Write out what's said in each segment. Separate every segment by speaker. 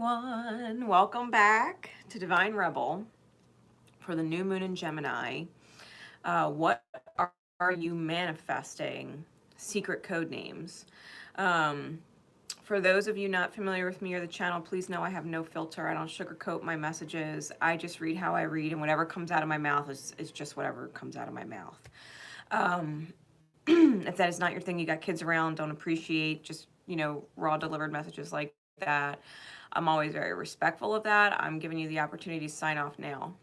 Speaker 1: everyone. Welcome back to Divine Rebel for the new moon in Gemini. What are you manifesting? Secret code names. For those of you not familiar with me or the channel, please know I have no filter. I don't sugarcoat my messages. I just read how I read, and whatever comes out of my mouth is just whatever comes out of my mouth. If that is not your thing, you got kids around, don't appreciate just, raw delivered messages like that. I'm always very respectful of that. I'm giving you the opportunity to sign off now.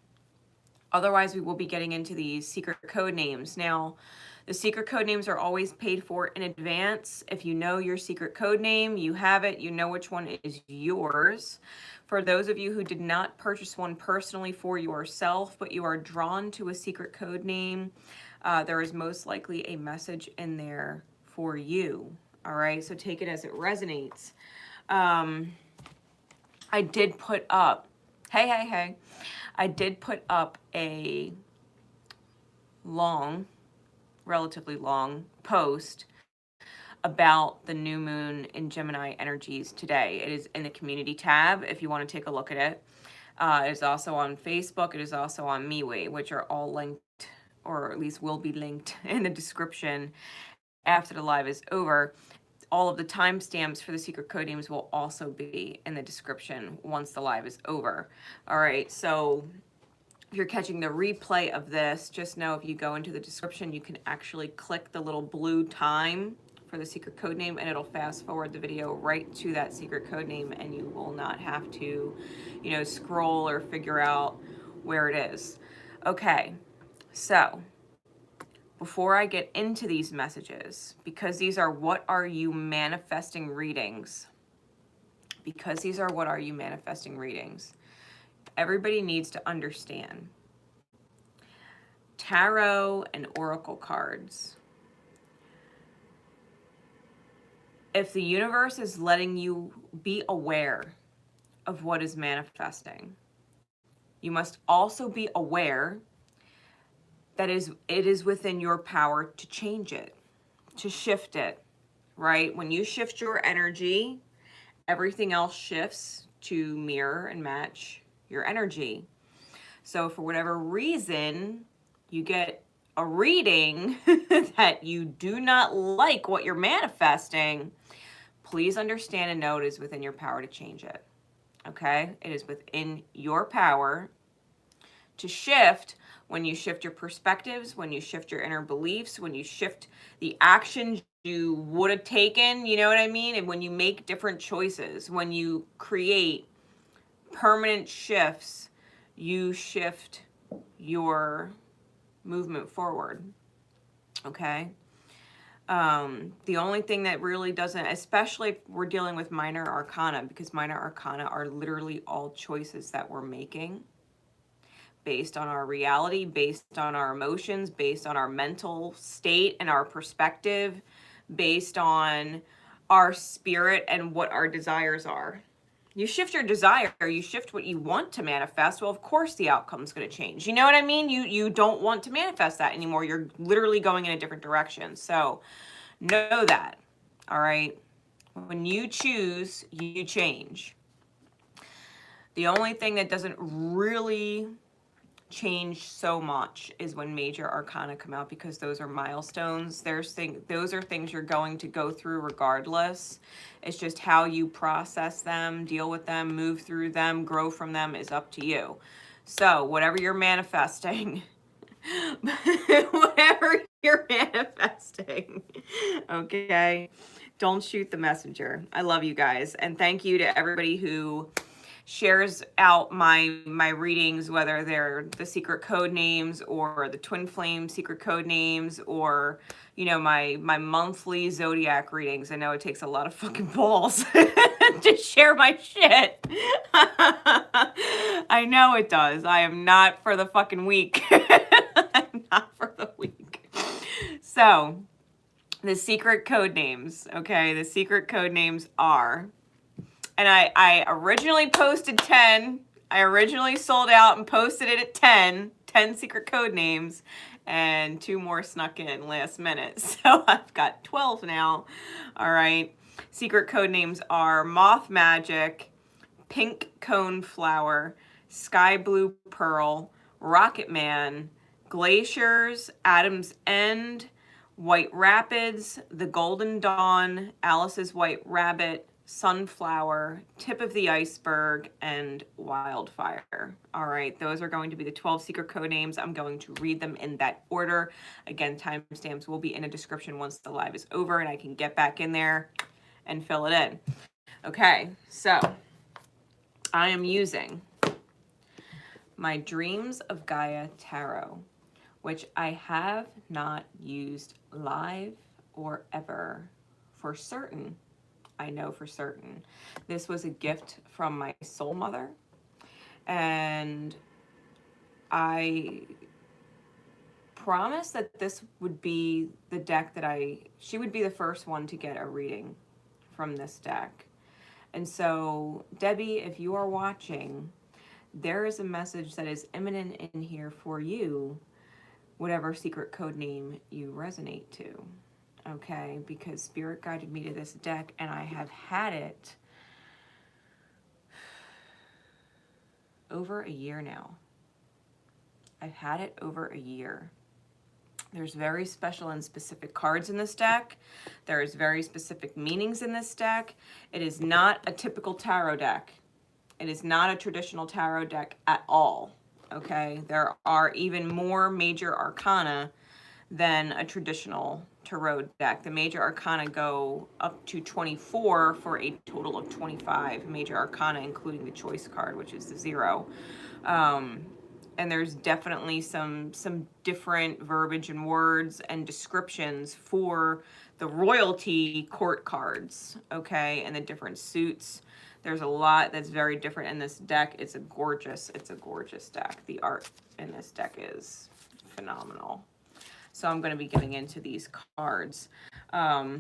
Speaker 1: Otherwise, we will be getting into these secret code names. Now, the secret code names are always paid for in advance. If you know your secret code name, you have it, you know which one is yours. For those of you who did not purchase one personally for yourself, but you are drawn to a secret code name, there is most likely a message in there for you. All right, so take it as it resonates. I did put up, hey. I did put up a relatively long post about the new moon in Gemini energies today. It is in the community tab if you want to take a look at it. It is also on Facebook. It is also on MeWe, which are all linked, or at least will be linked in the description after the live is over. All of the timestamps for the secret code names will also be in the description once the live is over. All right, so if you're catching the replay of this, just know if you go into the description, you can actually click the little blue time for the secret code name, and it'll fast forward the video right to that secret code name, and you will not have to, scroll or figure out where it is. Okay, so before I get into these messages, because these are what are you manifesting readings, everybody needs to understand tarot and oracle cards. If the universe is letting you be aware of what is manifesting, you must also be aware that it is within your power to change it, to shift it, right? When you shift your energy, everything else shifts to mirror and match your energy. So for whatever reason, you get a reading that you do not like what you're manifesting, please understand and know it is within your power to change it, okay? It is within your power to shift. When you shift your perspectives, when you shift your inner beliefs, when you shift the actions you would have taken, you know what I mean? And when you make different choices, when you create permanent shifts, you shift your movement forward, okay? The only thing that really doesn't, especially if we're dealing with minor arcana, because minor arcana are literally all choices that we're making based on our reality, based on our emotions, based on our mental state and our perspective, based on our spirit and what our desires are. You shift your desire, you shift what you want to manifest, well, of course the outcome's going to change. You know what I mean? You don't want to manifest that anymore. You're literally going in a different direction. So know that, all right? When you choose, you change. The only thing that doesn't really change so much is when major arcana come out, because those are milestones. Those are things you're going to go through regardless. It's just how you process them, deal with them, move through them, grow from them is up to you. So whatever you're manifesting, okay, don't shoot the messenger. I love you guys, and thank you to everybody who shares out my readings, whether they're the secret code names or the twin flame secret code names, or my monthly zodiac readings. I know it takes a lot of fucking balls to share my shit. I know it does. I am not for the fucking weak. I'm not for the weak. So the secret code names, okay? The secret code names are, and I originally posted 10. I originally sold out and posted it at 10 secret code names, and 2 more snuck in last minute. So I've got 12 now. All right. Secret code names are Moth Magic, Pink Coneflower, Sky Blue Pearl, Rocket Man, Glaciers, Adam's End, White Rapids, The Golden Dawn, Alice's White Rabbit, Sunflower, Tip of the Iceberg, and Wildfire. All right, those are going to be the 12 secret code names. I'm going to read them in that order. Again, timestamps will be in a description once the live is over and I can get back in there and fill it in. Okay, so I am using my Dreams of Gaia Tarot, which I have not used live or ever for certain. I know for certain. This was a gift from my soul mother, and I promised that this would be the deck that she would be the first one to get a reading from this deck. And so, Debbie, if you are watching, there is a message that is imminent in here for you, whatever secret code name you resonate to. Okay, because Spirit guided me to this deck and I have had it over a year now. I've had it over a year. There's very special and specific cards in this deck. There is very specific meanings in this deck. It is not a typical tarot deck. It is not a traditional tarot deck at all. Okay, there are even more major arcana than a traditional tarot deck. The major arcana go up to 24 for a total of 25 major arcana, including the choice card, which is the 0. And there's definitely some different verbiage and words and descriptions for the royalty court cards, okay, and the different suits. There's a lot that's very different in this deck. It's a gorgeous deck. The art in this deck is phenomenal. So I'm going to be getting into these cards. I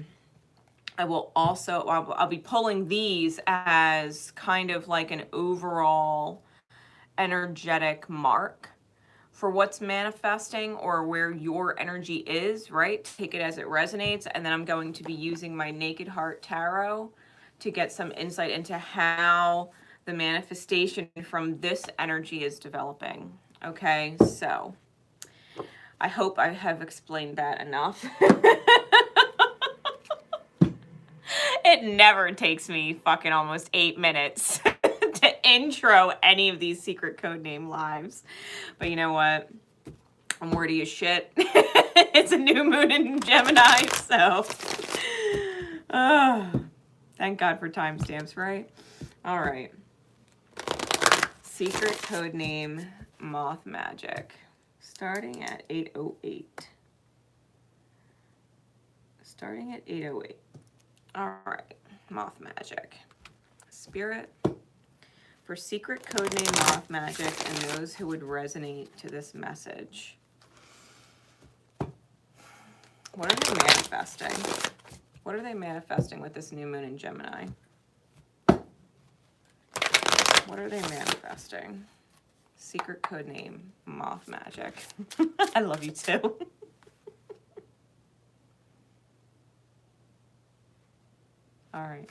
Speaker 1: will also, I'll be pulling these as kind of like an overall energetic mark for what's manifesting or where your energy is, right? Take it as it resonates. And then I'm going to be using my Naked Heart Tarot to get some insight into how the manifestation from this energy is developing. Okay, so I hope I have explained that enough. It never takes me fucking almost 8 minutes to intro any of these secret code name lives. But you know what? I'm wordy as shit. It's a new moon in Gemini, so thank God for timestamps, right? All right. Secret code name Moth Magic. Starting at 8:08. Starting at 8:08. All right, Moth Magic. Spirit, for secret code name Moth Magic and those who would resonate to this message. What are they manifesting? What are they manifesting with this new moon in Gemini? What are they manifesting? Secret code name Moth Magic. I love you too. All right.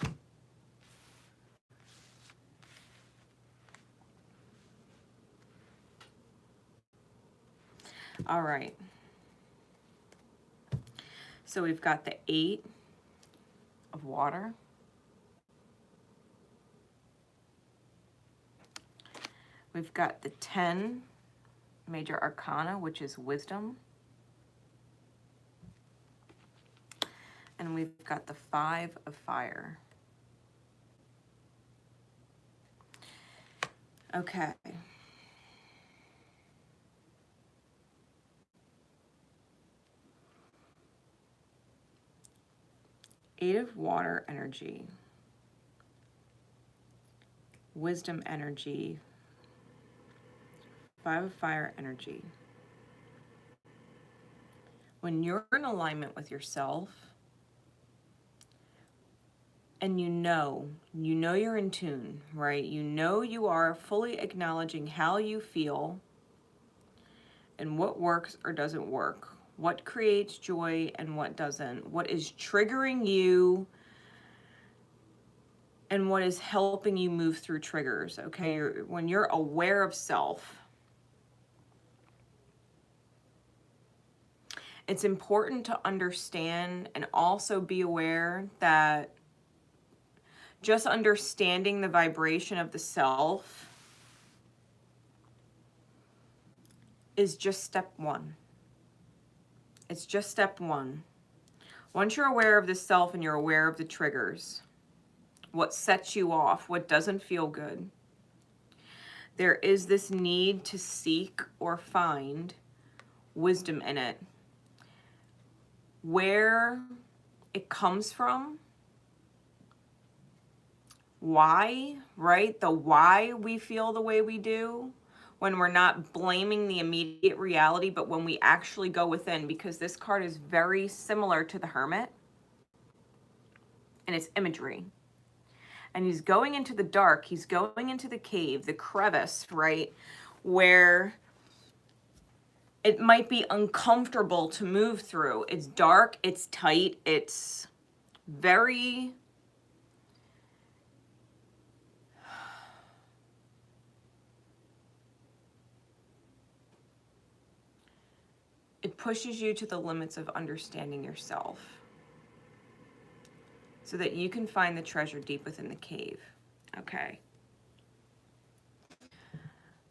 Speaker 1: All right. So we've got the 8 of water. We've got the 10 major arcana, which is wisdom. And we've got the 5 of fire. Okay. Eight of water energy. Wisdom energy. 5 of fire energy. When you're in alignment with yourself, and you know you're in tune, right? You know you are fully acknowledging how you feel and what works or doesn't work, what creates joy and what doesn't, what is triggering you and what is helping you move through triggers, okay? When you're aware of self, it's important to understand and also be aware that just understanding the vibration of the self is just step one. It's just step one. Once you're aware of the self and you're aware of the triggers, what sets you off, what doesn't feel good, there is this need to seek or find wisdom in it. Where it comes from, why, right? The why we feel the way we do, when we're not blaming the immediate reality, but when we actually go within, because this card is very similar to the Hermit, and it's imagery. And he's going into the dark, he's going into the cave, the crevice, right? Where it might be uncomfortable to move through. It's dark, it's tight, it's very... It pushes you to the limits of understanding yourself so that you can find the treasure deep within the cave, okay?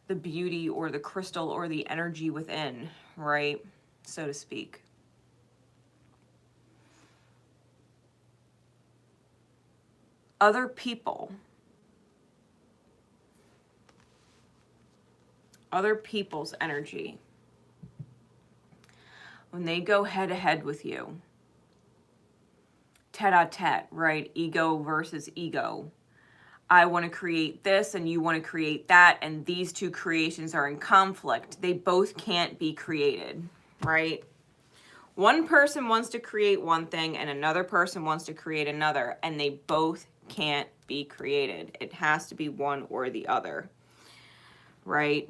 Speaker 1: The beauty or the crystal or the energy within, right? So to speak. Other people's energy, when they go head to head with you, tete-a-tete, right? Ego versus ego. I want to create this and you want to create that, and these two creations are in conflict. They both can't be created, right? One person wants to create one thing and another person wants to create another, and they both can't be created. It has to be one or the other, right?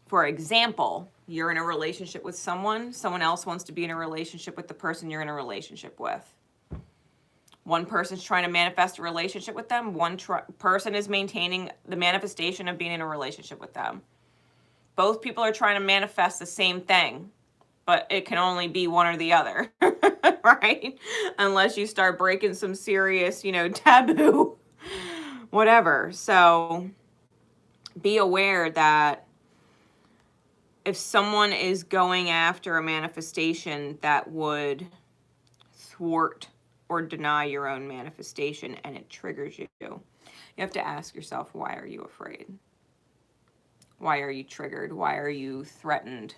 Speaker 1: For example, you're in a relationship with someone else wants to be in a relationship with the person you're in a relationship with. One person's trying to manifest a relationship with them. One person is maintaining the manifestation of being in a relationship with them. Both people are trying to manifest the same thing, but it can only be one or the other, right? Unless you start breaking some serious, taboo, whatever. So be aware that if someone is going after a manifestation that would thwart or deny your own manifestation and it triggers you, you have to ask yourself, why are you afraid? Why are you triggered? Why are you threatened?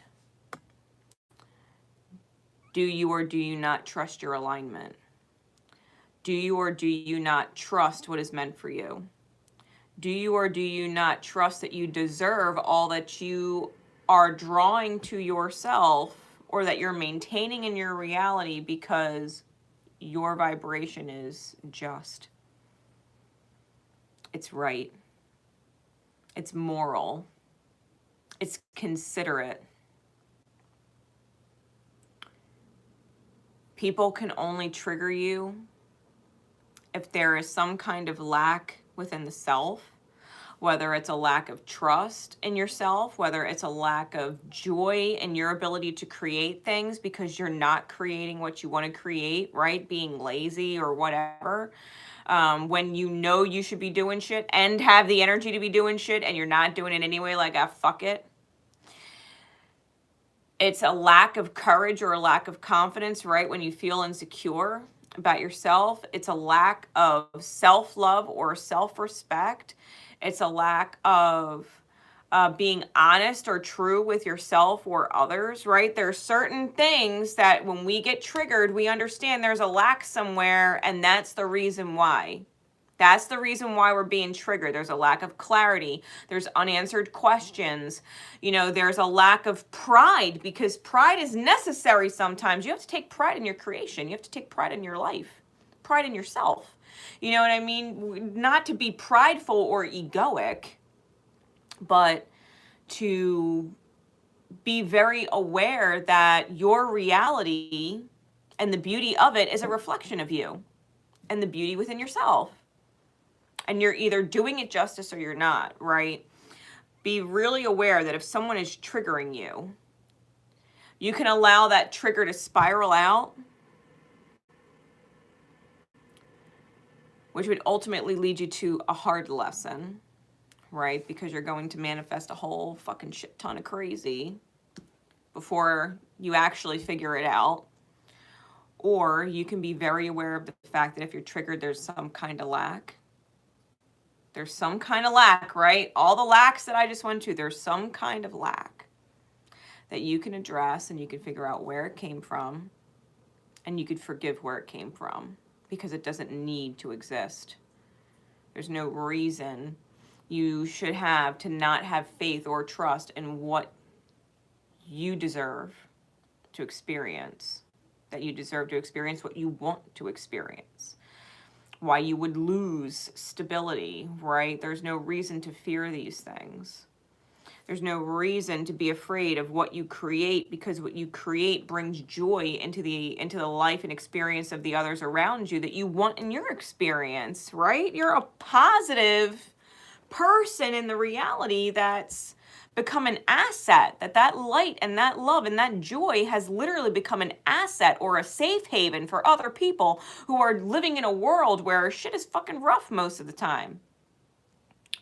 Speaker 1: Do you or do you not trust your alignment? Do you or do you not trust what is meant for you? Do you or do you not trust that you deserve all that you are drawing to yourself, or that you're maintaining in your reality because your vibration is just? It's right. It's moral. It's considerate. People can only trigger you if there is some kind of lack within the self, whether it's a lack of trust in yourself, whether it's a lack of joy in your ability to create things because you're not creating what you want to create, right? Being lazy or whatever. When you know you should be doing shit and have the energy to be doing shit and you're not doing it anyway, like, fuck it. It's a lack of courage or a lack of confidence, right? When you feel insecure about yourself, it's a lack of self-love or self-respect. It's a lack of being honest or true with yourself or others, right? There's certain things that when we get triggered, we understand there's a lack somewhere, and that's the reason why. That's the reason why we're being triggered. There's a lack of clarity. There's unanswered questions. There's a lack of pride, because pride is necessary sometimes. You have to take pride in your creation. You have to take pride in your life, pride in yourself. You know what I mean? Not to be prideful or egoic, but to be very aware that your reality and the beauty of it is a reflection of you and the beauty within yourself. And you're either doing it justice or you're not, right? Be really aware that if someone is triggering you, you can allow that trigger to spiral out, which would ultimately lead you to a hard lesson, right? Because you're going to manifest a whole fucking shit ton of crazy before you actually figure it out. Or you can be very aware of the fact that if you're triggered, there's some kind of lack. There's some kind of lack, right? All the lacks that I just went to, there's some kind of lack that you can address, and you can figure out where it came from, and you could forgive where it came from, because it doesn't need to exist. There's no reason you should have to not have faith or trust in what you deserve to experience, that you deserve to experience what you want to experience. Why you would lose stability, right? There's no reason to fear these things. There's no reason to be afraid of what you create, because what you create brings joy into the life and experience of the others around you that you want in your experience, right? You're a positive person in the reality that's become an asset, that light and that love and that joy has literally become an asset or a safe haven for other people who are living in a world where shit is fucking rough most of the time.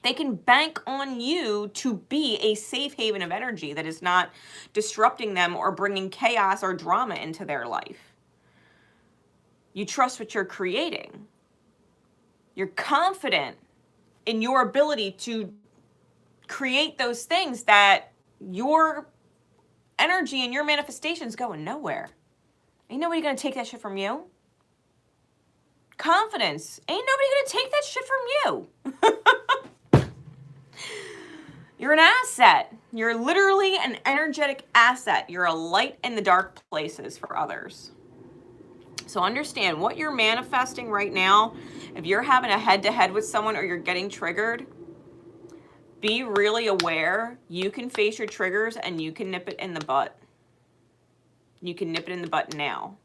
Speaker 1: They can bank on you to be a safe haven of energy that is not disrupting them or bringing chaos or drama into their life. You trust what you're creating. You're confident in your ability to create those things that your energy and your manifestations going nowhere. Ain't nobody gonna take that shit from you. Confidence. Ain't nobody gonna take that shit from you. You're an asset. You're literally an energetic asset. You're a light in the dark places for others. So understand what you're manifesting right now. If you're having a head-to-head with someone or you're getting triggered, be really aware. You can face your triggers and you can nip it in the butt. You can nip it in the butt now.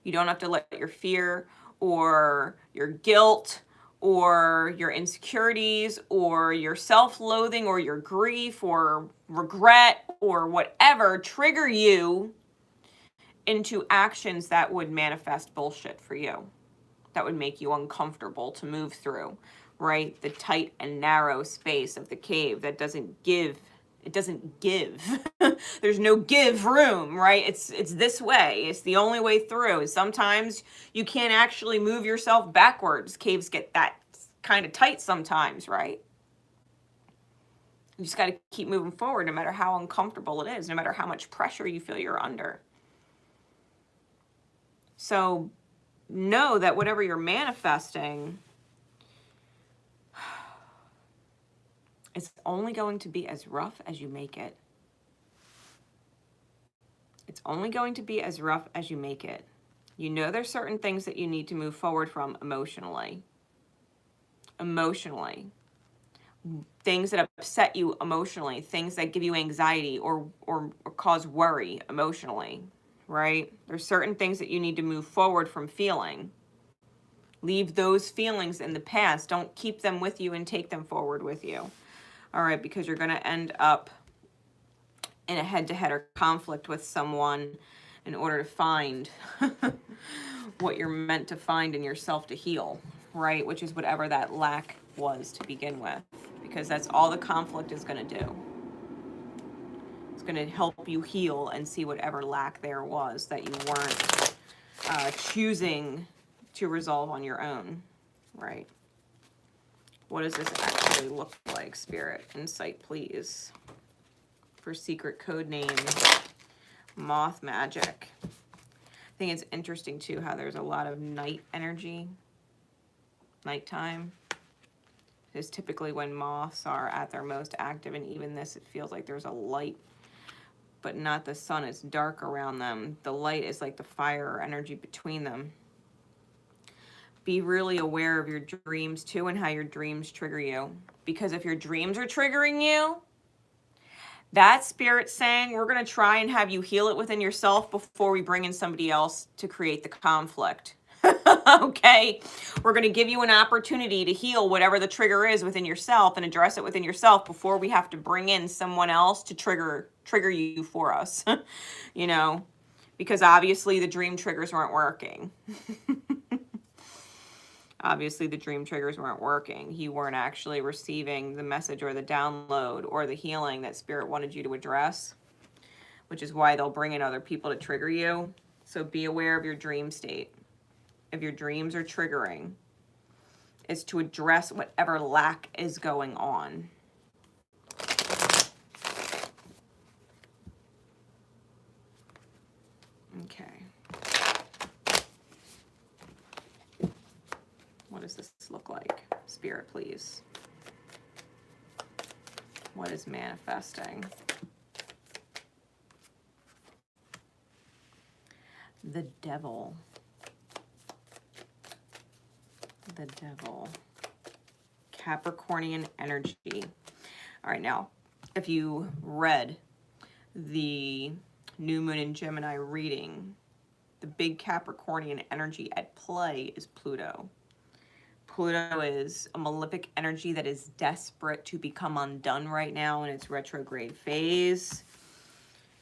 Speaker 1: You don't have to let your fear or your guilt or your insecurities or your self-loathing or your grief or regret or whatever trigger you into actions that would manifest bullshit for you, that would make you uncomfortable to move through, right? The tight and narrow space of the cave that doesn't give. It doesn't give. There's no give room, right? It's this way. It's the only way through. Sometimes you can't actually move yourself backwards. Caves get that kind of tight sometimes, right? You just got to keep moving forward no matter how uncomfortable it is, no matter how much pressure you feel you're under. So know that whatever you're manifesting, it's only going to be as rough as you make it. It's only going to be as rough as you make it. You know there's certain things that you need to move forward from emotionally. Emotionally. Things that upset you emotionally. Things that give you anxiety or cause worry emotionally, right? There's certain things that you need to move forward from feeling. Leave those feelings in the past. Don't keep them with you and take them forward with you. All right, because you're going to end up in a head-to-head or conflict with someone in order to find what you're meant to find in yourself to heal, right? Which is whatever that lack was to begin with, because that's all the conflict is going to do. It's going to help you heal and see whatever lack there was that you weren't choosing to resolve on your own, right? What does this actually look like, Spirit? Insight, please. For secret code name, Moth Magic. I think it's interesting, too, how there's a lot of night energy. Nighttime. Is typically when moths are at their most active, and even this, it feels like there's a light, but not the sun. It's dark around them. The light is like the fire or energy between them. Be really aware of your dreams too and how your dreams trigger you. Because if your dreams are triggering you, that spirit's saying we're going to try and have you heal it within yourself before we bring in somebody else to create the conflict. Okay, we're going to give you an opportunity to heal whatever the trigger is within yourself and address it within yourself before we have to bring in someone else to trigger you for us. You know, because obviously the dream triggers weren't working. Obviously the dream triggers weren't working. You weren't actually receiving the message or the download or the healing that spirit wanted you to address, which is why they'll bring in other people to trigger you. So be aware of your dream state. If your dreams are triggering, is to address whatever lack is going on. Okay. What does this look like? Spirit, please. What is manifesting? The devil. The devil. Capricornian energy. All right, now, if you read the New Moon in Gemini reading, the big Capricornian energy at play is Pluto. Pluto is a malefic energy that is desperate to become undone right now in its retrograde phase.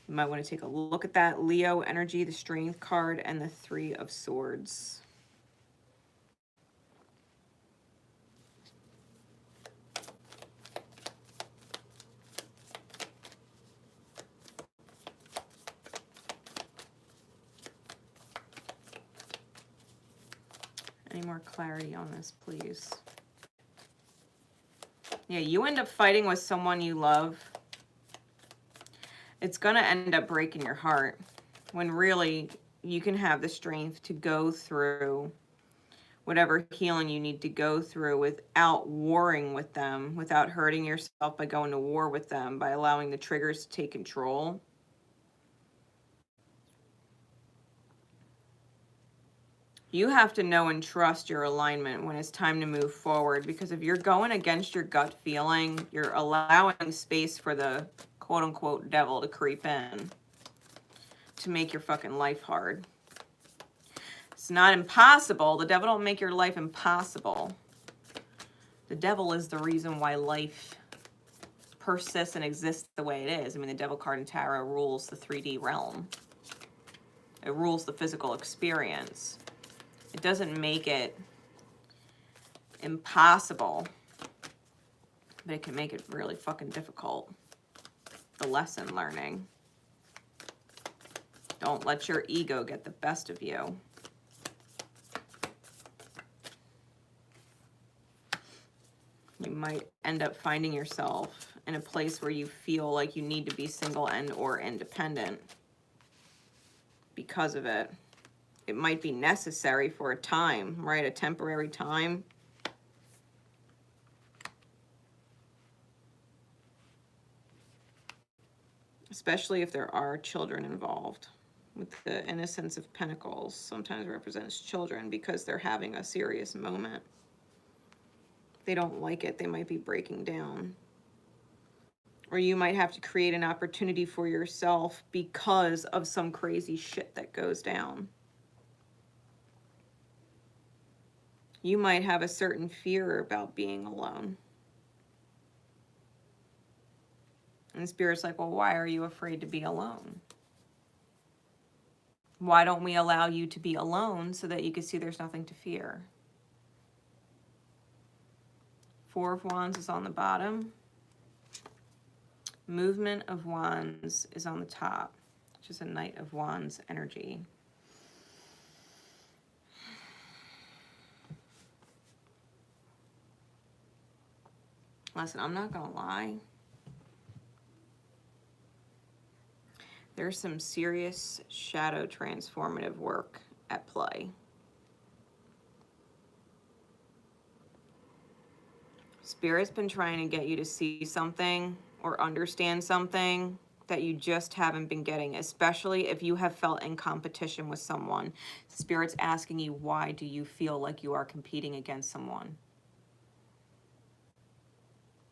Speaker 1: You might want to take a look at that. Leo energy, the Strength card, and the Three of Swords. Any more clarity on this, please? Yeah, you end up fighting with someone you love. It's going to end up breaking your heart when really you can have the strength to go through whatever healing you need to go through without warring with them, without hurting yourself by going to war with them, by allowing the triggers to take control. You have to know and trust your alignment when it's time to move forward, because if you're going against your gut feeling, you're allowing space for the quote-unquote devil to creep in to make your fucking life hard. It's not impossible. The devil don't make your life impossible. The devil is the reason why life persists and exists the way it is. I mean, the devil card in tarot rules the 3D realm. It rules the physical experience. It doesn't make it impossible, but it can make it really fucking difficult. The lesson learning. Don't let your ego get the best of you. You might end up finding yourself in a place where you feel like you need to be single and or independent because of it. It might be necessary for a time, right? A temporary time. Especially if there are children involved. With the Innocence of Pentacles, sometimes represents children because they're having a serious moment. They don't like it. They might be breaking down. Or you might have to create an opportunity for yourself because of some crazy shit that goes down. You might have a certain fear about being alone. And Spirit's like, well, why are you afraid to be alone? Why don't we allow you to be alone so that you can see there's nothing to fear? Four of Wands is on the bottom. Movement of Wands is on the top, which is a Knight of Wands energy. Listen, I'm not gonna lie. There's some serious shadow transformative work at play. Spirit's been trying to get you to see something or understand something that you just haven't been getting, especially if you have felt in competition with someone. Spirit's asking you, why do you feel like you are competing against someone?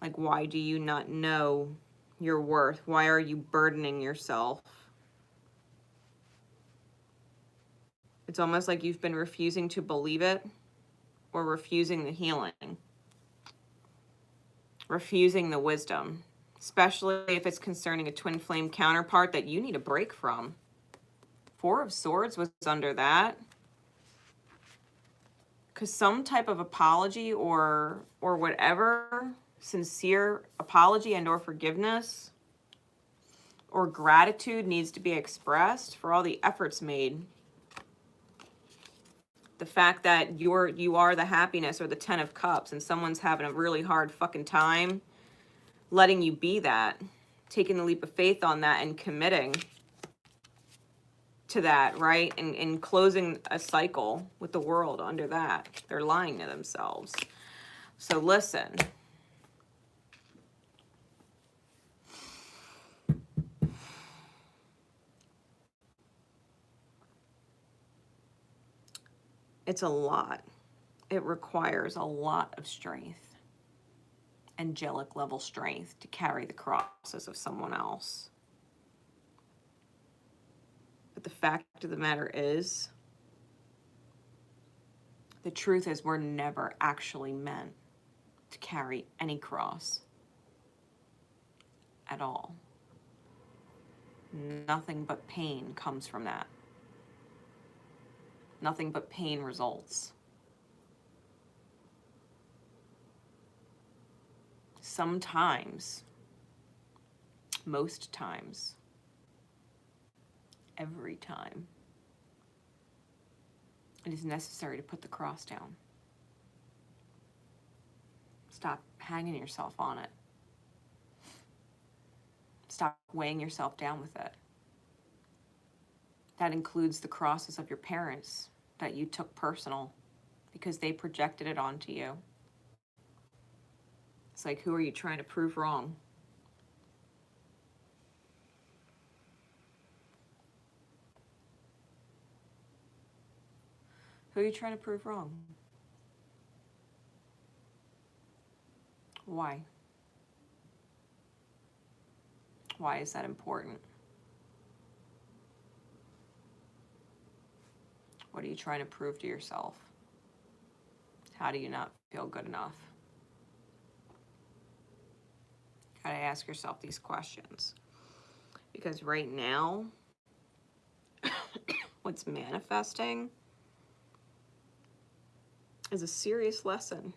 Speaker 1: Like, why do you not know your worth? Why are you burdening yourself? It's almost like you've been refusing to believe it or refusing the healing, refusing the wisdom, especially if it's concerning a twin flame counterpart that you need a break from. Four of Swords was under that. Because some type of apology or whatever, sincere apology and or forgiveness or gratitude needs to be expressed for all the efforts made. The fact that you are the happiness or the 10 of Cups and someone's having a really hard fucking time, letting you be that, taking the leap of faith on that and committing to that, right? And closing a cycle with the world under that. They're lying to themselves. So listen. It's a lot. It requires a lot of strength, angelic level strength, to carry the crosses of someone else. But the fact of the matter is, the truth is we're never actually meant to carry any cross at all. Nothing but pain comes from that. Nothing but pain results. Sometimes, most times, every time, it is necessary to put the cross down. Stop hanging yourself on it. Stop weighing yourself down with it. That includes the crosses of your parents that you took personal because they projected it onto you. It's like, who are you trying to prove wrong? Who are you trying to prove wrong? Why? Why is that important? What are you trying to prove to yourself? How do you not feel good enough? You gotta ask yourself these questions. Because right now, what's manifesting is a serious lesson.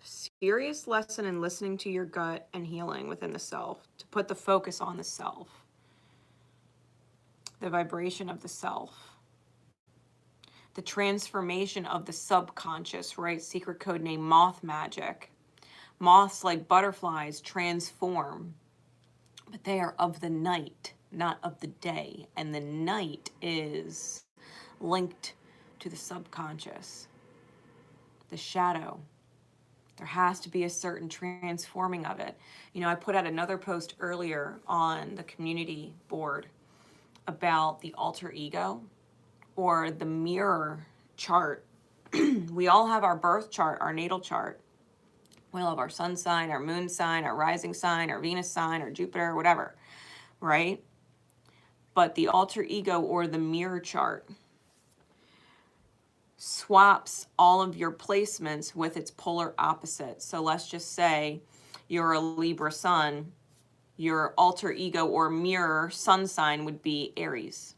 Speaker 1: Serious lesson in listening to your gut and healing within the self, to put the focus on the self, the vibration of the self, the transformation of the subconscious, right? Secret code name Moth Magic. Moths, like butterflies, transform, but they are of the night, not of the day. And the night is linked to the subconscious, the shadow. There has to be a certain transforming of it. You know, I put out another post earlier on the community board about the alter ego or the mirror chart. We all have our birth chart, our natal chart. We all have our sun sign, our moon sign, our rising sign, our Venus sign, our Jupiter, whatever, right? But the alter ego or the mirror chart swaps all of your placements with its polar opposite. So let's just say you're a Libra sun, your alter ego or mirror sun sign would be Aries.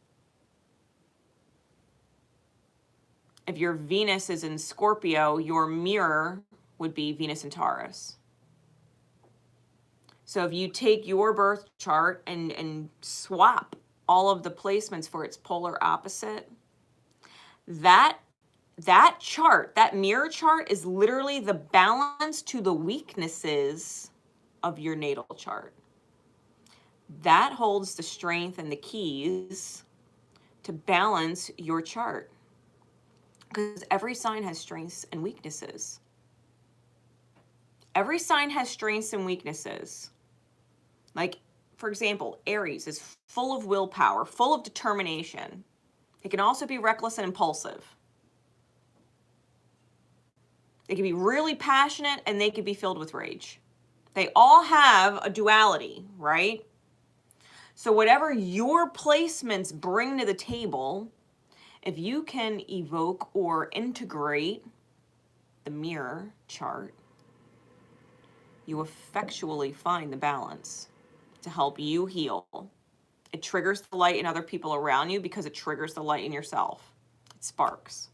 Speaker 1: If your Venus is in Scorpio, your mirror would be Venus in Taurus. So if you take your birth chart and swap all of the placements for its polar opposite, that chart, that mirror chart, is literally the balance to the weaknesses of your natal chart. That holds the strength and the keys to balance your chart. Because every sign has strengths and weaknesses. Every sign has strengths and weaknesses. Like, for example, Aries is full of willpower, full of determination. It can also be reckless and impulsive. They can be really passionate and they can be filled with rage. They all have a duality, right? So whatever your placements bring to the table If you can evoke or integrate the mirror chart, you effectually find the balance to help you heal. It triggers the light in other people around you because it triggers the light in yourself. It sparks.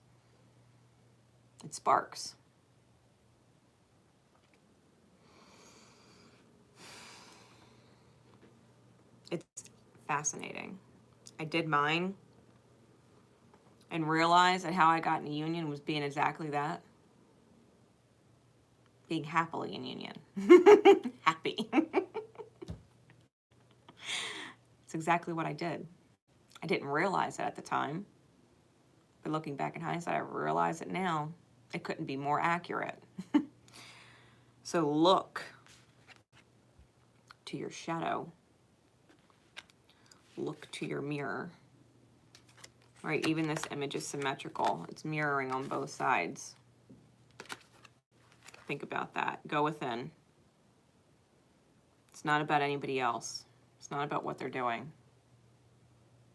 Speaker 1: It sparks. It's fascinating. I did mine and realized that how I got in a union was being exactly that. Being happily in union. Happy. It's exactly what I did. I didn't realize it at the time. But looking back in hindsight, I realize it now. It couldn't be more accurate. So look to your shadow. Look to your mirror. Right, even this image is symmetrical. It's mirroring on both sides. Think about that. Go within. It's not about anybody else. It's not about what they're doing.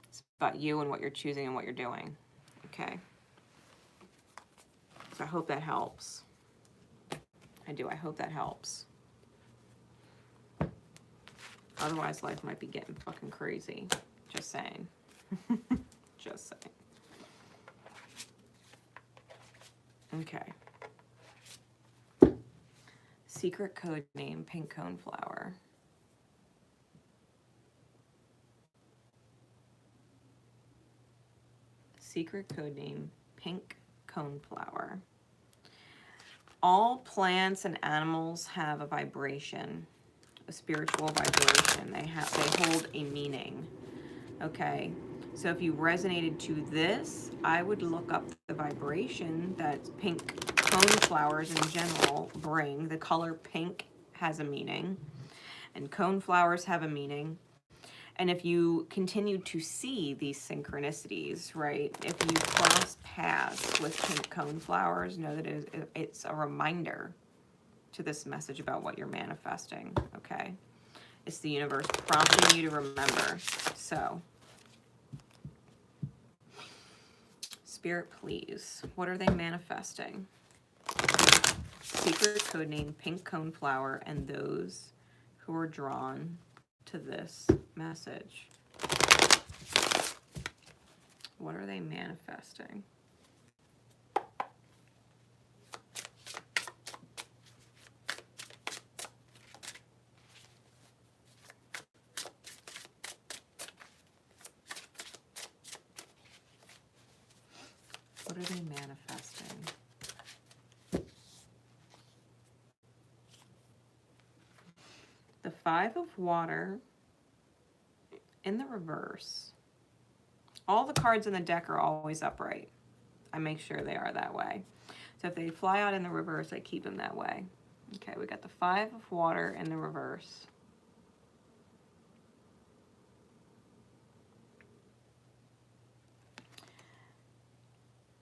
Speaker 1: It's about you and what you're choosing and what you're doing. Okay. So I hope that helps. I do. I hope that helps. Otherwise, life might be getting fucking crazy. Just saying. Just saying. Okay. Secret code name, pink coneflower. Secret code name, pink coneflower. All plants and animals have a vibration, a spiritual vibration. They hold a meaning. Okay. So if you resonated to this, I would look up the vibration that pink coneflowers in general bring. The color pink has a meaning, and coneflowers have a meaning. And if you continue to see these synchronicities, right, if you cross paths with pink coneflowers, know that it's a reminder to this message about what you're manifesting, okay? It's the universe prompting you to remember. So, Spirit, please, what are they manifesting? Secret code name, pink coneflower, and those who are drawn to this message. What are they manifesting? What are they manifesting? The Five of Water in the reverse. All the cards in the deck are always upright. I make sure they are that way. So if they fly out in the reverse, I keep them that way. Okay, we got the Five of Water in the reverse.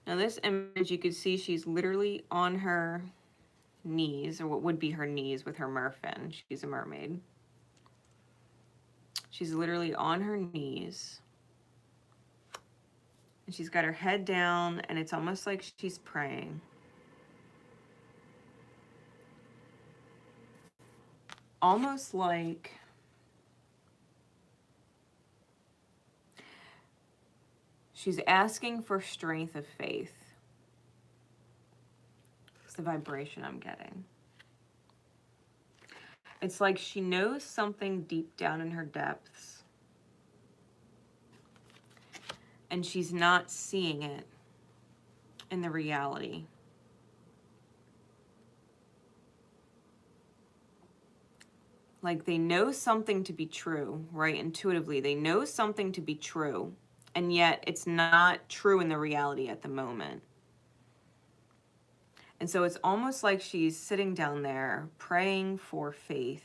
Speaker 1: Now this image, you can see she's literally on her knees, or what would be her knees with her merfin. She's a mermaid. She's literally on her knees. And she's got her head down, and it's almost like she's praying. Almost like she's asking for strength of faith. It's the vibration I'm getting. It's like she knows something deep down in her depths, and she's not seeing it in the reality. Like they know something to be true, right? Intuitively, they know something to be true, and yet it's not true in the reality at the moment. And so it's almost like she's sitting down there praying for faith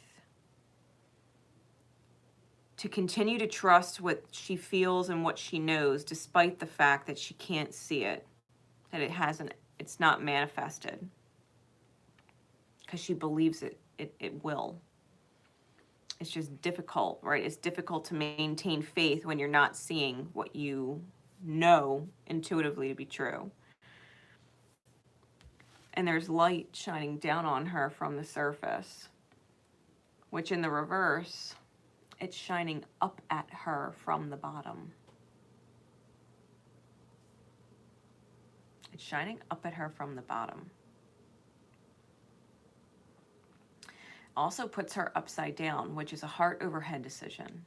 Speaker 1: to continue to trust what she feels and what she knows, despite the fact that she can't see it, that it's not manifested, because she believes it will. It's just difficult, right? It's difficult to maintain faith when you're not seeing what you know intuitively to be true. And there's light shining down on her from the surface, which in the reverse, it's shining up at her from the bottom. It's shining up at her from the bottom. Also puts her upside down, which is a heart over head decision.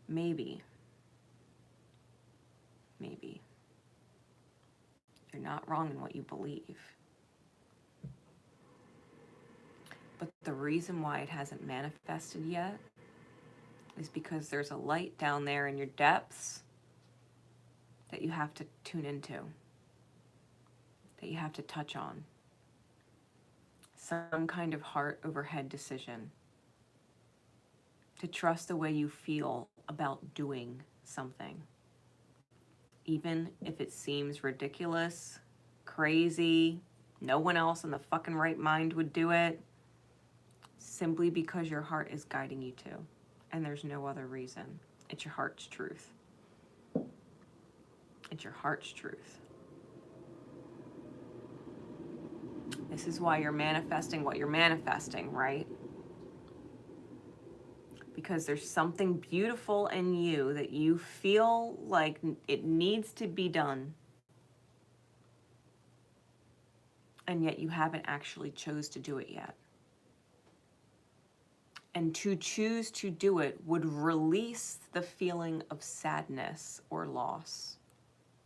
Speaker 1: Maybe you're not wrong in what you believe. But the reason why it hasn't manifested yet is because there's a light down there in your depths that you have to tune into, that you have to touch on. Some kind of heart over head decision. To trust the way you feel about doing something. Even if it seems ridiculous, crazy, no one else in the fucking right mind would do it, simply because your heart is guiding you to. And there's no other reason. It's your heart's truth. It's your heart's truth. This is why you're manifesting what you're manifesting, right? Because there's something beautiful in you that you feel like it needs to be done. And yet you haven't actually chose to do it yet. And to choose to do it would release the feeling of sadness or loss,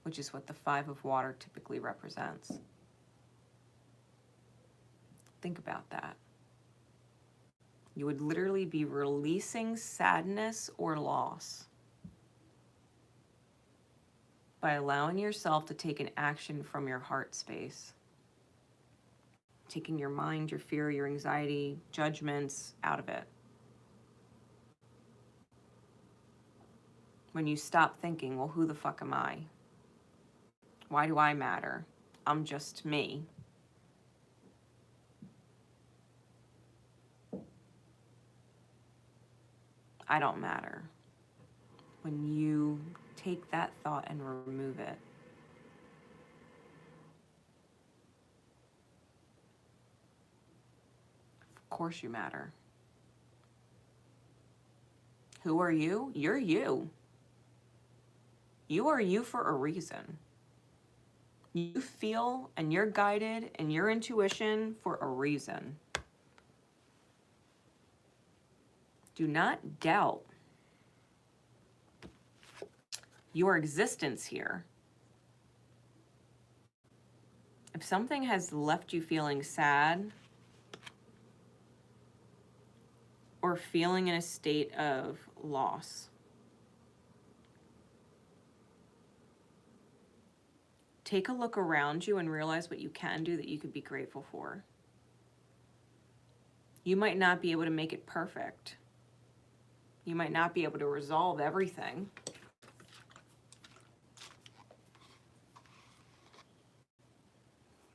Speaker 1: which is what the 5 of water typically represents. Think about that. You would literally be releasing sadness or loss by allowing yourself to take an action from your heart space. Taking your mind, your fear, your anxiety, judgments out of it. When you stop thinking, well, who the fuck am I? Why do I matter? I'm just me. I don't matter. When you take that thought and remove it, of course you matter. Who are you? You're you. You are you for a reason. You feel and you're guided and your intuition for a reason. Do not doubt your existence here. If something has left you feeling sad or feeling in a state of loss, take a look around you and realize what you can do that you could be grateful for. You might not be able to make it perfect. You might not be able to resolve everything.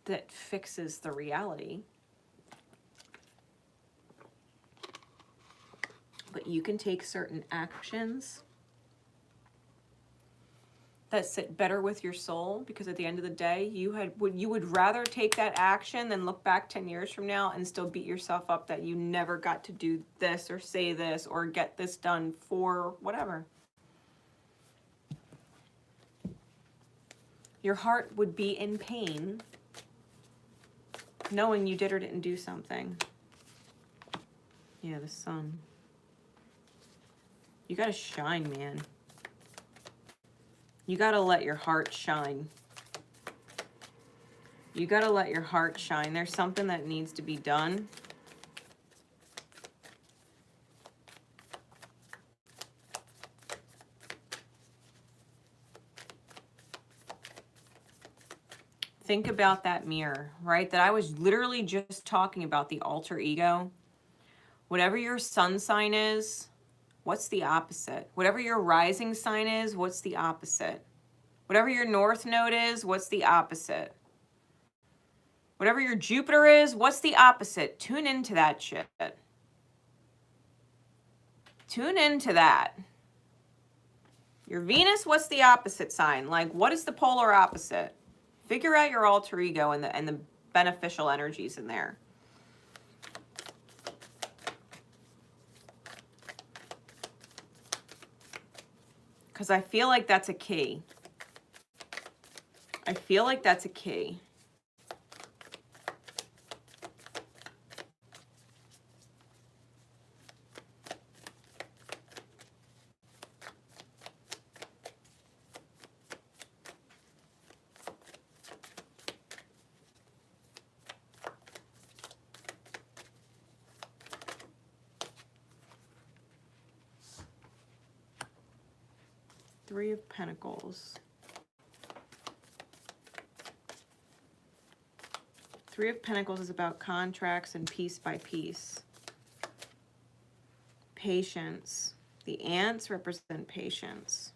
Speaker 1: That fixes the reality. But you can take certain actions that sit better with your soul, because at the end of the day, you would rather take that action than look back 10 years from now and still beat yourself up that you never got to do this or say this or get this done for whatever. Your heart would be in pain knowing you did or didn't do something. Yeah, the sun. You gotta shine, man. You gotta let your heart shine. You gotta let your heart shine. There's something that needs to be done. Think about that mirror, right? That I was literally just talking about, the alter ego. Whatever your sun sign is, what's the opposite? Whatever your rising sign is, what's the opposite? Whatever your north node is, what's the opposite? Whatever your Jupiter is, what's the opposite? Tune into that shit. Tune into that. Your Venus, what's the opposite sign? Like, what is the polar opposite? Figure out your alter ego and the beneficial energies in there. Because I feel like that's a key. I feel like that's a key. Three of Pentacles. Three of Pentacles is about contracts and piece by piece. Patience. The ants represent patience.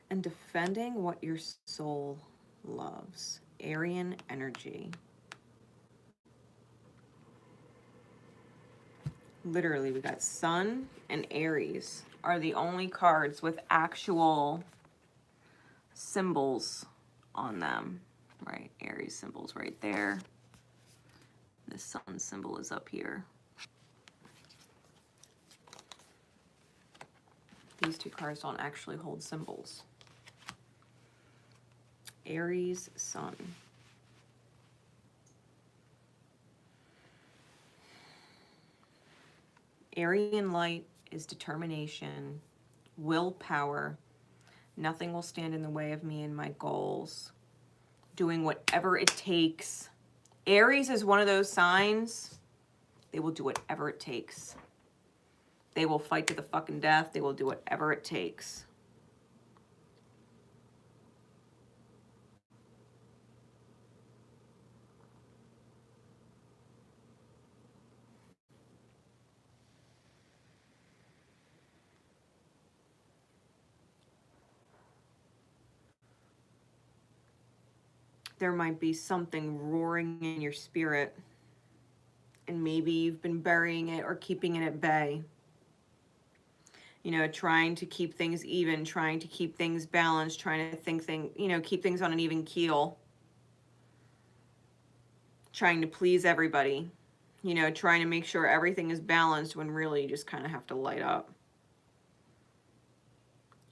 Speaker 1: And defending what your soul loves. Aryan energy. Literally, we got Sun and Aries are the only cards with actual symbols on them. Right, Aries symbol's right there. The Sun symbol is up here. These two cards don't actually hold symbols. Aries, Sun. Aryan light is determination, willpower. Nothing will stand in the way of me and my goals. Doing whatever it takes. Aries is one of those signs. They will do whatever it takes. They will fight to the fucking death. They will do whatever it takes. There might be something roaring in your spirit, and maybe you've been burying it or keeping it at bay. You know, trying to keep things even, trying to keep things balanced, trying to keep things on an even keel. Trying to please everybody. You know, trying to make sure everything is balanced when really you just kind of have to light up.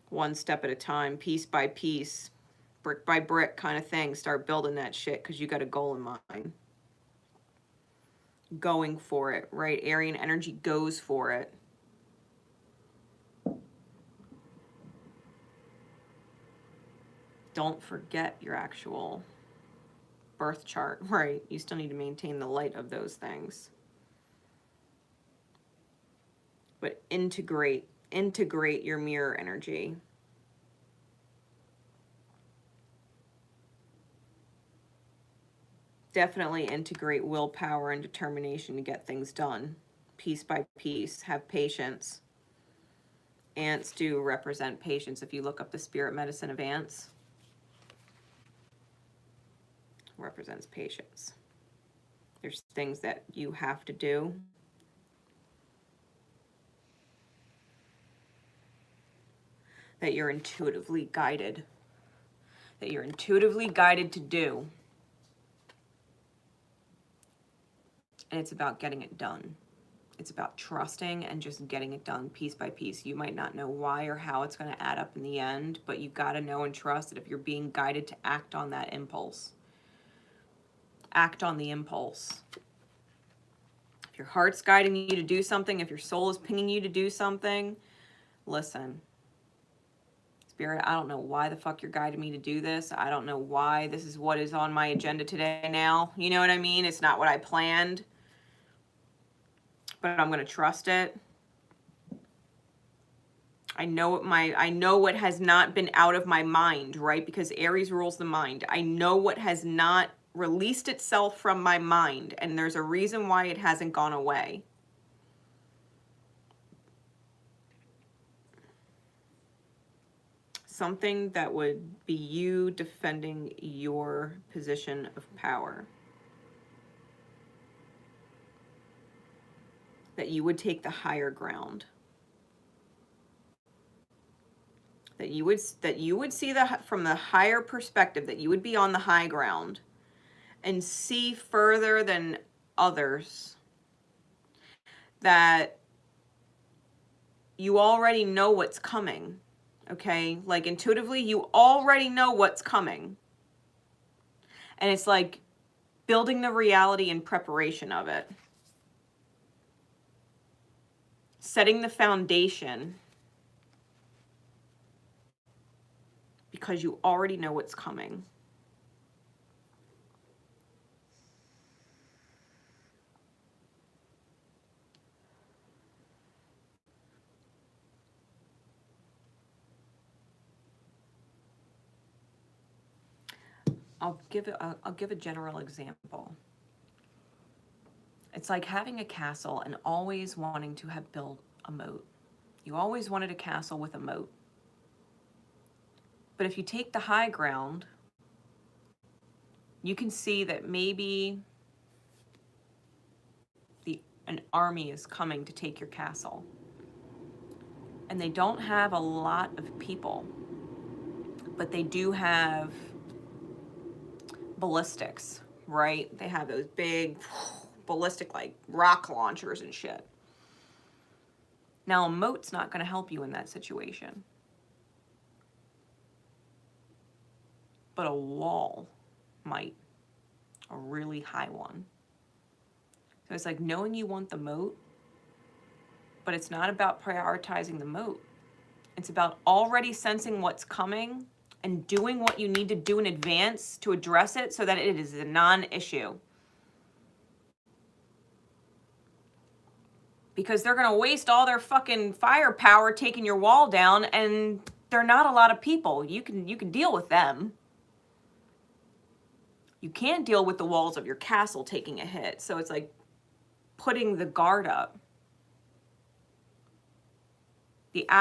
Speaker 1: One step at a time, piece by piece. Brick by brick kind of thing. Start building that shit because you got a goal in mind. Going for it, right? Aryan energy goes for it. Don't forget your actual birth chart, right? You still need to maintain the light of those things. But integrate your mirror energy. Definitely integrate willpower and determination to get things done. Piece by piece. Have patience. Ants do represent patience. If you look up the spirit medicine of ants, represents patience. There's things that you have to do. That you're intuitively guided. That you're intuitively guided to do. And it's about getting it done. It's about trusting and just getting it done piece by piece. You might not know why or how it's going to add up in the end, but you got to know and trust that if you're being guided to act on that impulse, act on the impulse. If your heart's guiding you to do something, if your soul is pinging you to do something, listen. Spirit, I don't know why the fuck you're guiding me to do this. I don't know why this is what is on my agenda today now. You know what I mean? It's not what I planned. But I'm going to trust it. I know what has not been out of my mind, right? Because Aries rules the mind. I know what has not released itself from my mind, and there's a reason why it hasn't gone away. Something that would be you defending your position of power. that you would take the higher ground. That you would see from the higher perspective, that you would be on the high ground and see further than others. That you already know what's coming. Okay? Like intuitively, you already know what's coming. And it's like building the reality in preparation of it. Setting the foundation because you already know what's coming. I'll give a general example. It's like having a castle and always wanting to have built a moat. You always wanted a castle with a moat. But if you take the high ground, you can see that maybe an army is coming to take your castle. And they don't have a lot of people, but they do have ballistics, right? They have those big ballistic like rock launchers and shit. Now a moat's not going to help you in that situation. But a wall might, a really high one. So it's like knowing you want the moat, but it's not about prioritizing the moat. It's about already sensing what's coming and doing what you need to do in advance to address it so that it is a non-issue. Because they're going to waste all their fucking firepower taking your wall down, and they're not a lot of people. You can deal with them. You can't deal with the walls of your castle taking a hit. So it's like putting the guard up. Taking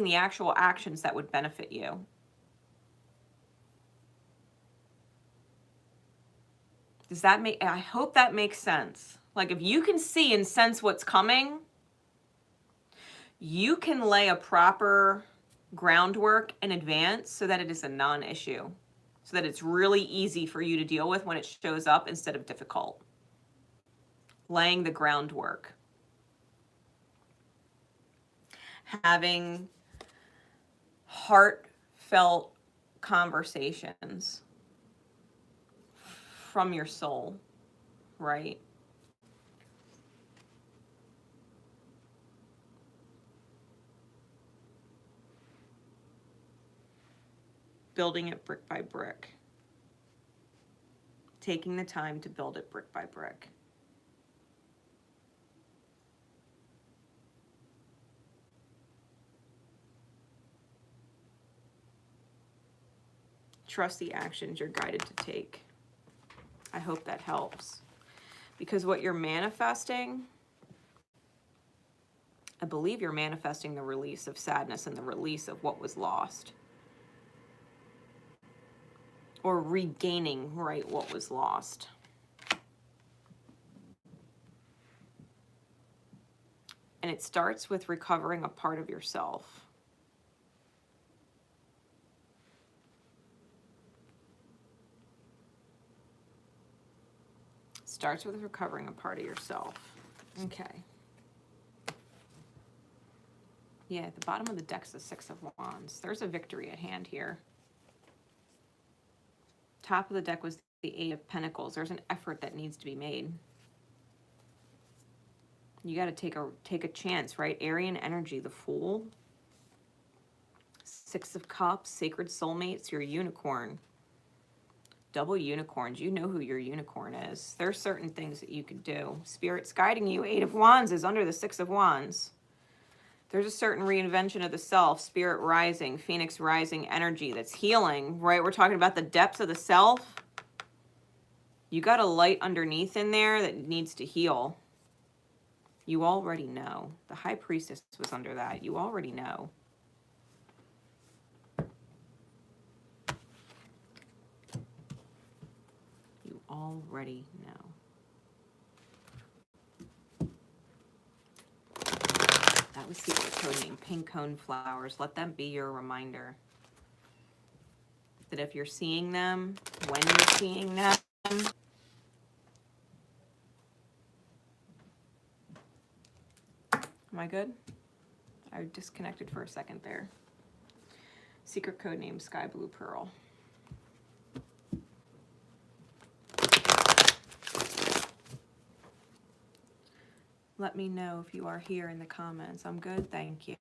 Speaker 1: the actual actions that would benefit you. Does that make, I hope that makes sense. Like if you can see and sense what's coming, you can lay a proper groundwork in advance so that it is a non-issue. So that it's really easy for you to deal with when it shows up instead of difficult. Laying the groundwork. Having heartfelt conversations from your soul, right? Building it brick by brick. Taking the time to build it brick by brick. Trust the actions you're guided to take. I hope that helps. Because what you're manifesting, I believe you're manifesting the release of sadness and the release of what was lost. Or regaining, right, what was lost. And it starts with recovering a part of yourself. Starts with recovering a part of yourself. Okay. Yeah, at the bottom of the deck's the Six of Wands. There's a victory at hand here. Top of the deck was the Eight of Pentacles. There's an effort that needs to be made. You got to take a chance, right? Aryan energy, the Fool. Six of Cups, Sacred Soulmates, your unicorn. Double unicorns. You know who your unicorn is. There's certain things that you could do. Spirit's guiding you. Eight of Wands is under the Six of Wands. There's a certain reinvention of the self. Spirit rising, Phoenix rising energy that's healing, right? We're talking about the depths of the self. You got a light underneath in there that needs to heal. You already know. The High Priestess was under that. You already know. Already know. with secret code name Pink Cone Flowers. Let them be your reminder that if you're seeing them, when you're seeing them, am I good? I disconnected for a second there. Secret code name Sky Blue Pearl. Let me know if you are here in the comments. I'm good, thank you.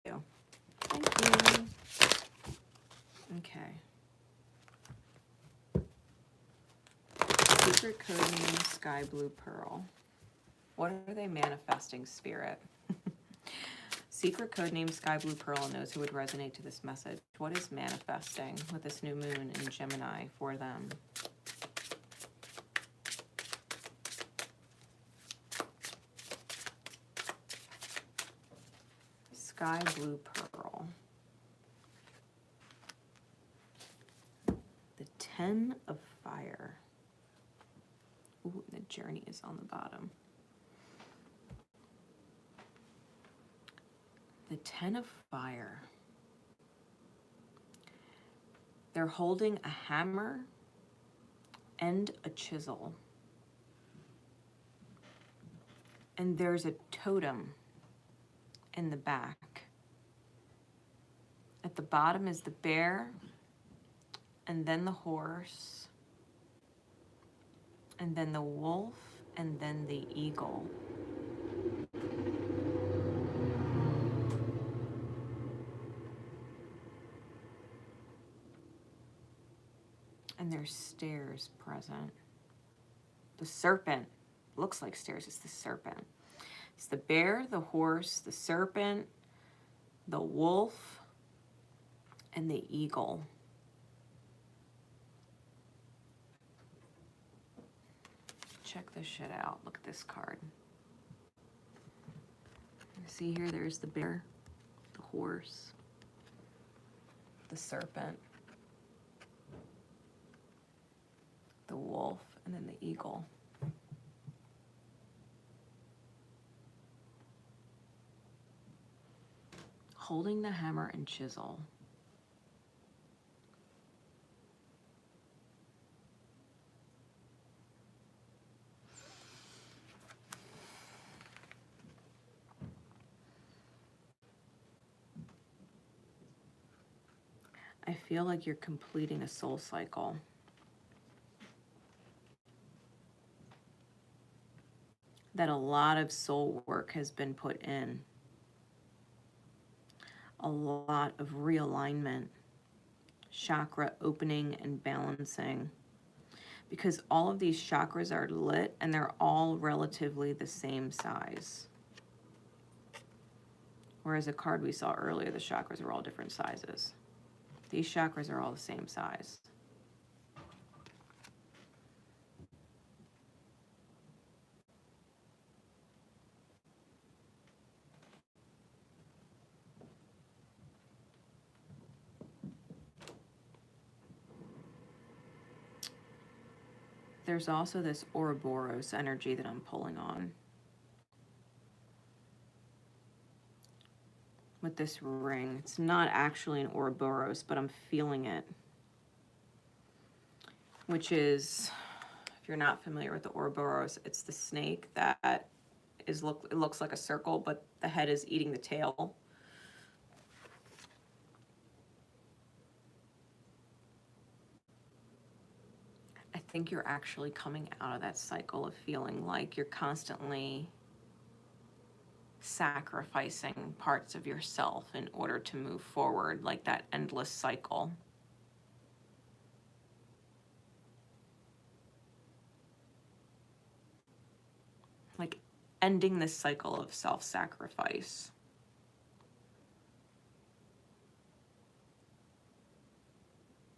Speaker 1: Thank you. Okay. Secret code name Sky Blue Pearl. What are they manifesting, Spirit? Secret code name Sky Blue Pearl knows who would resonate to this message. What is manifesting with this new moon in Gemini for them? Sky Blue Pearl. The 10 of Fire. Ooh, the journey is on the bottom. The 10 of Fire. They're holding a hammer and a chisel. And there's a totem in the back. At the bottom is the bear, and then the horse, and then the wolf, and then the eagle. And there's stairs present. The serpent looks like stairs. It's the serpent. It's the bear, the horse, the serpent, the wolf, and the eagle. Check this shit out. Look at this card. See here, there's the bear, the horse, the serpent, the wolf, and then the eagle. Holding the hammer and chisel. I feel like you're completing a soul cycle. That a lot of soul work has been put in. A lot of realignment, chakra opening and balancing. Because all of these chakras are lit and they're all relatively the same size. Whereas the card we saw earlier, the chakras were all different sizes. These chakras are all the same size. There's also this Ouroboros energy that I'm pulling on. With this ring. It's not actually an Ouroboros, but I'm feeling it. Which is, if you're not familiar with the Ouroboros, it's the snake that is it looks like a circle, but the head is eating the tail. I think you're actually coming out of that cycle of feeling like you're constantly sacrificing parts of yourself in order to move forward, like that endless cycle. Like ending this cycle of self-sacrifice.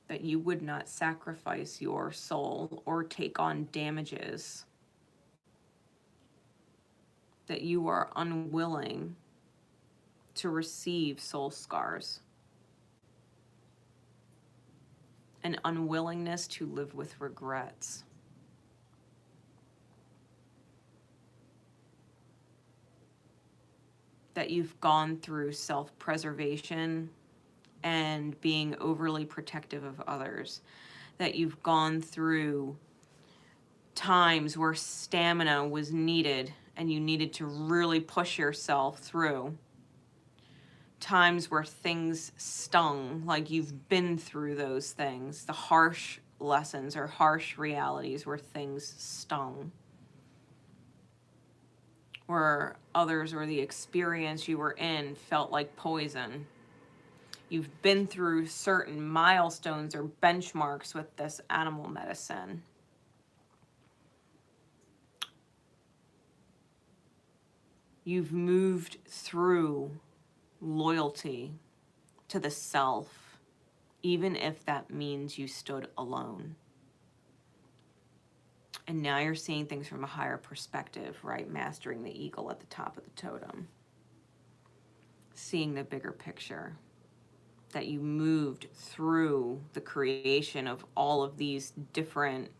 Speaker 1: That you would not sacrifice your soul or take on damages. That you are unwilling to receive soul scars. An unwillingness to live with regrets. that you've gone through self-preservation and being overly protective of others, that you've gone through times where stamina was needed and you needed to really push yourself through, times where things stung, like you've been through those things, the harsh lessons or harsh realities where things stung, where others or the experience you were in felt like poison. You've been through certain milestones or benchmarks with this animal medicine. You've moved through loyalty to the self, even if that means you stood alone. And now you're seeing things from a higher perspective, right? Mastering the eagle at the top of the totem. Seeing the bigger picture. That you moved through the creation of all of these different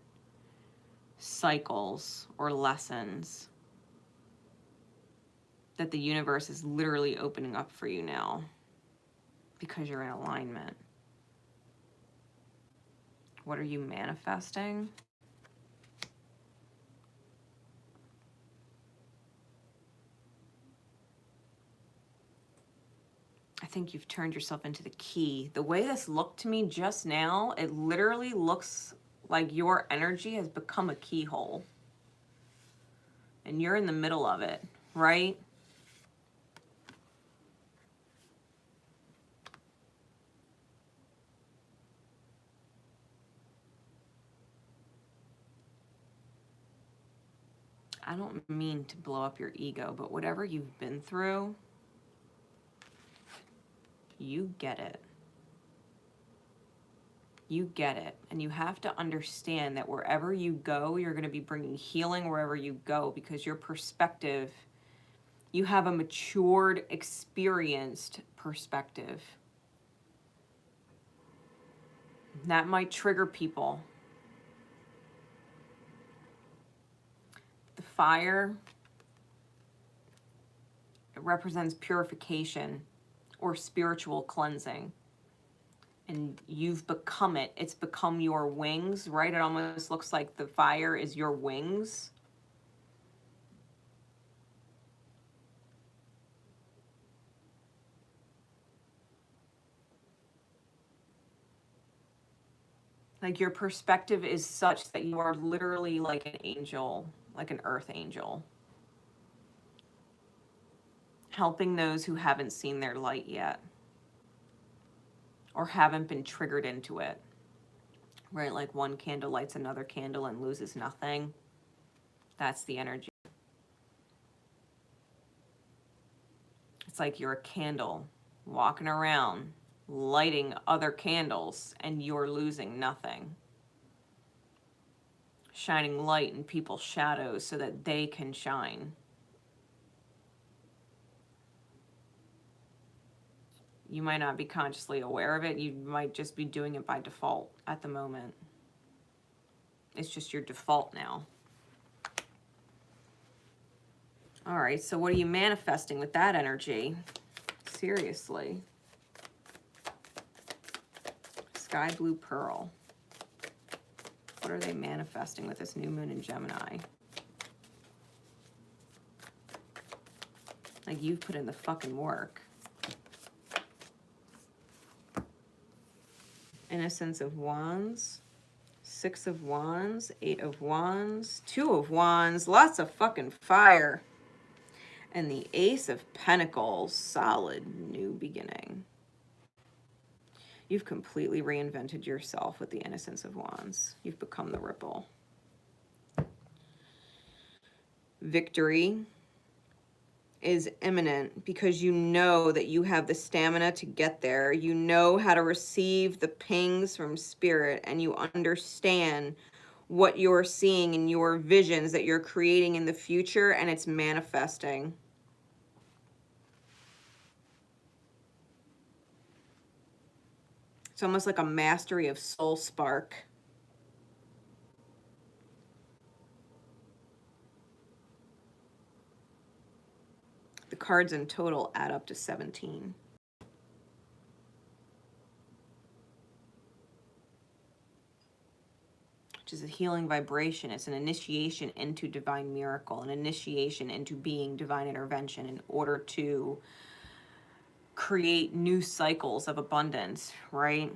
Speaker 1: cycles or lessons. That the universe is literally opening up for you now because you're in alignment. What are you manifesting? I think you've turned yourself into the key. The way this looked to me just now, it literally looks like your energy has become a keyhole. And you're in the middle of it, right? I don't mean to blow up your ego, but whatever you've been through, you get it. You get it. And you have to understand that wherever you go, you're going to be bringing healing wherever you go, because your perspective, you have a matured, experienced perspective. That might trigger people. The fire, it represents purification or spiritual cleansing. And you've become it. It's become your wings, right? It almost looks like the fire is your wings. Like your perspective is such that you are literally like an angel, like an earth angel. Helping those who haven't seen their light yet. Or haven't been triggered into it. Right? Like one candle lights another candle and loses nothing. That's the energy. It's like you're a candle walking around, lighting other candles, and you're losing nothing. Shining light in people's shadows so that they can shine. You might not be consciously aware of it. You might just be doing it by default at the moment. It's just your default now. All right, so what are you manifesting with that energy? Seriously. Sky blue pearl. What are they manifesting with this new moon in Gemini? Like you've put in the fucking work. Innocence of Wands. 6 of Wands. 8 of Wands. 2 of Wands. Lots of fucking fire. And the Ace of Pentacles. Solid new beginning. You've completely reinvented yourself with the Innocence of Wands. You've become the ripple. Victory is imminent because you know that you have the stamina to get there. You know how to receive the pings from spirit, and you understand what you're seeing in your visions that you're creating in the future, and it's manifesting. It's almost like a mastery of soul spark. The cards in total add up to 17. Which is a healing vibration. It's an initiation into divine miracle, an initiation into being divine intervention in order to create new cycles of abundance, right?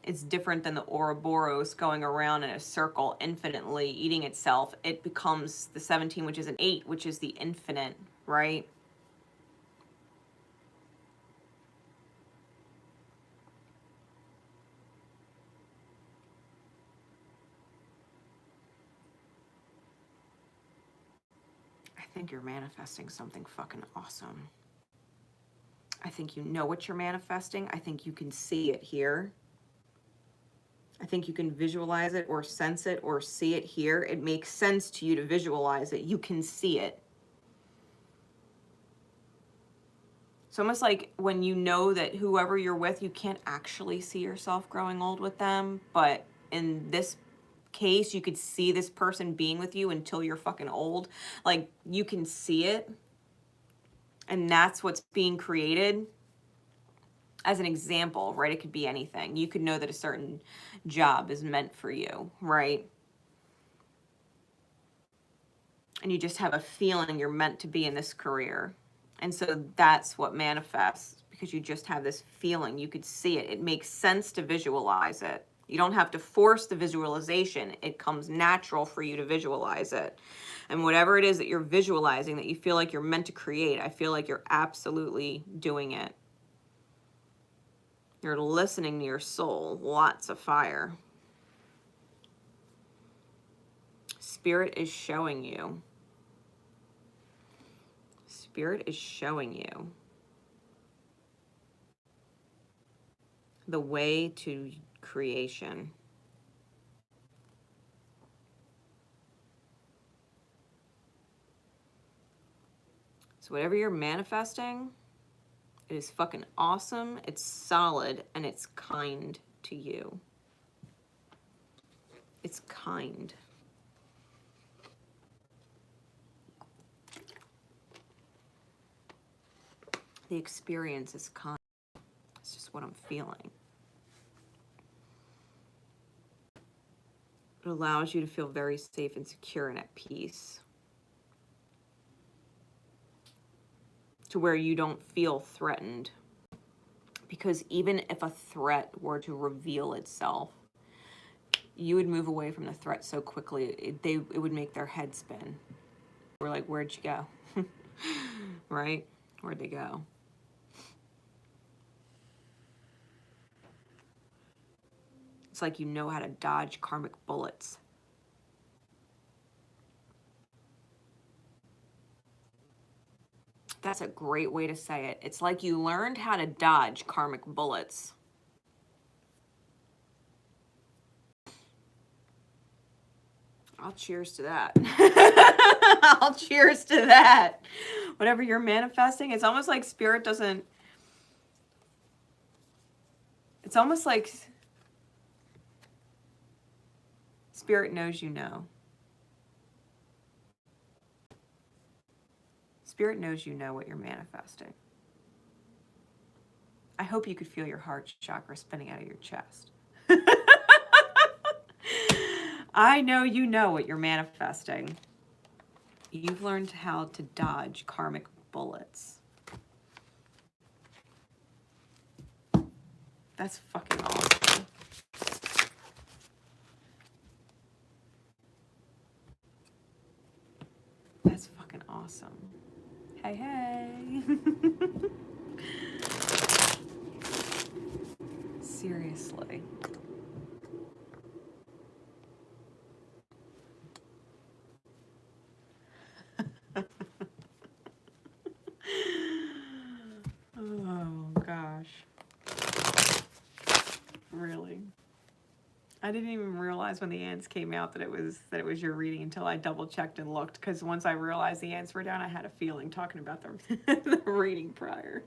Speaker 1: It's different than the Ouroboros going around in a circle infinitely eating itself. It becomes the 17, which is an 8, which is the infinite, right? I think you're manifesting something fucking awesome. I think you know what you're manifesting. I think you can see it here. I think you can visualize it or sense it or see it here. It makes sense to you to visualize it. You can see it. It's almost like when you know that whoever you're with, you can't actually see yourself growing old with them. But in this case, you could see this person being with you until you're fucking old. Like, you can see it. And that's what's being created. As an example, right? It could be anything. You could know that a certain job is meant for you, right? And you just have a feeling you're meant to be in this career. And so that's what manifests, because you just have this feeling. You could see it. It makes sense to visualize it. You don't have to force the visualization. It comes natural for you to visualize it. And whatever it is that you're visualizing that you feel like you're meant to create, I feel like you're absolutely doing it. You're listening to your soul. Lots of fire. Spirit is showing you. Spirit is showing you the way to creation. So whatever you're manifesting, it is fucking awesome, it's solid, and it's kind to you. It's kind. The experience is kind. It's just what I'm feeling. It allows you to feel very safe and secure and at peace. To where you don't feel threatened. Because even if a threat were to reveal itself, you would move away from the threat so quickly, it would make their head spin. We're like, where'd you go? Right? Where'd they go? It's like you know how to dodge karmic bullets. That's a great way to say it. It's like you learned how to dodge karmic bullets. I'll cheers to that. I'll cheers to that. Whatever you're manifesting, it's almost like spirit doesn't... It's almost like spirit knows you know. Spirit knows you know what you're manifesting. I hope you could feel your heart chakra spinning out of your chest. I know you know what you're manifesting. You've learned how to dodge karmic bullets. That's fucking awesome. That's fucking awesome. Hey, hey. Seriously. Oh gosh. Really? I didn't even realize when the ants came out that it was your reading until I double checked and looked, because once I realized the ants were down, I had a feeling talking about the, the reading prior.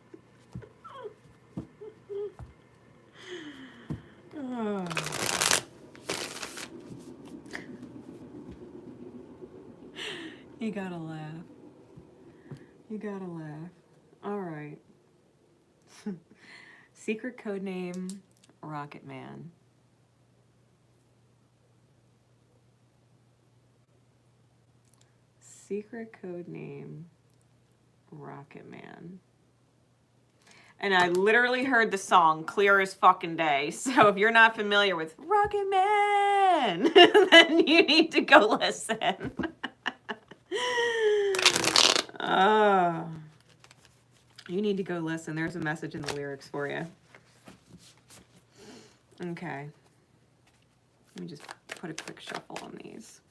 Speaker 1: Oh. You gotta laugh. You gotta laugh. All right. Secret code name, Rocket Man. Secret code name, Rocket Man. And I literally heard the song clear as fucking day. So if you're not familiar with Rocket Man, then you need to go listen. Oh, you need to go listen. There's a message in the lyrics for you. Okay. Let me just put a quick shuffle on these.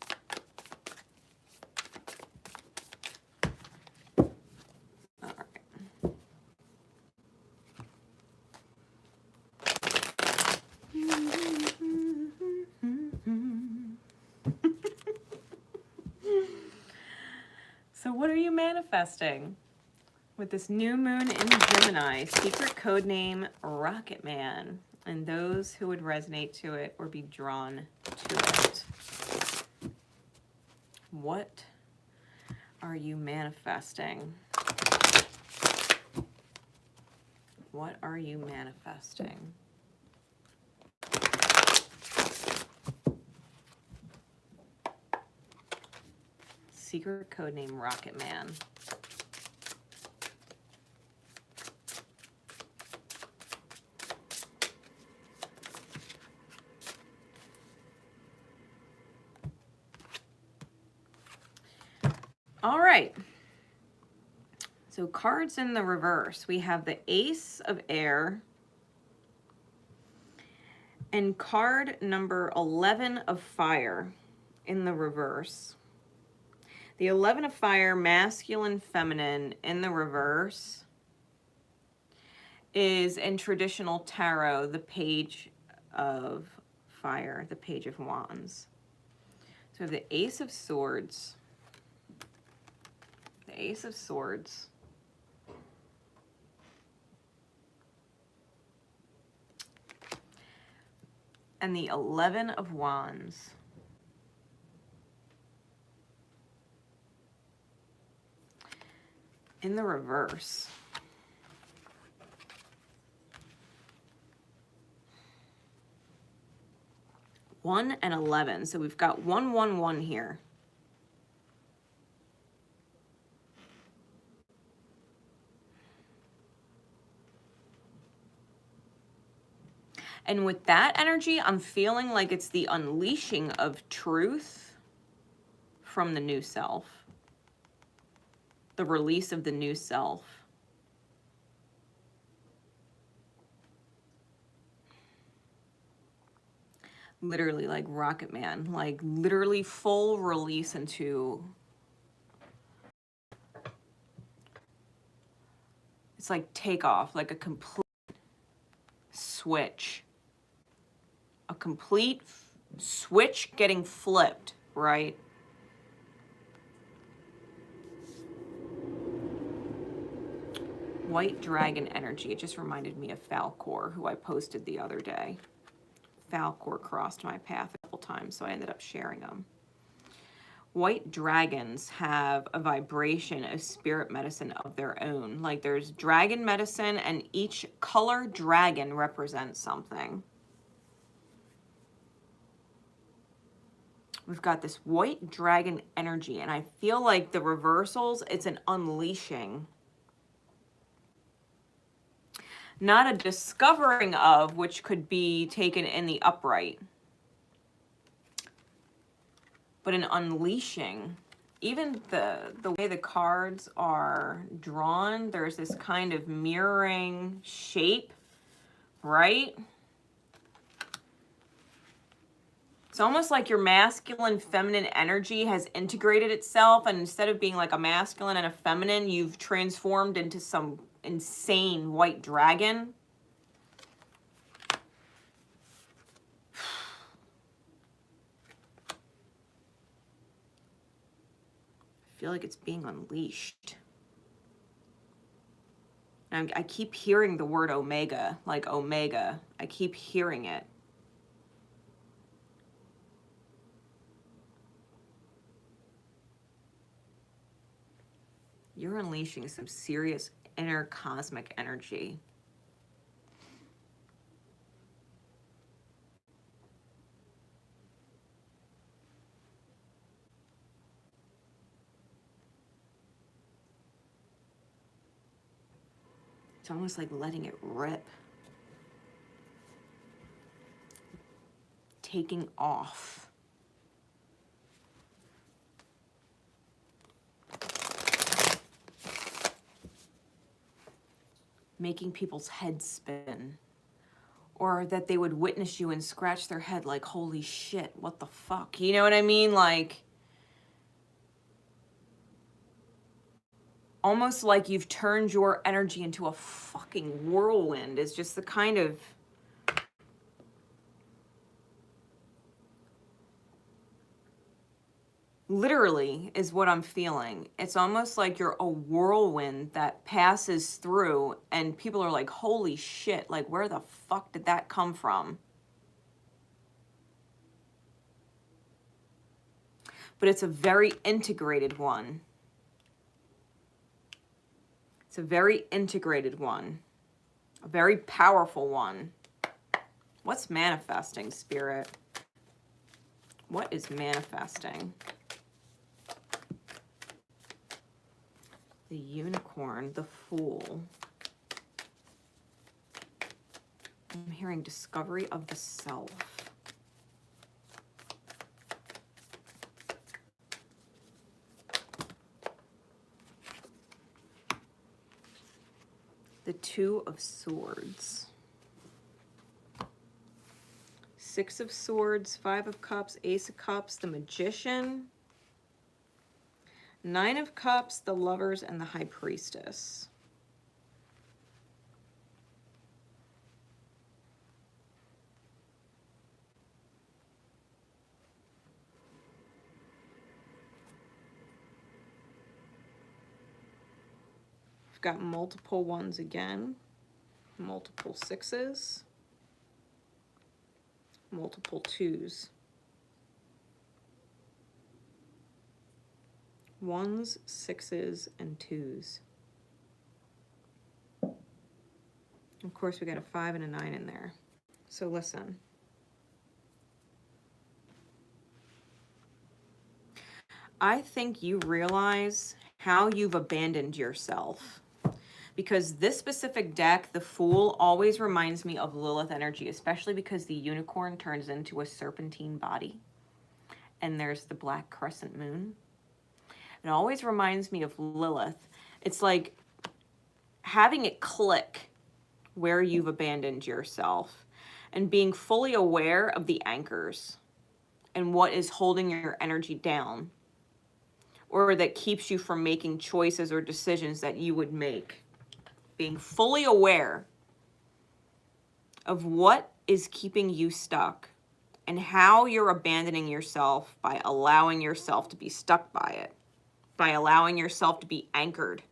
Speaker 1: All right. So what are you manifesting with this new moon in Gemini? Secret code name, Rocket Man. And those who would resonate to it or be drawn to it. What are you manifesting? What are you manifesting? Secret code name, Rocket Man. All right. So cards in the reverse. We have the Ace of Air and card number 11 of Fire in the reverse. The 11 of Fire, masculine, feminine, in the reverse is in traditional tarot, the Page of Fire, the Page of Wands. So we have the Ace of Swords, the Ace of Swords, and the 11 of Wands. In the reverse. One and 11. So we've got 1, 1, 1 here. And with that energy, I'm feeling like it's the unleashing of truth from the new self. The release of the new self. Literally like Rocket Man, like literally full release into, it's like takeoff, like a complete switch. A complete switch getting flipped, right? White dragon energy. It just reminded me of Falcor, who I posted the other day. Falcor crossed my path a couple times, so I ended up sharing them. White dragons have a vibration of spirit medicine of their own. Like there's dragon medicine, and each color dragon represents something. We've got this white dragon energy, and I feel like the reversals, it's an unleashing. Not a discovering of, which could be taken in the upright, but an unleashing. Even the way the cards are drawn, there's this kind of mirroring shape, right? It's almost like your masculine, feminine energy has integrated itself, and instead of being like a masculine and a feminine, you've transformed into some insane white dragon. I feel like it's being unleashed. And I keep hearing the word Omega, like Omega. I keep hearing it. You're unleashing some serious inner cosmic energy. It's almost like letting it rip. Taking off. Making people's heads spin. Or that they would witness you and scratch their head like, holy shit, what the fuck? You know what I mean? Like, almost like you've turned your energy into a fucking whirlwind. It's just the kind of literally is what I'm feeling. It's almost like you're a whirlwind that passes through and people are like, holy shit, like where the fuck did that come from? But it's a very integrated one. It's a very integrated one. A very powerful one. What's manifesting, Spirit? What is manifesting? The Unicorn, the Fool. I'm hearing discovery of the self. The Two of Swords. Six of Swords, Five of Cups, Ace of Cups, the Magician. Nine of Cups, the Lovers, and the High Priestess. I've got multiple ones again, multiple sixes, multiple twos. Ones, sixes, and twos. Of course, we got a 5 and a 9 in there. So listen. I think you realize how you've abandoned yourself. Because this specific deck, the Fool, always reminds me of Lilith energy, especially because the Unicorn turns into a serpentine body. And there's the black crescent moon. It always reminds me of Lilith. It's like having it click where you've abandoned yourself and being fully aware of the anchors and what is holding your energy down or that keeps you from making choices or decisions that you would make. Being fully aware of what is keeping you stuck and how you're abandoning yourself by allowing yourself to be stuck by it, by allowing yourself to be anchored.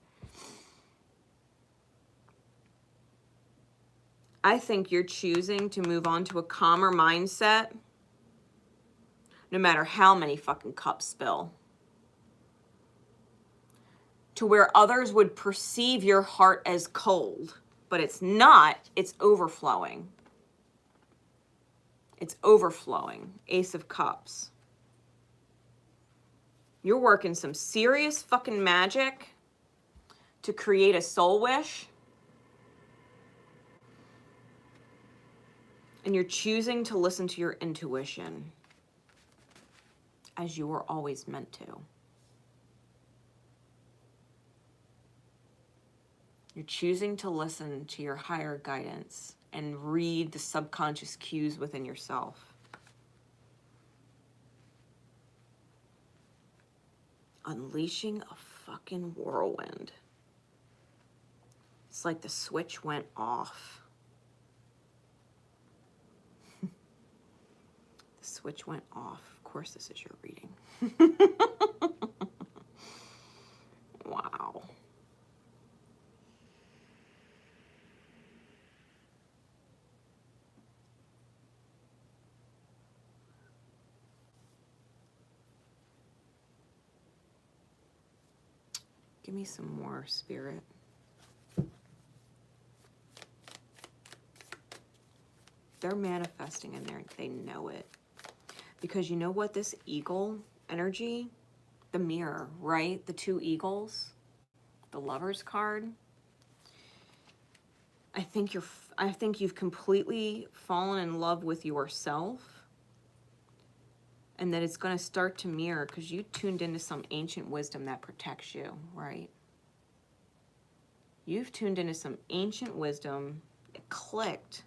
Speaker 1: I think you're choosing to move on to a calmer mindset no matter how many fucking cups spill. To where others would perceive your heart as cold, but it's not, it's overflowing. It's overflowing. Ace of Cups. You're working some serious fucking magic to create a soul wish. And you're choosing to listen to your intuition as you were always meant to. You're choosing to listen to your higher guidance and read the subconscious cues within yourself. Unleashing a fucking whirlwind. It's like the switch went off. The switch went off. Of course, this is your reading. Wow. Give me some more, Spirit. they're manifesting and they know it. Because you know what, this eagle energy, the mirror, right? The two eagles, the Lover's card. I think you've completely fallen in love with yourself, and that it's going to start to mirror because you tuned into some ancient wisdom that protects you, right? You've tuned into some ancient wisdom, it clicked,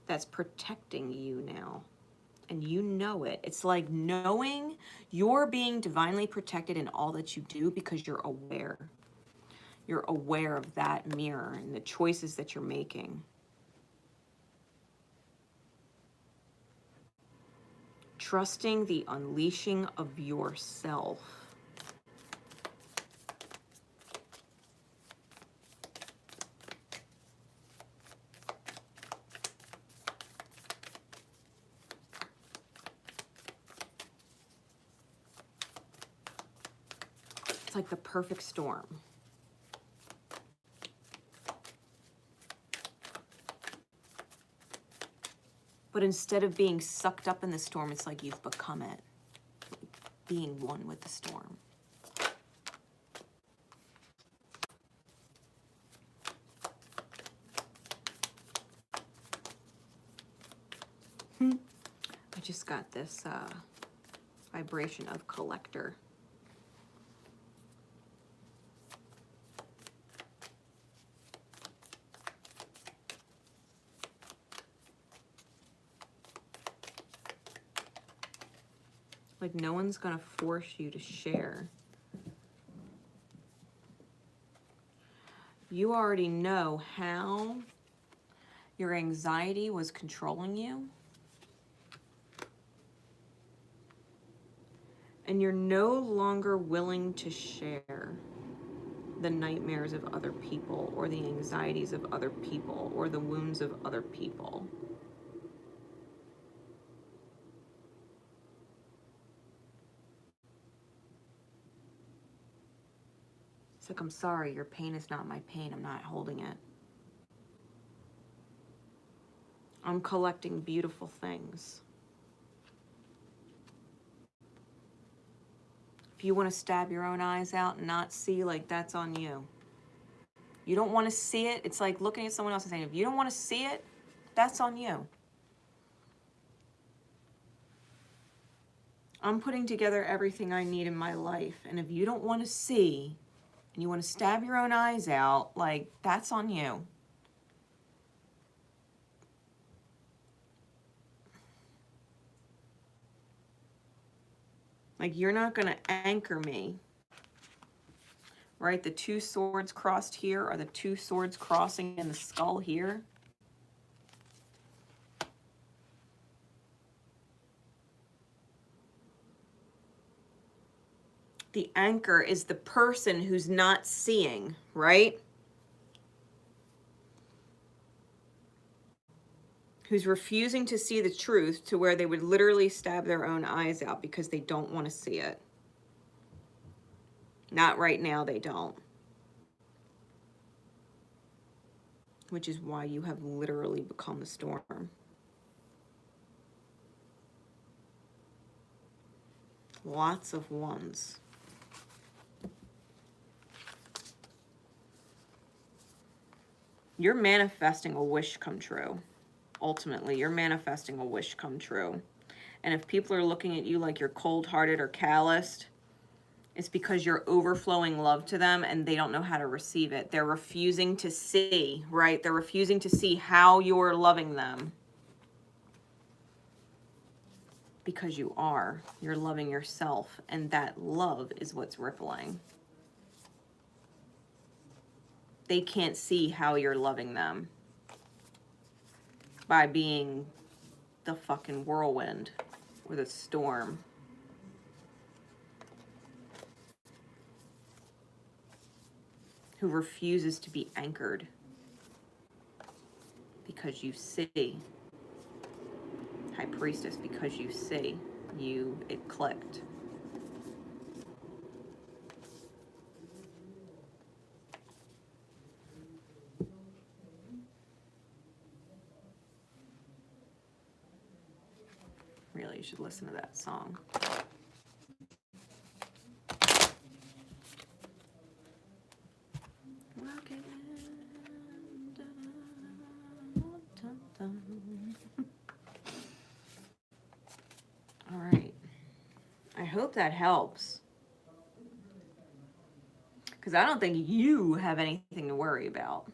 Speaker 1: that's protecting you now. And you know it. It's like knowing you're being divinely protected in all that you do because you're aware. You're aware of that mirror and the choices that you're making. Trusting the unleashing of yourself. It's like the perfect storm. But instead of being sucked up in the storm, it's like you've become it. Being one with the storm. I just got this vibration of collector. Like no one's gonna force you to share. You already know how your anxiety was controlling you. And you're no longer willing to share the nightmares of other people or the anxieties of other people or the wounds of other people. It's like, I'm sorry, your pain is not my pain. I'm not holding it. I'm collecting beautiful things. If you want to stab your own eyes out and not see, like, that's on you. You don't want to see it. It's like looking at someone else and saying, if you don't want to see it, that's on you. I'm putting together everything I need in my life. And if you don't want to see and you want to stab your own eyes out, like, that's on you. Like, you're not going to anchor me. Right? The two swords crossed here are the two swords crossing in the skull here. The anchor is the person who's not seeing, right? Who's refusing to see the truth to where they would literally stab their own eyes out because they don't want to see it. Not right now, they don't. Which is why you have literally become the storm. Lots of ones. You're manifesting a wish come true. Ultimately, you're manifesting a wish come true. And if people are looking at you like you're cold-hearted or calloused, it's because you're overflowing love to them and they don't know how to receive it. They're refusing to see, right? They're refusing to see how you're loving them. Because you are. You're loving yourself, and that love is what's rippling. They can't see how you're loving them by being the fucking whirlwind or the storm. Who refuses to be anchored because you see. High Priestess, because you see. It clicked. Really, you should listen to that song. All right. I hope that helps. Because I don't think you have anything to worry about.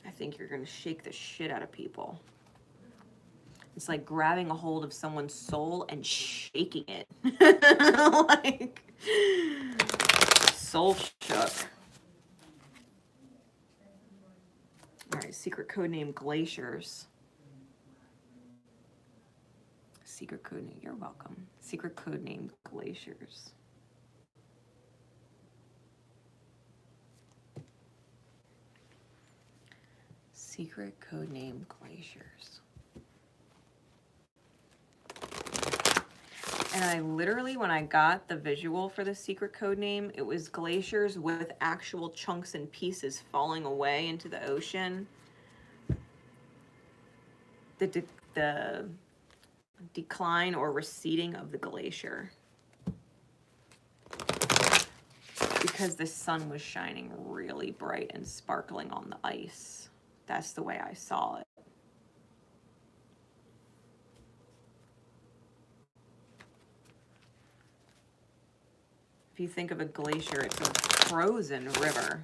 Speaker 1: I think you're going to shake the shit out of people. It's like grabbing a hold of someone's soul and shaking it. Like, soul shook. All right, secret code name Glaciers. Secret code name, you're welcome. Secret code name Glaciers. Secret code name Glaciers. And I literally, when I got the visual for the secret code name, it was glaciers with actual chunks and pieces falling away into the ocean. The decline or receding of the glacier. Because the sun was shining really bright and sparkling on the ice. That's the way I saw it. If you think of a glacier, it's a frozen river.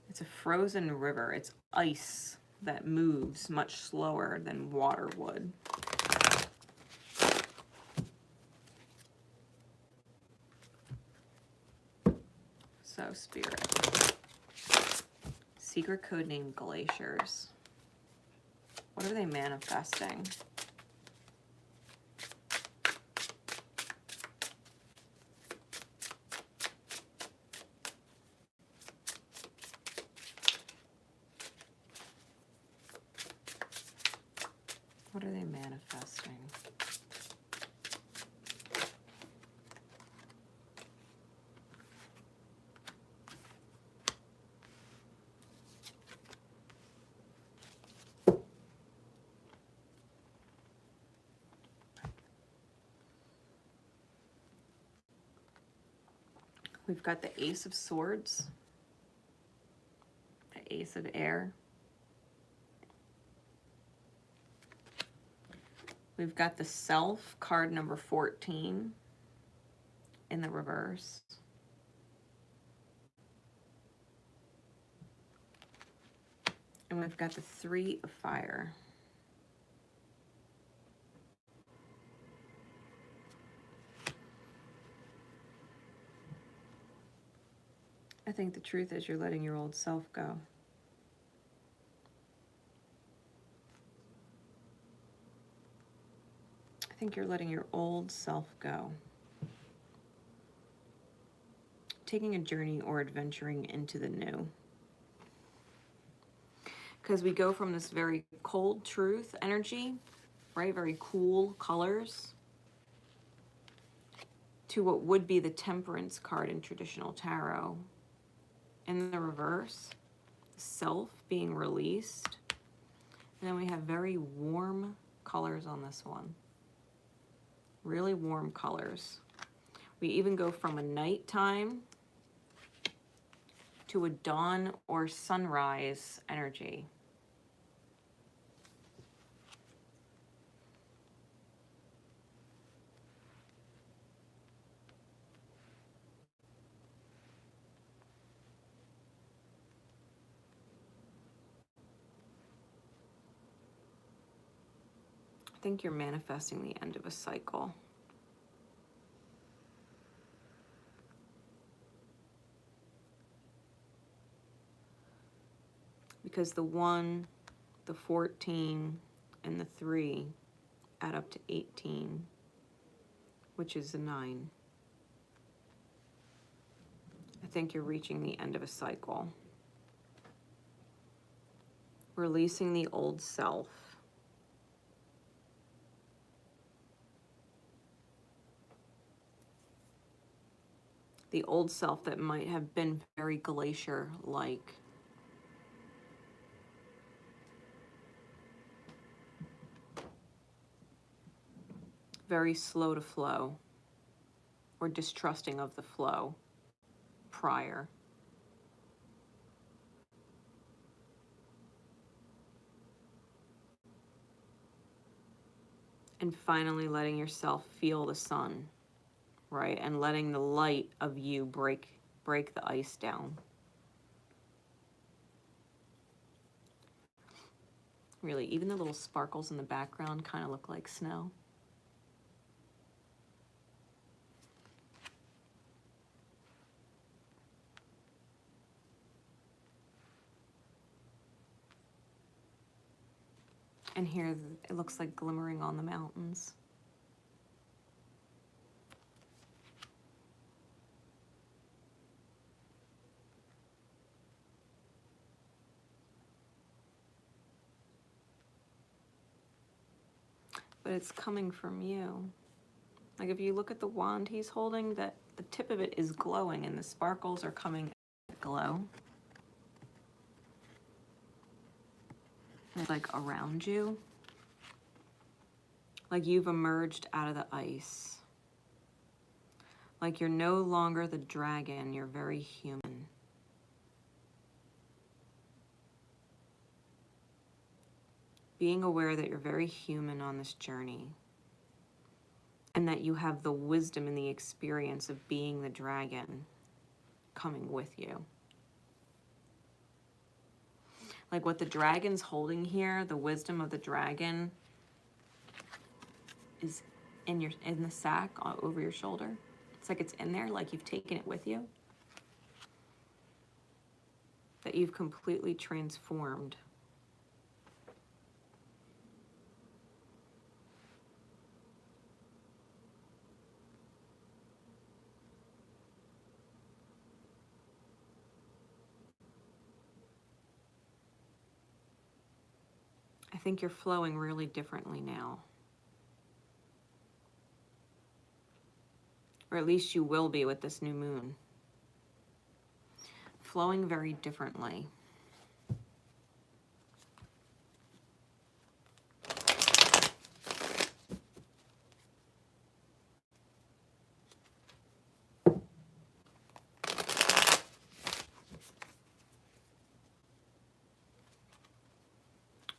Speaker 1: It's a frozen river. It's ice that moves much slower than water would. So, Spirit. Secret code name Glaciers. What are they manifesting? What are they manifesting? We've got the Ace of Swords, the Ace of Air. We've got the Self, card number 14 in the reverse. And we've got the Three of Fire. I think the truth is you're letting your old self go. I think you're letting your old self go. Taking a journey or adventuring into the new. Because we go from this very cold truth energy, right? Very cool colors, to what would be the Temperance card in traditional tarot. In the reverse, self being released. And then we have very warm colors on this one. Really warm colors. We even go from a nighttime to a dawn or sunrise energy. I think you're manifesting the end of a cycle. Because the 1, the 14, and the 3 add up to 18, which is a 9. I think you're reaching the end of a cycle. Releasing the old self. the old self that might have been very glacier-like. Very slow to flow, or distrusting of the flow prior. And finally letting yourself feel the sun, right? And letting the light of you break the ice down. Really, even the little sparkles in the background kind of look like snow. And here it looks like glimmering on the mountains. But it's coming from you. Like if you look at the wand he's holding, that the tip of it is glowing and the sparkles are coming glow. It's like around you. Like you've emerged out of the ice. Like you're no longer the dragon, you're very human. Being aware that you're very human on this journey. And that you have the wisdom and the experience of being the dragon coming with you. Like what the dragon's holding here, the wisdom of the dragon is in the sack over your shoulder. It's like it's in there, like you've taken it with you. That you've completely transformed. I think you're flowing really differently now. Or at least you will be with this new moon. Flowing very differently.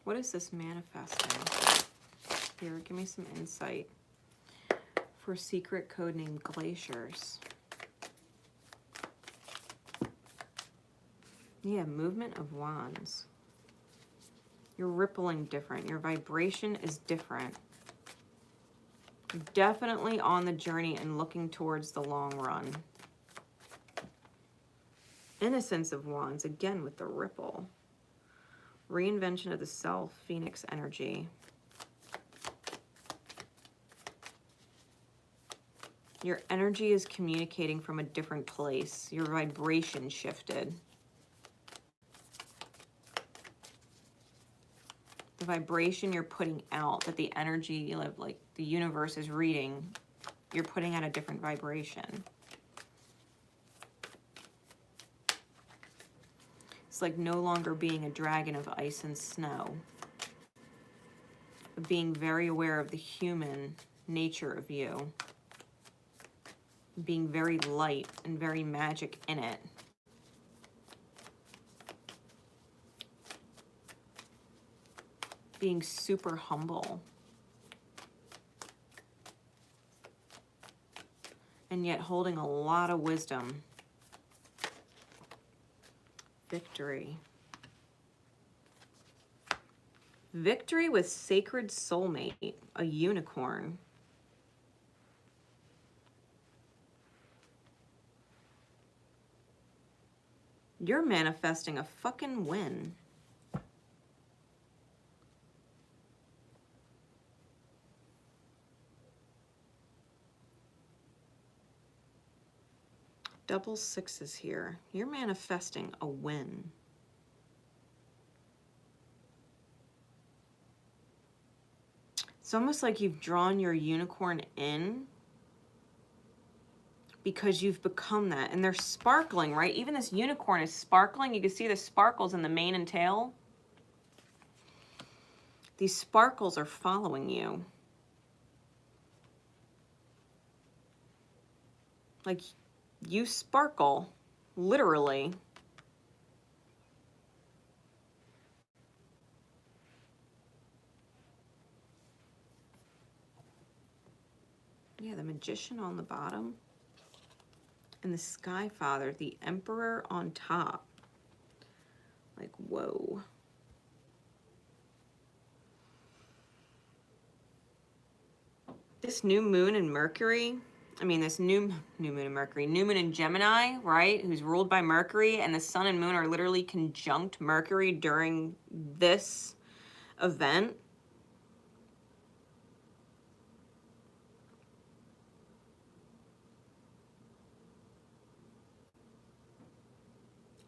Speaker 1: What is this manifesting? Here, give me some insight for secret code name Glaciers. Yeah, movement of wands. You're rippling different. Your vibration is different. You're definitely on the journey and looking towards the long run. Innocence of wands, again with the ripple. Reinvention of the self, Phoenix energy. Your energy is communicating from a different place. Your vibration shifted. The vibration you're putting out, that the energy you live, like the universe is reading, you're putting out a different vibration. It's like no longer being a dragon of ice and snow, but being very aware of the human nature of you, being very light and very magic in it. Being super humble. And yet holding a lot of wisdom. Victory. Victory with sacred soulmate, a unicorn. You're manifesting a fucking win. Double sixes here. You're manifesting a win. It's almost like you've drawn your unicorn in because you've become that. And they're sparkling, right? Even this unicorn is sparkling. You can see the sparkles in the mane and tail. These sparkles are following you. Like, you sparkle, literally. Yeah, the Magician on the bottom. And the Sky Father, the Emperor on top. Like, whoa. This new moon in Mercury, I mean, this new moon in Mercury, new moon in Gemini, right? Who's ruled by Mercury, and the sun and moon are literally conjunct Mercury during this event.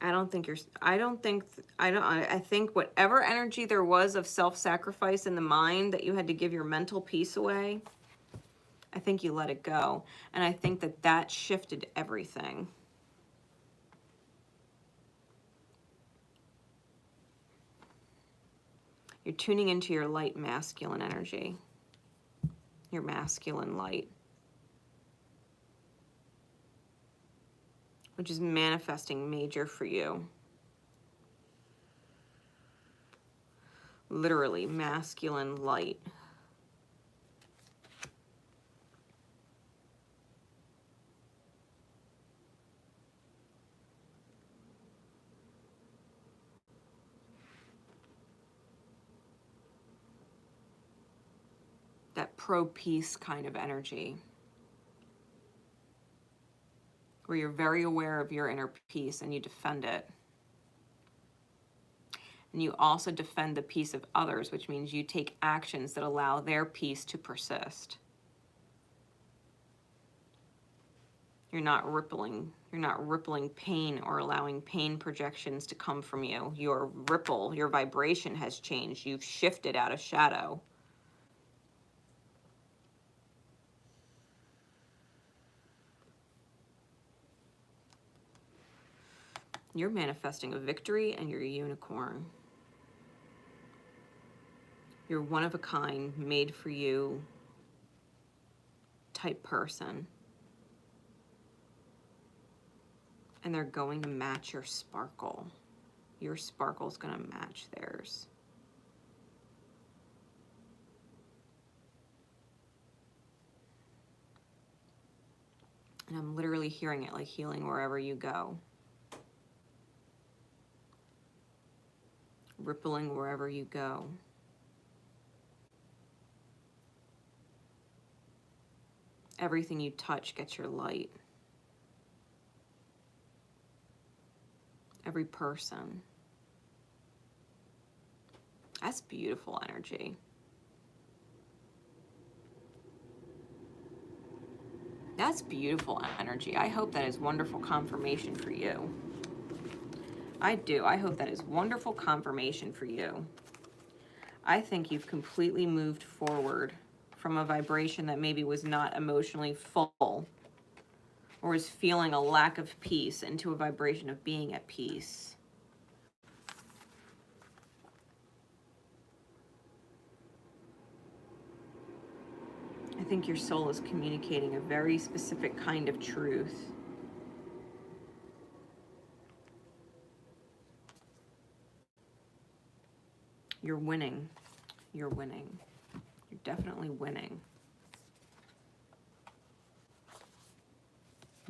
Speaker 1: I think whatever energy there was of self-sacrifice in the mind that you had to give your mental peace away, I think you let it go. And I think that that shifted everything. You're tuning into your light masculine energy, your masculine light, which is manifesting major for you. Literally, masculine light. That pro-peace kind of energy, where you're very aware of your inner peace and you defend it. And you also defend the peace of others, which means you take actions that allow their peace to persist. You're not rippling pain or allowing pain projections to come from you. Your ripple, your vibration has changed. You've shifted out of shadow. You're manifesting a victory and you're a unicorn. You're one of a kind, made for you type person. And they're going to match your sparkle. Your sparkle's going to match theirs. And I'm literally hearing it like healing wherever you go. Rippling wherever you go. Everything you touch gets your light. Every person. That's beautiful energy. That's beautiful energy. I hope that is wonderful confirmation for you. I do. I hope that is wonderful confirmation for you. I think you've completely moved forward from a vibration that maybe was not emotionally full or was feeling a lack of peace into a vibration of being at peace. I think your soul is communicating a very specific kind of truth. You're winning. You're winning. You're definitely winning.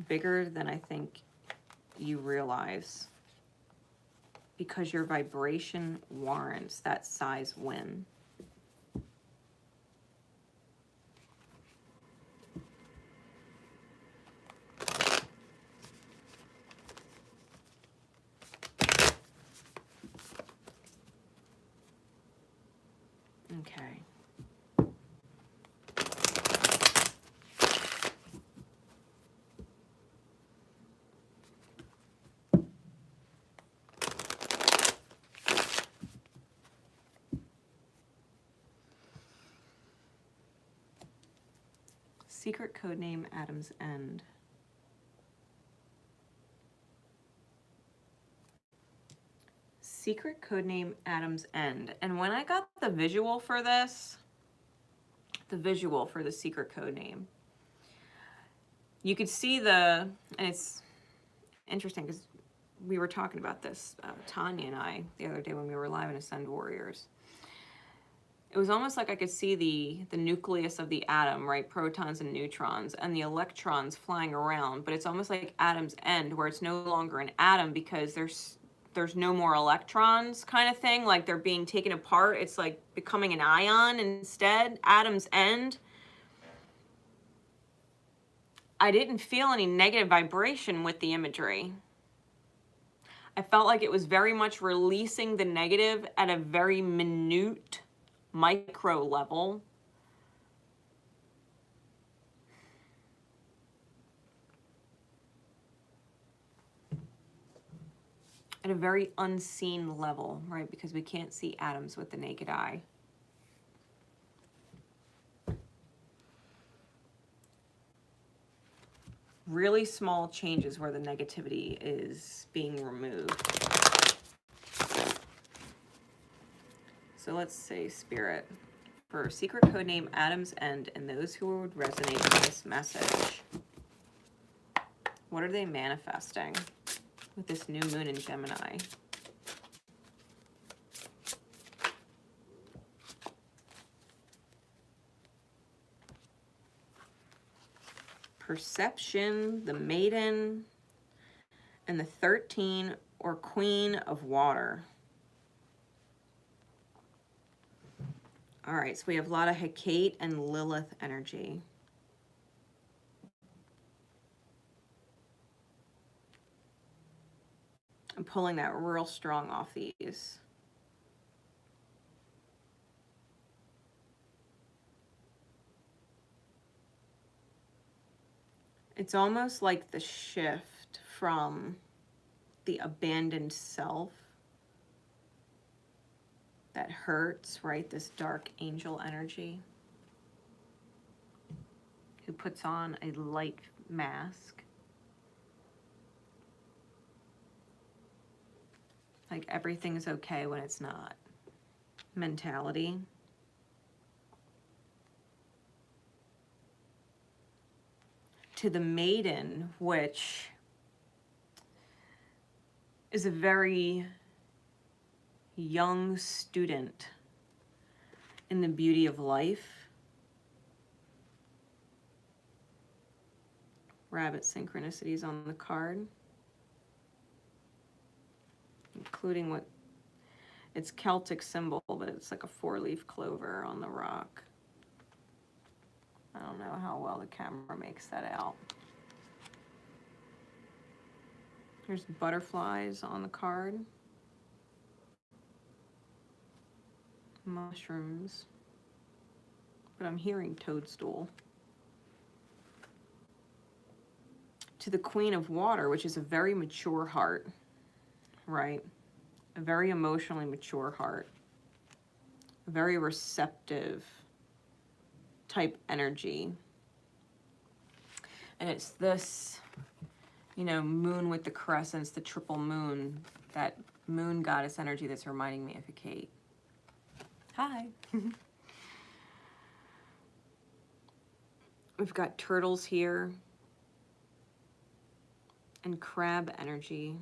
Speaker 1: Bigger than I think you realize. Because your vibration warrants that size win. Okay. Secret code name Adam's End. Secret codename Adam's End. And when I got the visual for this, the visual for the secret codename, you could see and it's interesting because we were talking about this, Tanya and I, the other day when we were live in Ascend Warriors. It was almost like I could see the nucleus of the atom, right? Protons and neutrons, and the electrons flying around. But it's almost like Adam's End, where it's no longer an atom because there's no more electrons, kind of thing. Like they're being taken apart. It's like becoming an ion instead. Adam's End. I didn't feel any negative vibration with the imagery. I felt like it was very much releasing the negative at a very minute, micro level. At a very unseen level, right? Because we can't see atoms with the naked eye. Really small changes where the negativity is being removed. So let's say Spirit, for secret codename Adam's End and those who would resonate with this message, what are they manifesting with this new moon in Gemini? Perception, the Maiden, and the 13, or Queen of Water. All right, so we have a lot of Hecate and Lilith energy. I'm pulling that real strong off these. It's almost like the shift from the abandoned self that hurts, right? This dark angel energy who puts on a light mask. Like everything's okay when it's not. Mentality. To the Maiden, which is a very young student in the beauty of life. Rabbit synchronicities on the card, including what it's Celtic symbol, but it's like a 4-leaf clover on the rock. I don't know how well the camera makes that out. There's butterflies on the card. Mushrooms. But I'm hearing toadstool. To the Queen of Water, which is a very mature heart, right? A very emotionally mature heart. A very receptive type energy. And it's this, you know, moon with the crescents, the triple moon, that moon goddess energy that's reminding me of Hecate. Hi. We've got turtles here and crab energy.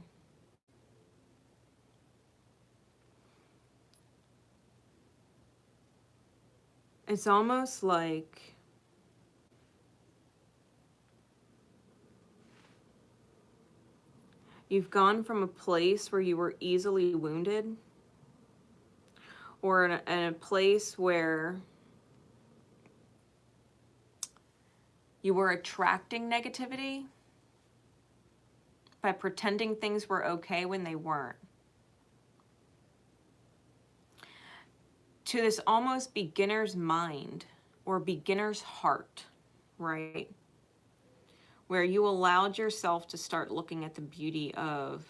Speaker 1: It's almost like you've gone from a place where you were easily wounded, or in a place where you were attracting negativity by pretending things were okay when they weren't. To this almost beginner's mind or beginner's heart, right? Where you allowed yourself to start looking at the beauty of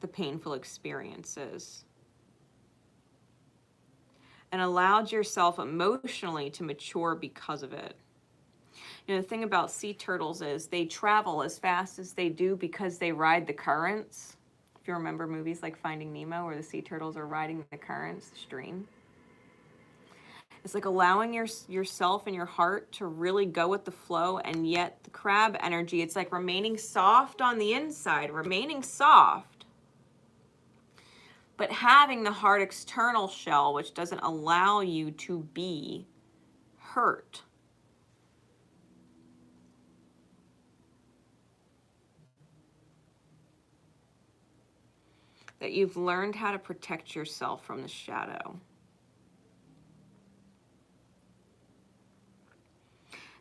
Speaker 1: the painful experiences and allowed yourself emotionally to mature because of it. You know, the thing about sea turtles is they travel as fast as they do because they ride the currents. If If you remember movies like Finding Nemo, where the sea turtles are riding the currents, the stream. It's like allowing yourself and your heart to really go with the flow, and yet the crab energy, it's like remaining soft on the inside, remaining soft, but having the hard external shell, which doesn't allow you to be hurt. That you've learned how to protect yourself from the shadow.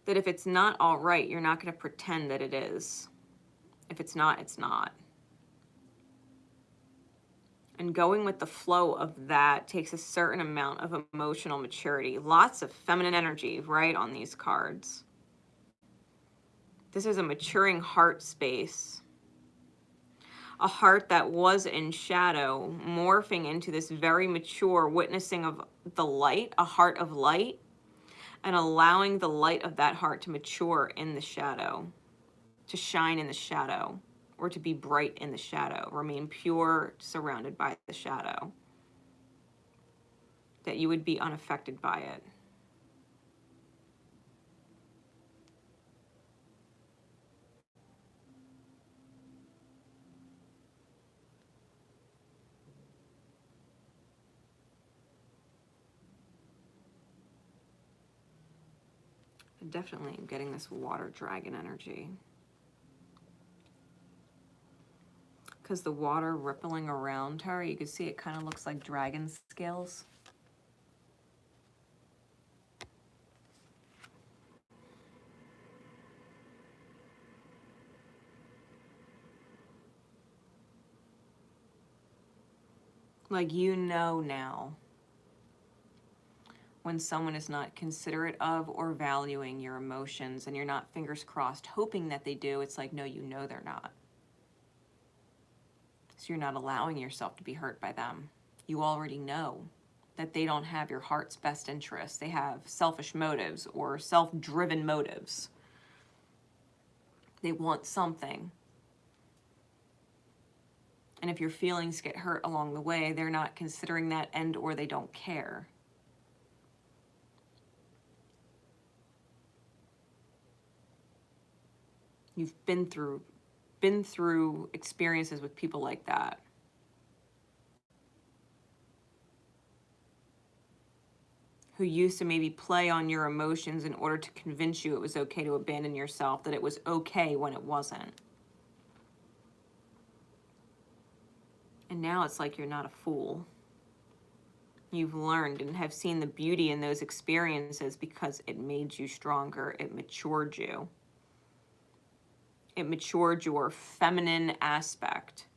Speaker 1: That if it's not all right, you're not going to pretend that it is. If it's not, it's not. And going with the flow of that takes a certain amount of emotional maturity. Lots of feminine energy, right, on these cards. This is a maturing heart space. A heart that was in shadow, morphing into this very mature witnessing of the light, a heart of light, and allowing the light of that heart to mature in the shadow, to shine in the shadow, or to be bright in the shadow, remain pure, surrounded by the shadow, that you would be unaffected by it. I definitely am getting this water dragon energy. Because the water rippling around her, you can see it kind of looks like dragon scales. Like, you know now when someone is not considerate of or valuing your emotions, and you're not fingers crossed hoping that they do. It's like, no, you know they're not. So you're not allowing yourself to be hurt by them. You already know that they don't have your heart's best interests. They have selfish motives or self-driven motives. They want something. And if your feelings get hurt along the way, they're not considering that, and or they don't care. You've been through experiences with people like that. Who used to maybe play on your emotions in order to convince you it was okay to abandon yourself, that it was okay when it wasn't. And now it's like you're not a fool. You've learned and have seen the beauty in those experiences because it made you stronger. It matured you. It matured your feminine aspect.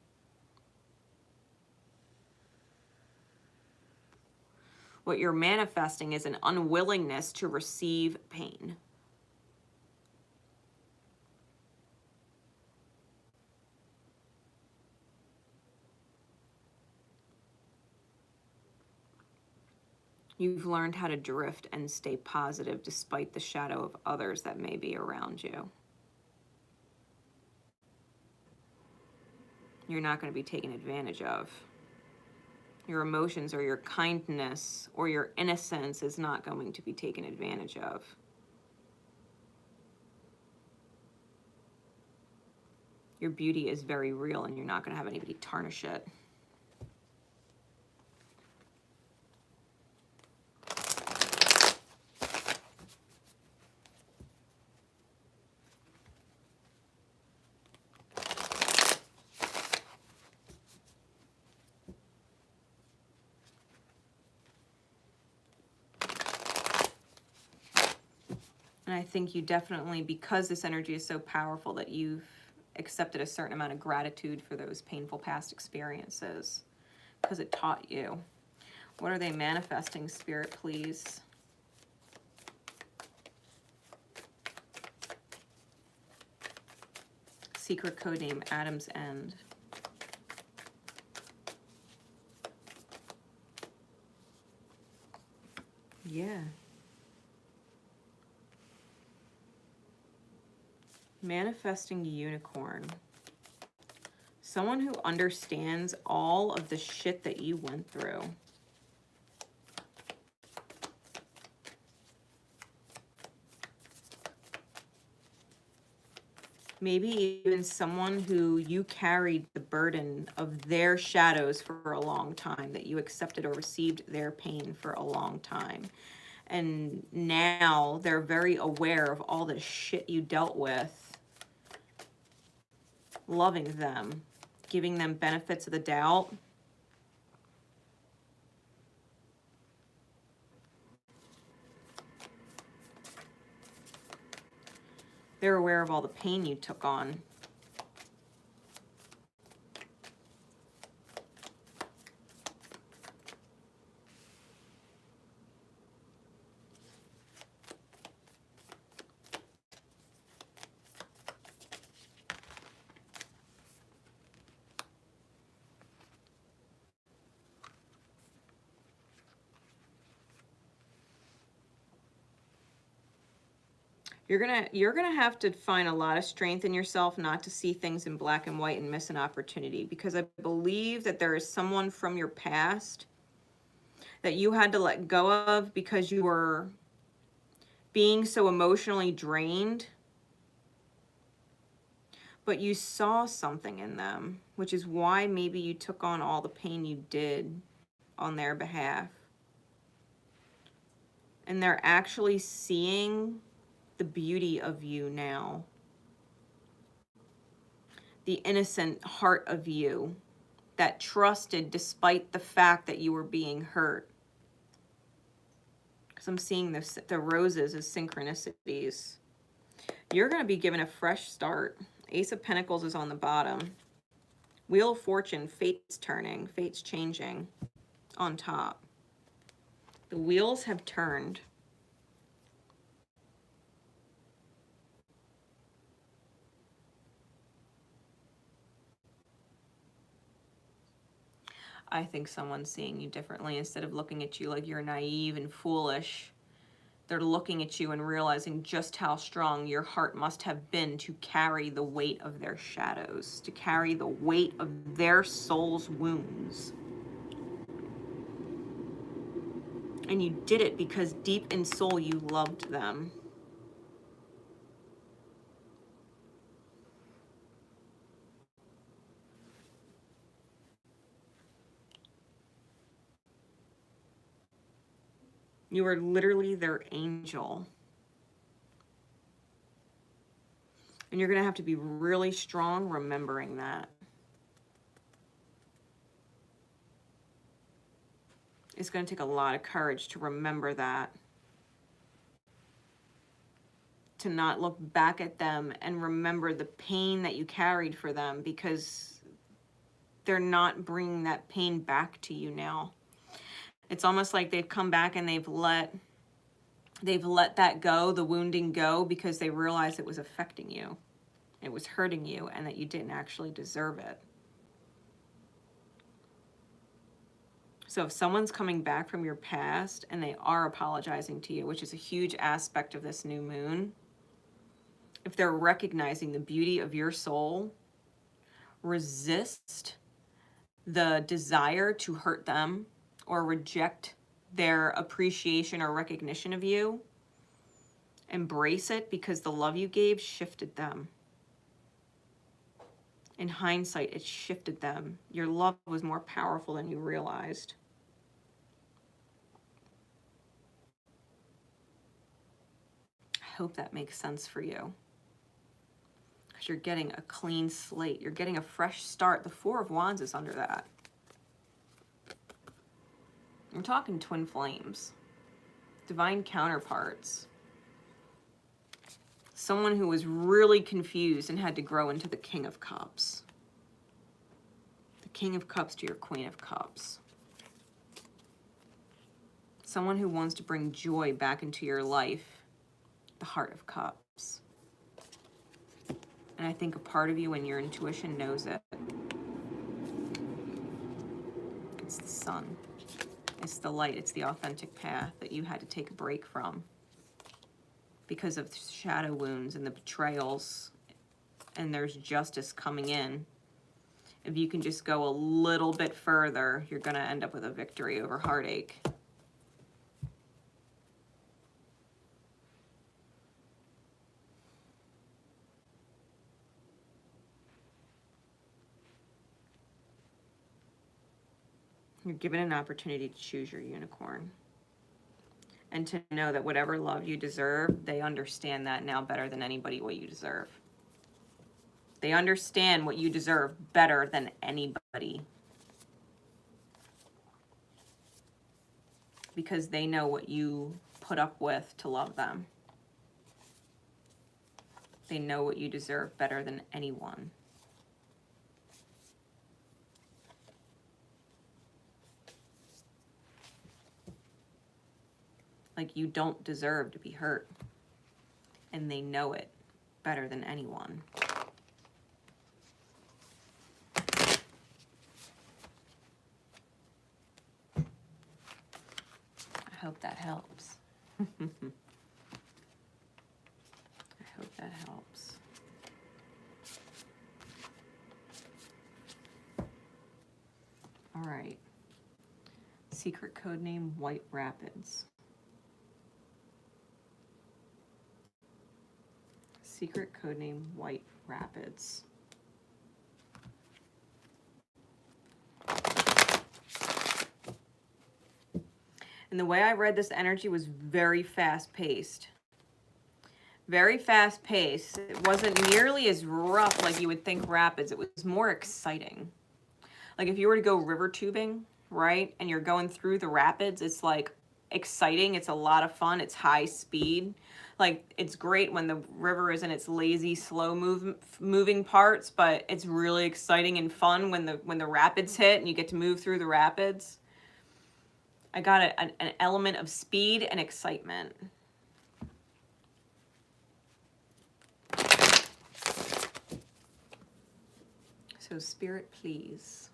Speaker 1: What you're manifesting is an unwillingness to receive pain. You've learned how to drift and stay positive despite the shadow of others that may be around you. You're not going to be taken advantage of. Your emotions or your kindness or your innocence is not going to be taken advantage of. Your beauty is very real, and you're not going to have anybody tarnish it. And I think you definitely, because this energy is so powerful, that you've accepted a certain amount of gratitude for those painful past experiences, because it taught you. What are they manifesting, Spirit, please? Secret code name, Adam's End. Yeah. Manifesting unicorn. Someone who understands all of the shit that you went through. Maybe even someone who you carried the burden of their shadows for a long time, that you accepted or received their pain for a long time. And now they're very aware of all the shit you dealt with, loving them, giving them benefits of the doubt. They're aware of all the pain you took on. You're gonna have to find a lot of strength in yourself not to see things in black and white and miss an opportunity, because I believe that there is someone from your past that you had to let go of because you were being so emotionally drained, but you saw something in them, which is why maybe you took on all the pain you did on their behalf. And they're actually seeing the beauty of you now, the innocent heart of you that trusted despite the fact that you were being hurt. Because I'm seeing the roses as synchronicities. You're going to be given a fresh start. Ace of Pentacles is on the bottom. Wheel of Fortune, fate's turning, fate's changing on top. The wheels have turned. I think someone's seeing you differently. Instead of looking at you like you're naive and foolish, they're looking at you and realizing just how strong your heart must have been to carry the weight of their shadows, to carry the weight of their soul's wounds. And you did it because deep in soul you loved them. You are literally their angel. And you're going to have to be really strong remembering that. It's going to take a lot of courage to remember that. To not look back at them and remember the pain that you carried for them, because they're not bringing that pain back to you now. It's almost like they've come back and they've let that go, the wounding go, because they realized it was affecting you. It was hurting you, and that you didn't actually deserve it. So if someone's coming back from your past and they are apologizing to you, which is a huge aspect of this new moon, if they're recognizing the beauty of your soul, resist the desire to hurt them or reject their appreciation or recognition of you. Embrace it, because the love you gave shifted them. In hindsight, it shifted them. Your love was more powerful than you realized. I hope that makes sense for you. Because you're getting a clean slate. You're getting a fresh start. The Four of Wands is under that. I'm talking twin flames, divine counterparts. Someone who was really confused and had to grow into the King of Cups. The King of Cups to your Queen of Cups. Someone who wants to bring joy back into your life. The Heart of Cups. And I think a part of you and your intuition knows it. It's the sun. It's the light. It's the authentic path that you had to take a break from because of shadow wounds and the betrayals, and there's justice coming in. If you can just go a little bit further, you're going to end up with a victory over heartache. You're given an opportunity to choose your unicorn. And to know that whatever love you deserve, they understand that now better than anybody what you deserve. They understand what you deserve better than anybody. Because they know what you put up with to love them. They know what you deserve better than anyone. Like, you don't deserve to be hurt. And they know it better than anyone. I hope that helps. I hope that helps. All right. Secret code name, White Rapids. Secret code name, White Rapids. And the way I read this energy was very fast-paced. Very fast-paced. It wasn't nearly as rough like you would think rapids. It was more exciting. Like if you were to go river tubing, right? And you're going through the rapids, it's like exciting. It's a lot of fun. It's high speed. Like it's great when the river is in its lazy, slow moving parts, but it's really exciting and fun when the rapids hit and you get to move through the rapids. I got an element of speed and excitement. So Spirit, please.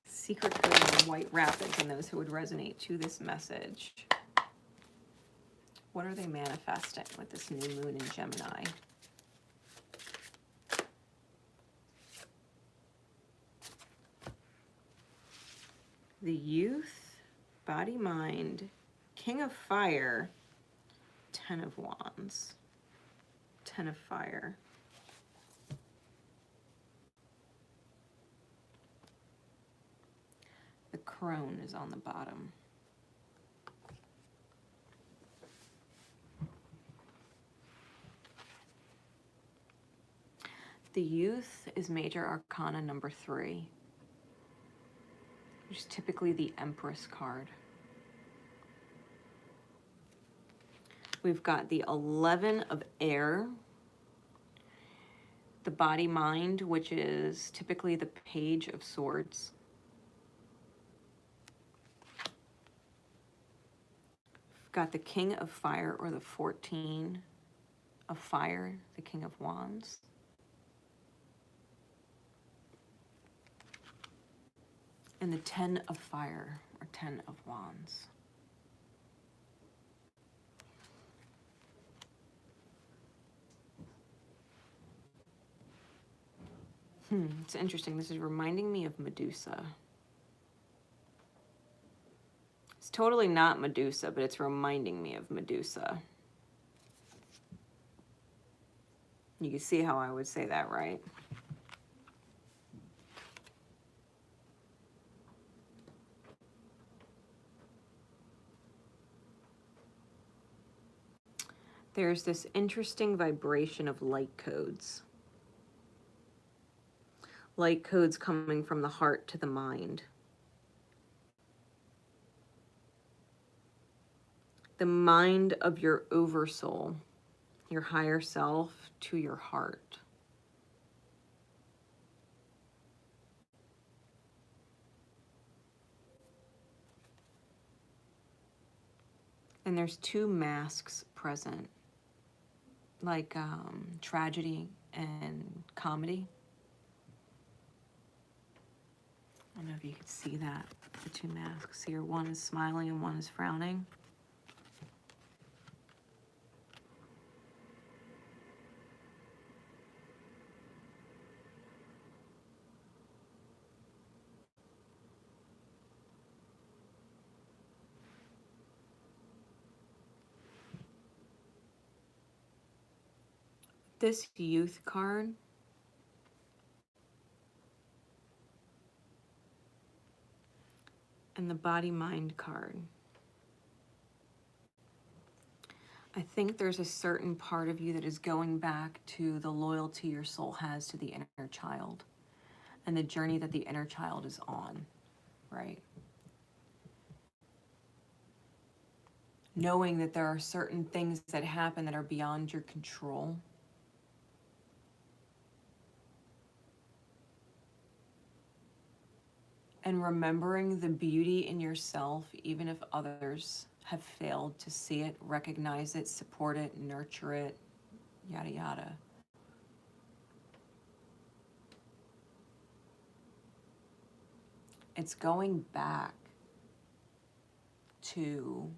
Speaker 1: Secret code of White Rapids and those who would resonate to this message. What are they manifesting with this new moon in Gemini? The Youth, Body, Mind, King of Fire, Ten of Wands, Ten of Fire. The Crone is on the bottom. The Youth is Major Arcana number 3. Which is typically the Empress card. We've got the 11 of Air, the Body Mind, which is typically the Page of Swords. We've got the King of Fire, or the 14 of Fire, the King of Wands. And the 10 of Fire, or 10 of Wands. It's interesting. This is reminding me of Medusa. It's totally not Medusa, but it's reminding me of Medusa. You can see how I would say that, right? There's this interesting vibration of light codes. Light codes coming from the heart to the mind. The mind of your oversoul, your higher self, to your heart. And there's 2 masks present. Like tragedy and comedy. I don't know if you can see that, the 2 masks here. One is smiling and one is frowning. this youth card and the body-mind card. I think there's a certain part of you that is going back to the loyalty your soul has to the inner child and the journey that the inner child is on, right? Knowing that there are certain things that happen that are beyond your control. And remembering the beauty in yourself, even if others have failed to see it, recognize it, support it, nurture it, yada, yada. It's going back to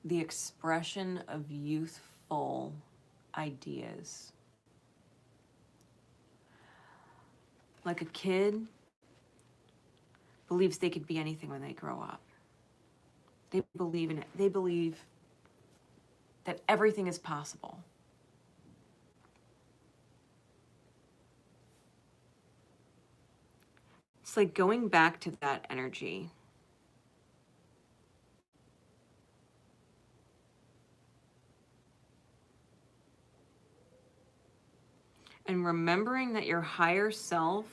Speaker 1: the expression of youthful ideas. Like a kid believes they could be anything when they grow up. They believe in it. They believe that everything is possible. It's like going back to that energy. And remembering that your higher self,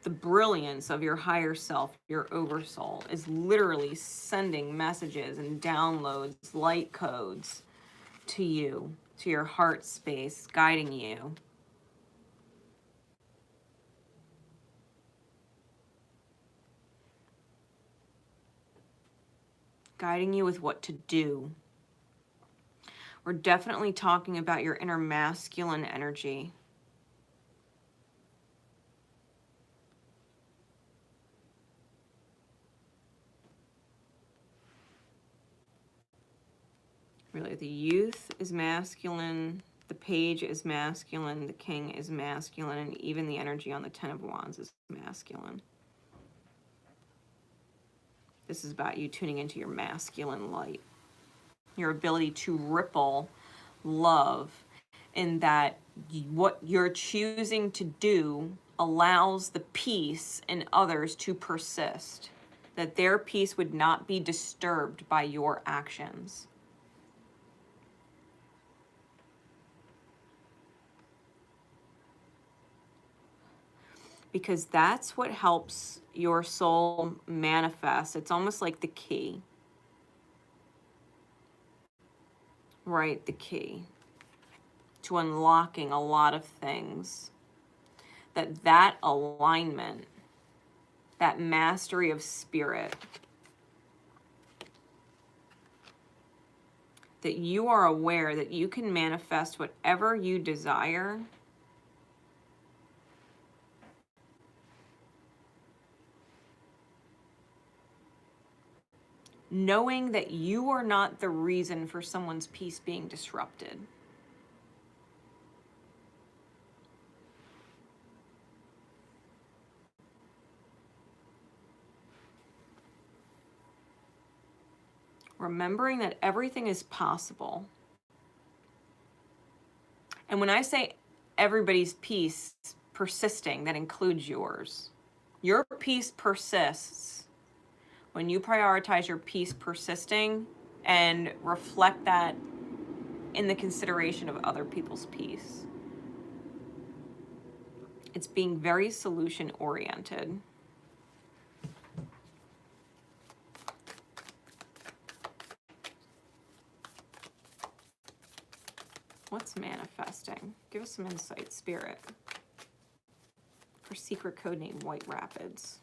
Speaker 1: the brilliance of your higher self, your oversoul, is literally sending messages and downloads, light codes to you, to your heart space, guiding you. Guiding you with what to do. We're definitely talking about your inner masculine energy. Really, the youth is masculine, the page is masculine, the king is masculine, and even the energy on the 10 of Wands is masculine. This is about you tuning into your masculine light, your ability to ripple love, in that what you're choosing to do allows the peace in others to persist, that their peace would not be disturbed by your actions. Because that's what helps your soul manifest. It's almost like the key. Right, the key to unlocking a lot of things. That alignment, that mastery of spirit, that you are aware that you can manifest whatever you desire, knowing that you are not the reason for someone's peace being disrupted. Remembering that everything is possible. And when I say everybody's peace persisting, that includes yours. Your peace persists when you prioritize your peace persisting and reflect that in the consideration of other people's peace. It's being very solution oriented. What's manifesting? Give us some insight, Spirit, for secret code name White Rapids.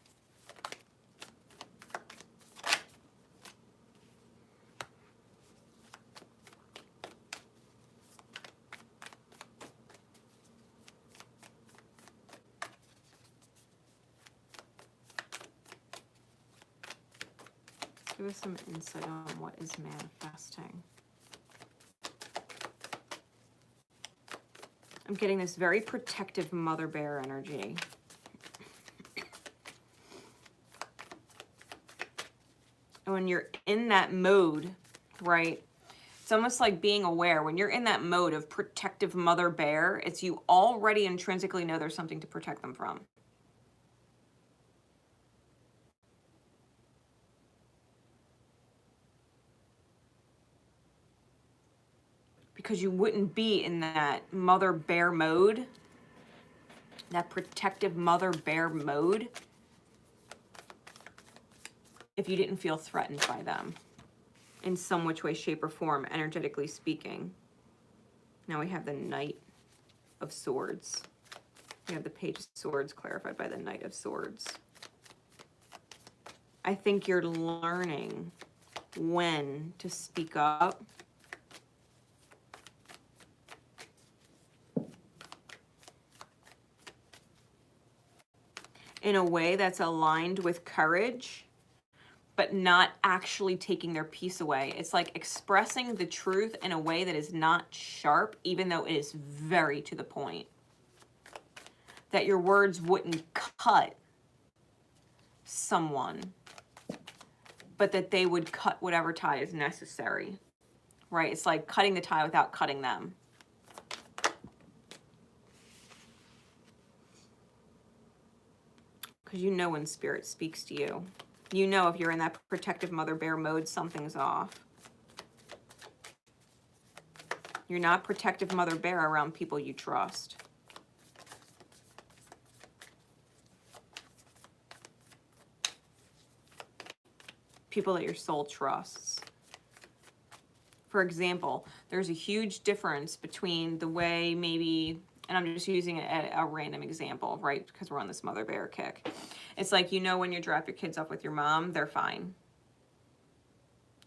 Speaker 1: Give us some insight on what is manifesting. I'm getting this very protective mother bear energy. And when you're in that mode, right, It's almost like being aware. When you're in that mode of protective mother bear, it's you already intrinsically know there's something to protect them from. Because you wouldn't be in that mother bear mode, that protective mother bear mode, if you didn't feel threatened by them in some which way, shape, or form, energetically speaking. Now we have the Knight of Swords. We have the Page of Swords clarified by the Knight of Swords. I think you're learning when to speak up. In a way that's aligned with courage, but not actually taking their peace away. It's like expressing the truth in a way that is not sharp, even though it is very to the point. That your words wouldn't cut someone, but that they would cut whatever tie is necessary, right? It's like cutting the tie without cutting them. Because you know when spirit speaks to you. You know if you're in that protective mother bear mode, something's off. You're not protective mother bear around people you trust. People that your soul trusts. For example, there's a huge difference between the way maybe, and I'm just using a random example, right? Because we're on this mother bear kick. It's like, you know, when you drop your kids off with your mom, they're fine.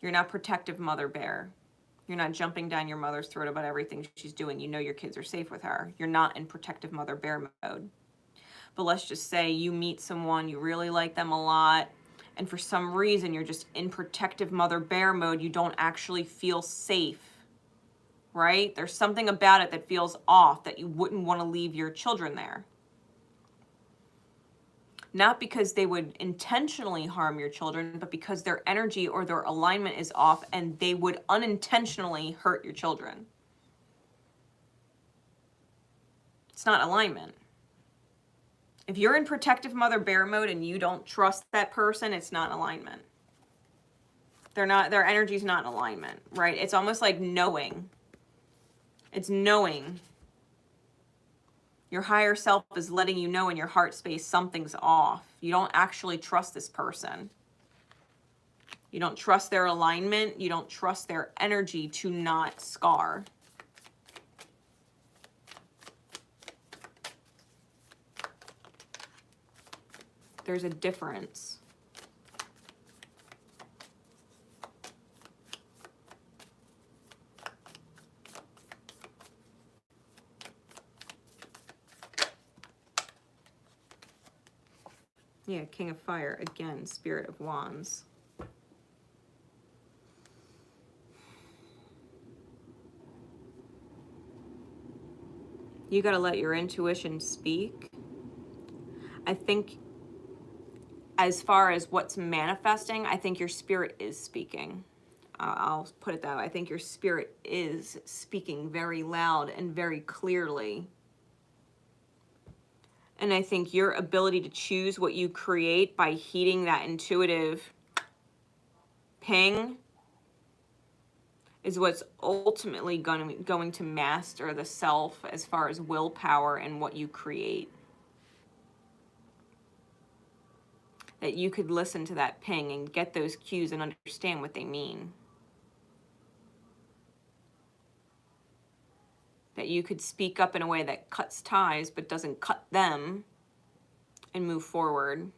Speaker 1: You're not protective mother bear. You're not jumping down your mother's throat about everything she's doing. You know your kids are safe with her. You're not in protective mother bear mode. But let's just say you meet someone, you really like them a lot, and for some reason you're just in protective mother bear mode. You don't actually feel safe, right? There's something about it that feels off, that you wouldn't want to leave your children there. Not because they would intentionally harm your children, but because their energy or their alignment is off and they would unintentionally hurt your children. It's not alignment. If you're in protective mother bear mode and you don't trust that person, it's not alignment. Their energy's not in alignment, right? It's almost like knowing. It's knowing. Your higher self is letting you know in your heart space something's off. You don't actually trust this person. You don't trust their alignment. You don't trust their energy to not scar. There's a difference. Yeah, King of Fire, again, Spirit of Wands. You got to let your intuition speak. I think as far as what's manifesting, I think your spirit is speaking. I'll put it that way. I think your spirit is speaking very loud and very clearly. And I think your ability to choose what you create by heeding that intuitive ping is what's ultimately going to master the self as far as willpower and what you create. That you could listen to that ping and get those cues and understand what they mean. That you could speak up in a way that cuts ties but doesn't cut them and move forward.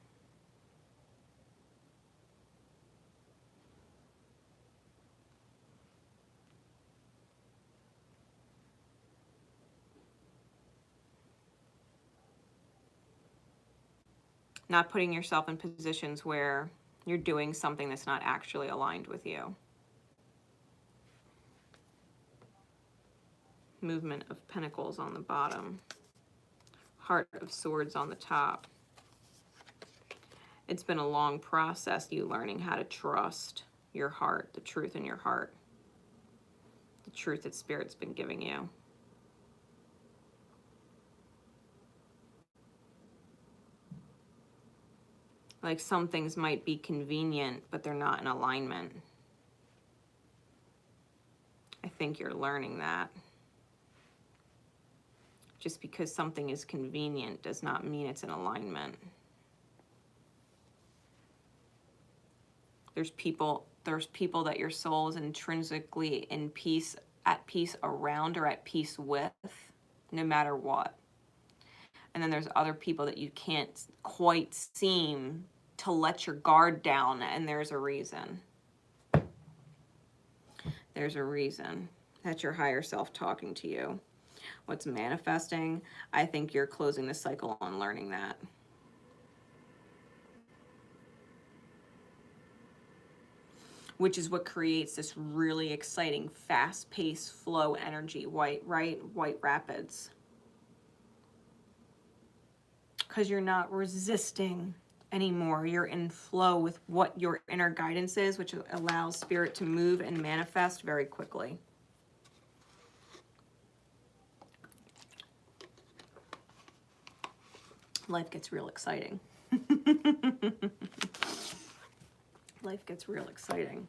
Speaker 1: Not putting yourself in positions where you're doing something that's not actually aligned with you. Movement of Pentacles on the bottom. Heart of Swords on the top. It's been a long process, you learning how to trust your heart, the truth in your heart. the truth that Spirit's been giving you. Like some things might be convenient, but they're not in alignment. I think you're learning that. Just because something is convenient does not mean it's in alignment. There's people that your soul is intrinsically in peace, at peace around or at peace with, no matter what. And then there's other people that you can't quite seem to let your guard down, and there's a reason. There's a reason. That's your higher self talking to you. What's manifesting, I think you're closing the cycle on learning that. Which is what creates this really exciting, fast-paced flow energy, White Rapids. Because you're not resisting anymore. You're in flow with what your inner guidance is, which allows Spirit to move and manifest very quickly. Life gets real exciting. Life gets real exciting.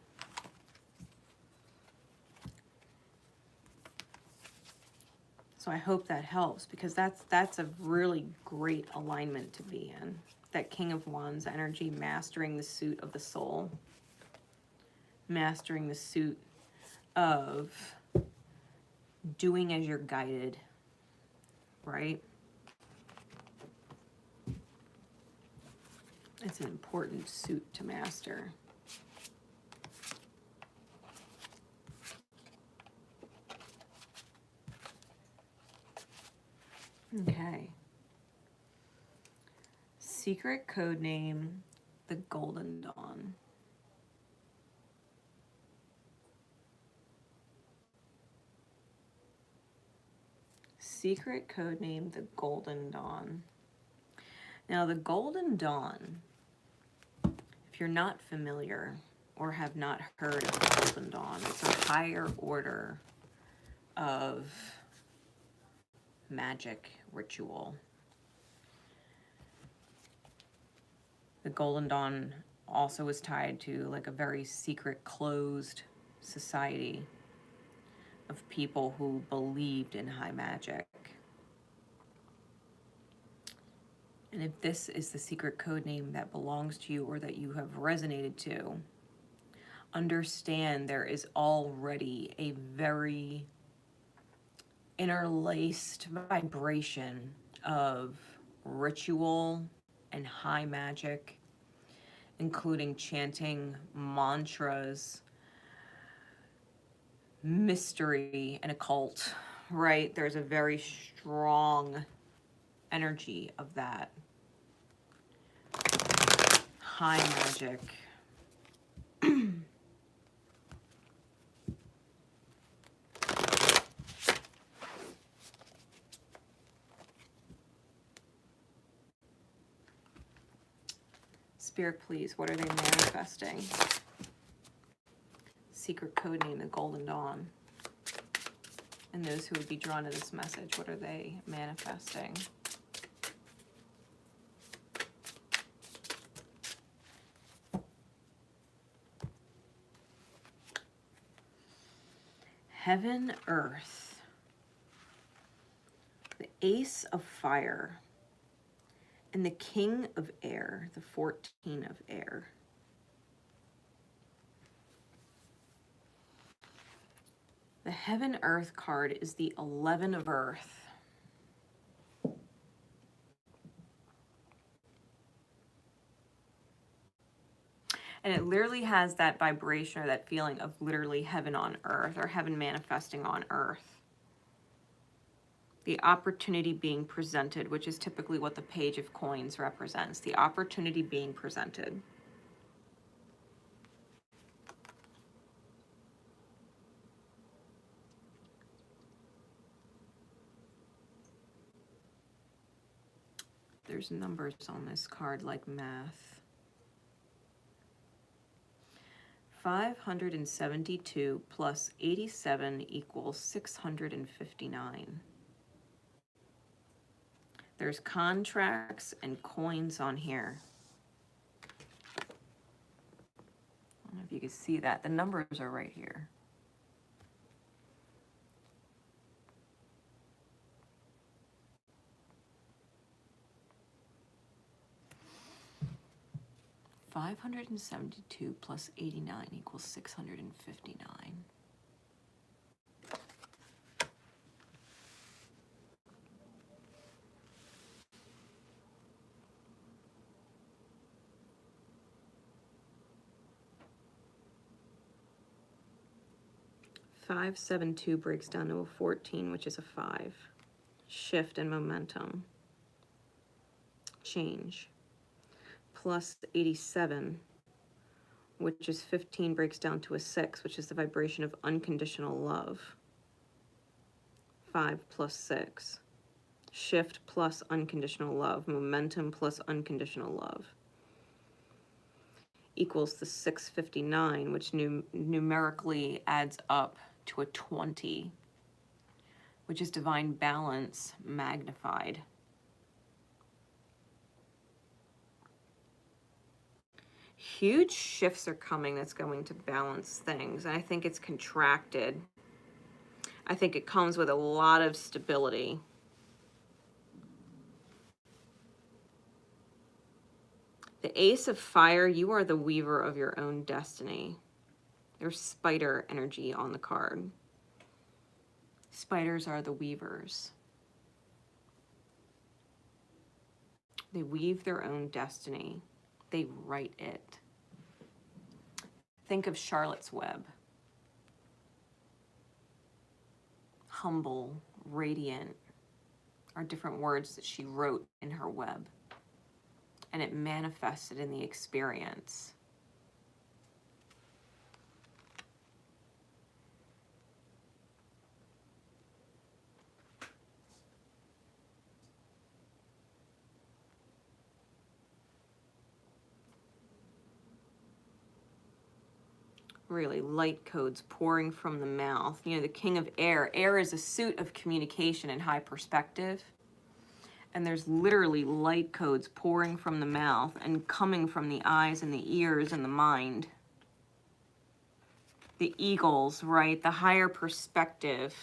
Speaker 1: So I hope that helps, because that's a really great alignment to be in. That King of Wands energy, mastering the suit of the soul. Mastering the suit of doing as you're guided, right? It's an important suit to master. Okay. Secret code name, the Golden Dawn. Secret code name, the Golden Dawn. Now, the Golden Dawn, if you're not familiar or have not heard of the Golden Dawn, it's a higher order of magic ritual. The Golden Dawn also is tied to like a very secret, closed society of people who believed in high magic. And if this is the secret code name that belongs to you or that you have resonated to, understand there is already a very interlaced vibration of ritual and high magic, including chanting mantras, mystery, and occult, right? There's a very strong energy of that. High magic. Spirit, please, what are they manifesting? Secret code name, the Golden Dawn. And those who would be drawn to this message, what are they manifesting? Heaven, Earth. The Ace of Fire. And the King of Air, the 14 of Air. The Heaven Earth card is the 11 of Earth. And it literally has that vibration or that feeling of literally heaven on earth, or heaven manifesting on earth. The opportunity being presented, which is typically what the Page of Coins represents. The opportunity being presented. There's numbers on this card like math. 572 plus 87 equals 659. There's contracts and coins on here. I don't know if you can see that. The numbers are right here. $572 plus 89 equals 659. Five, 7, 2 breaks down to a 14, which is a 5. Shift and momentum. Change. Plus 87, which is 15, breaks down to a 6, which is the vibration of unconditional love. 5 plus 6. Shift plus unconditional love. Momentum plus unconditional love. Equals the 659, which numerically adds up to a 20, which is divine balance magnified. Huge shifts are coming that's going to balance things. And I think it's contracted. I think it comes with a lot of stability. The Ace of Fire, you are the weaver of your own destiny. There's spider energy on the card. Spiders are the weavers. They weave their own destiny. They write it. Think of Charlotte's Web. Humble, radiant are different words that she wrote in her web. And it manifested in the experience. Really, light codes pouring from the mouth. You know, the King of Air. Air is a suit of communication and high perspective. And there's literally light codes pouring from the mouth and coming from the eyes and the ears and the mind. The eagles, right? The higher perspective.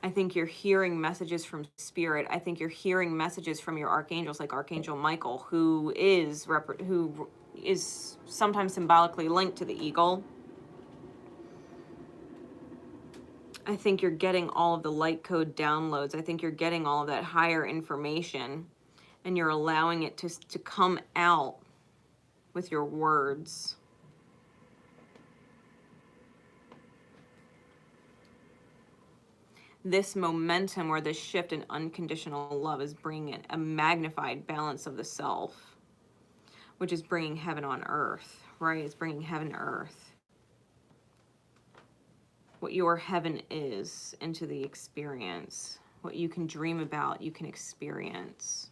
Speaker 1: I think you're hearing messages from spirit. I think you're hearing messages from your archangels, like Archangel Michael, who is sometimes symbolically linked to the eagle. I think you're getting all of the light code downloads. I think you're getting all of that higher information, and you're allowing it to come out with your words. This momentum or this shift in unconditional love is bringing a magnified balance of the self, which is bringing heaven on earth, right? It's bringing heaven to earth. What your heaven is into the experience. What you can dream about, you can experience.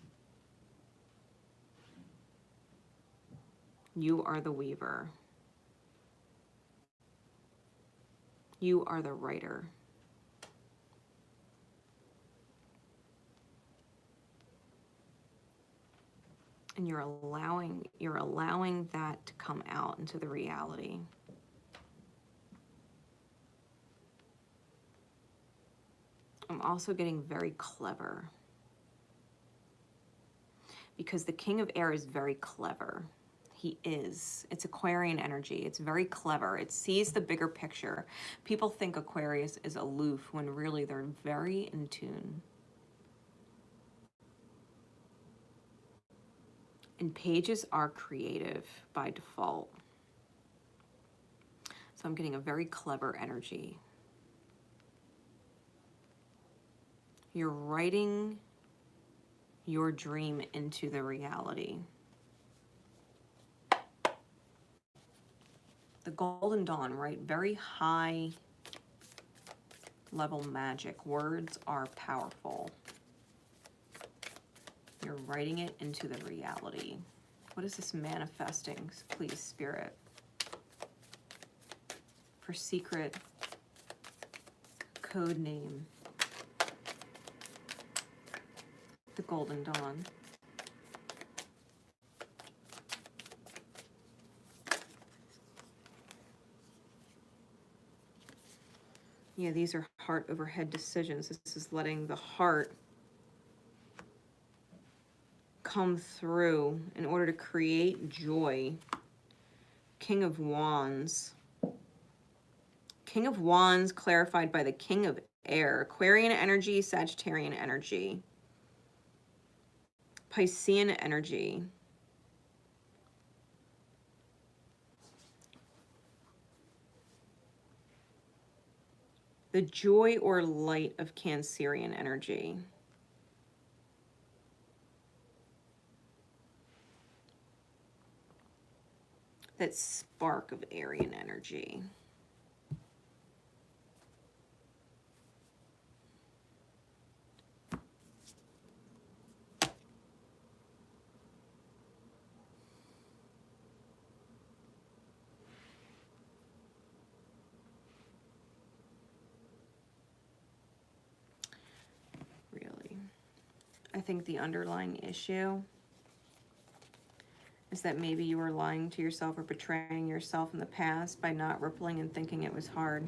Speaker 1: You are the weaver. You are the writer. And you're allowing that to come out into the reality. I'm also getting very clever. Because the King of Air is very clever. He is. It's Aquarian energy. It's very clever. It sees the bigger picture. People think Aquarius is aloof when really they're very in tune. And pages are creative by default. So I'm getting a very clever energy. You're writing your dream into the reality. The Golden Dawn, right? Very high level magic. Words are powerful. You're writing it into the reality. What is this manifesting, please, Spirit? For secret code name. The Golden Dawn. Yeah, these are heart over head decisions. This is letting the heart come through in order to create joy. King of Wands. King of Wands clarified by the King of Air. Aquarian energy, Sagittarian energy. Piscean energy. The joy or light of Cancerian energy. That spark of Arian energy. Really. I think the underlying issue is that maybe you were lying to yourself or betraying yourself in the past by not rippling and thinking it was hard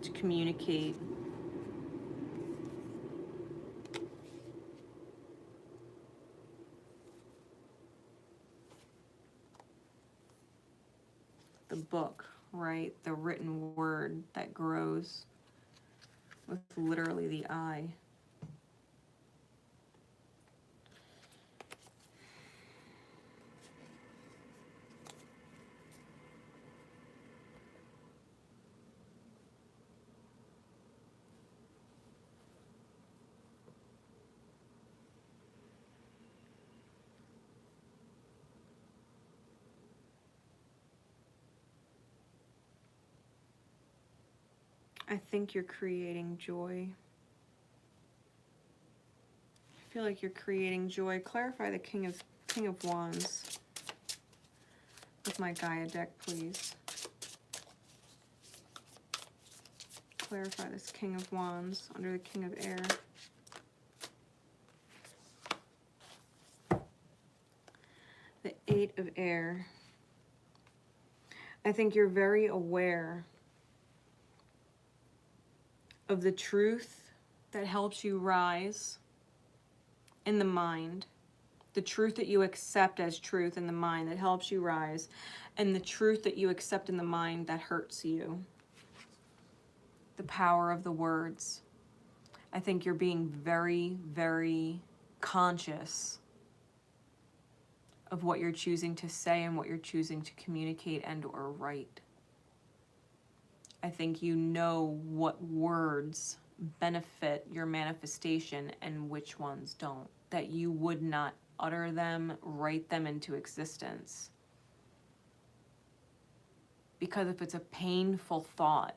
Speaker 1: to communicate. The book, right? The written word that grows with literally the eye. I think you're creating joy. I feel like you're creating joy. Clarify the King of Wands with my Gaia deck, please. Clarify this King of Wands under the King of Air. The Eight of Air. I think you're very aware of the truth that helps you rise in the mind, the truth that you accept as truth in the mind that helps you rise, and the truth that you accept in the mind that hurts you. The power of the words. I think you're being very, very conscious of what you're choosing to say and what you're choosing to communicate and or write. I think you know what words benefit your manifestation and which ones don't. That you would not utter them, write them into existence. Because if it's a painful thought,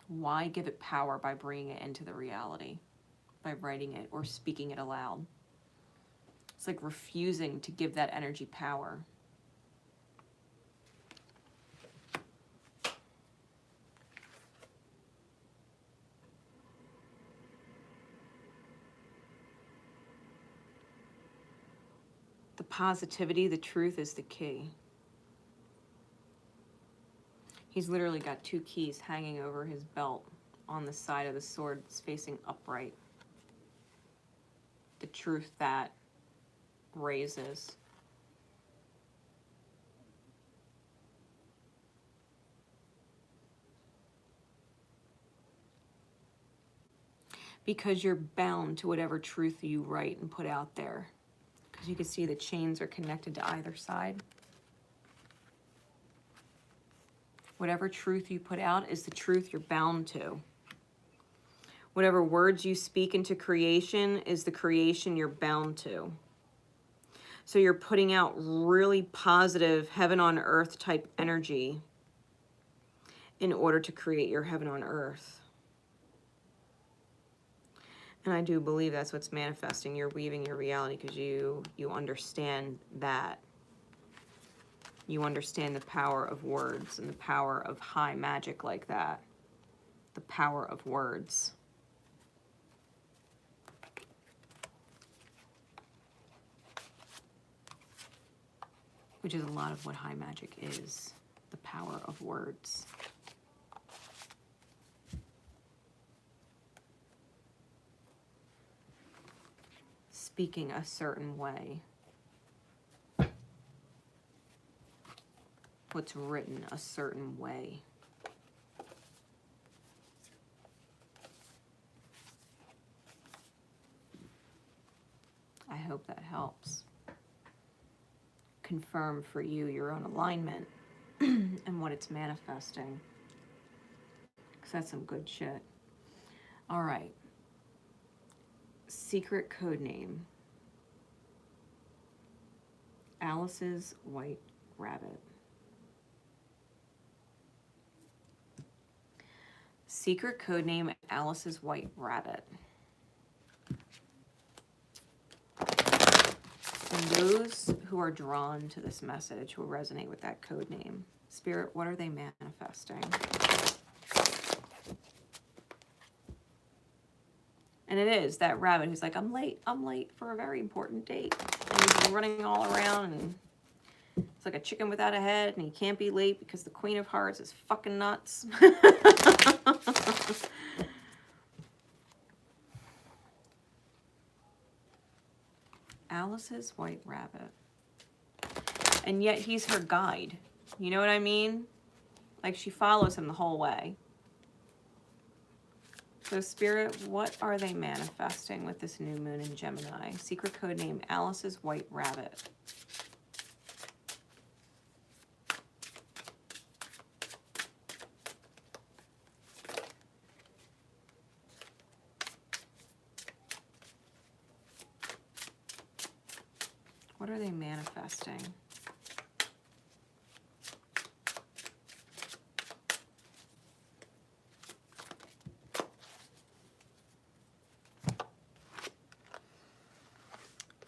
Speaker 1: why give it power by bringing it into the reality? By writing it or speaking it aloud. It's like refusing to give that energy power. The positivity, the truth is the key. He's literally got two keys hanging over his belt on the side of the sword that's facing upright. The truth that raises. Because you're bound to whatever truth you write and put out there. Because you can see the chains are connected to either side. Whatever truth you put out is the truth you're bound to. Whatever words you speak into creation is the creation you're bound to. So you're putting out really positive heaven on earth type energy in order to create your heaven on earth. And I do believe that's what's manifesting. You're weaving your reality because you understand that. You understand the power of words and the power of high magic like that. The power of words. Which is a lot of what high magic is. The power of words. Speaking a certain way. What's written a certain way. I hope that helps. Confirm for you your own alignment and what it's manifesting. Because that's some good shit. All right. Secret code name. Alice's White Rabbit. Secret code name Alice's White Rabbit. And those who are drawn to this message, who resonate with that code name, Spirit, what are they manifesting? And it is that rabbit who's like, I'm late for a very important date. And he's running all around and it's like a chicken without a head and he can't be late because the Queen of Hearts is fucking nuts. Alice's White Rabbit. And yet he's her guide. You know what I mean? Like she follows him the whole way. So Spirit, what are they manifesting with this new moon in Gemini? Secret code name Alice's White Rabbit. What are they manifesting?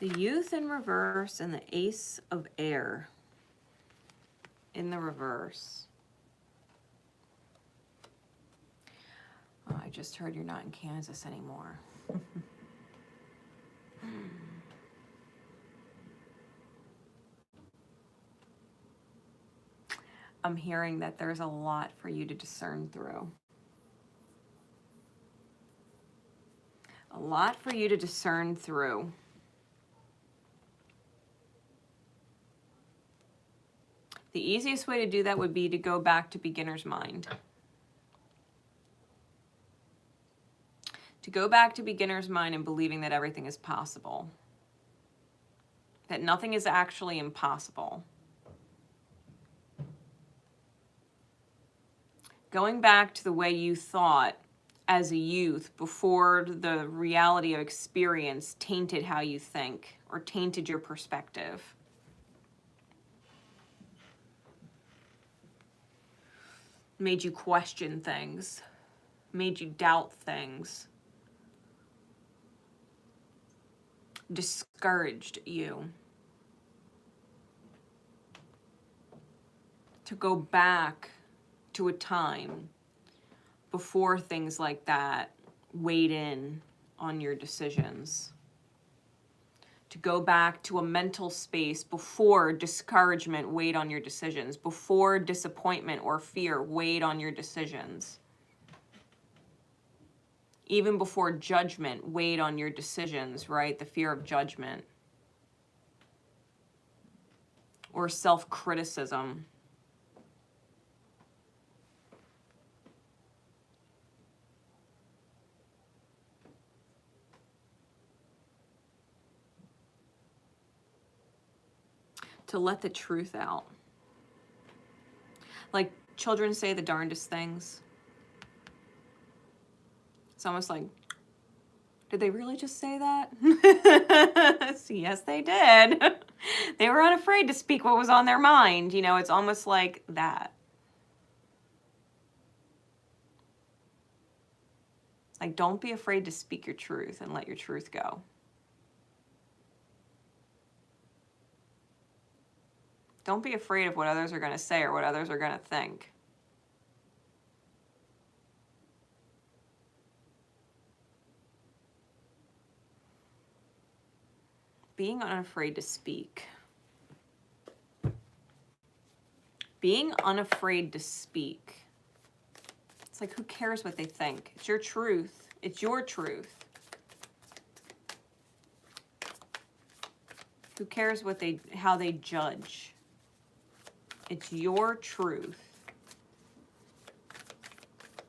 Speaker 1: The Youth in reverse and the Ace of Air in the reverse. Oh, I just heard you're not in Kansas anymore. I'm hearing that there's a lot for you to discern through. A lot for you to discern through. The easiest way to do that would be to go back to beginner's mind. To go back to beginner's mind and believing that everything is possible. That nothing is actually impossible. Going back to the way you thought as a youth before the reality of experience tainted how you think or tainted your perspective. Made you question things, made you doubt things, discouraged you. To go back to a time before things like that weighed in on your decisions. To go back to a mental space before discouragement weighed on your decisions, before disappointment or fear weighed on your decisions. Even before judgment weighed on your decisions, right? The fear of judgment. Or self-criticism. To let the truth out. Like children say the darndest things. It's almost like, did they really just say that? Yes, they did. They were unafraid to speak what was on their mind. You know, it's almost like that. Like, don't be afraid to speak your truth and let your truth go. Don't be afraid of what others are going to say or what others are going to think. Being unafraid to speak. Being unafraid to speak. It's like, who cares what they think? It's your truth. It's your truth. Who cares what how they judge? It's your truth.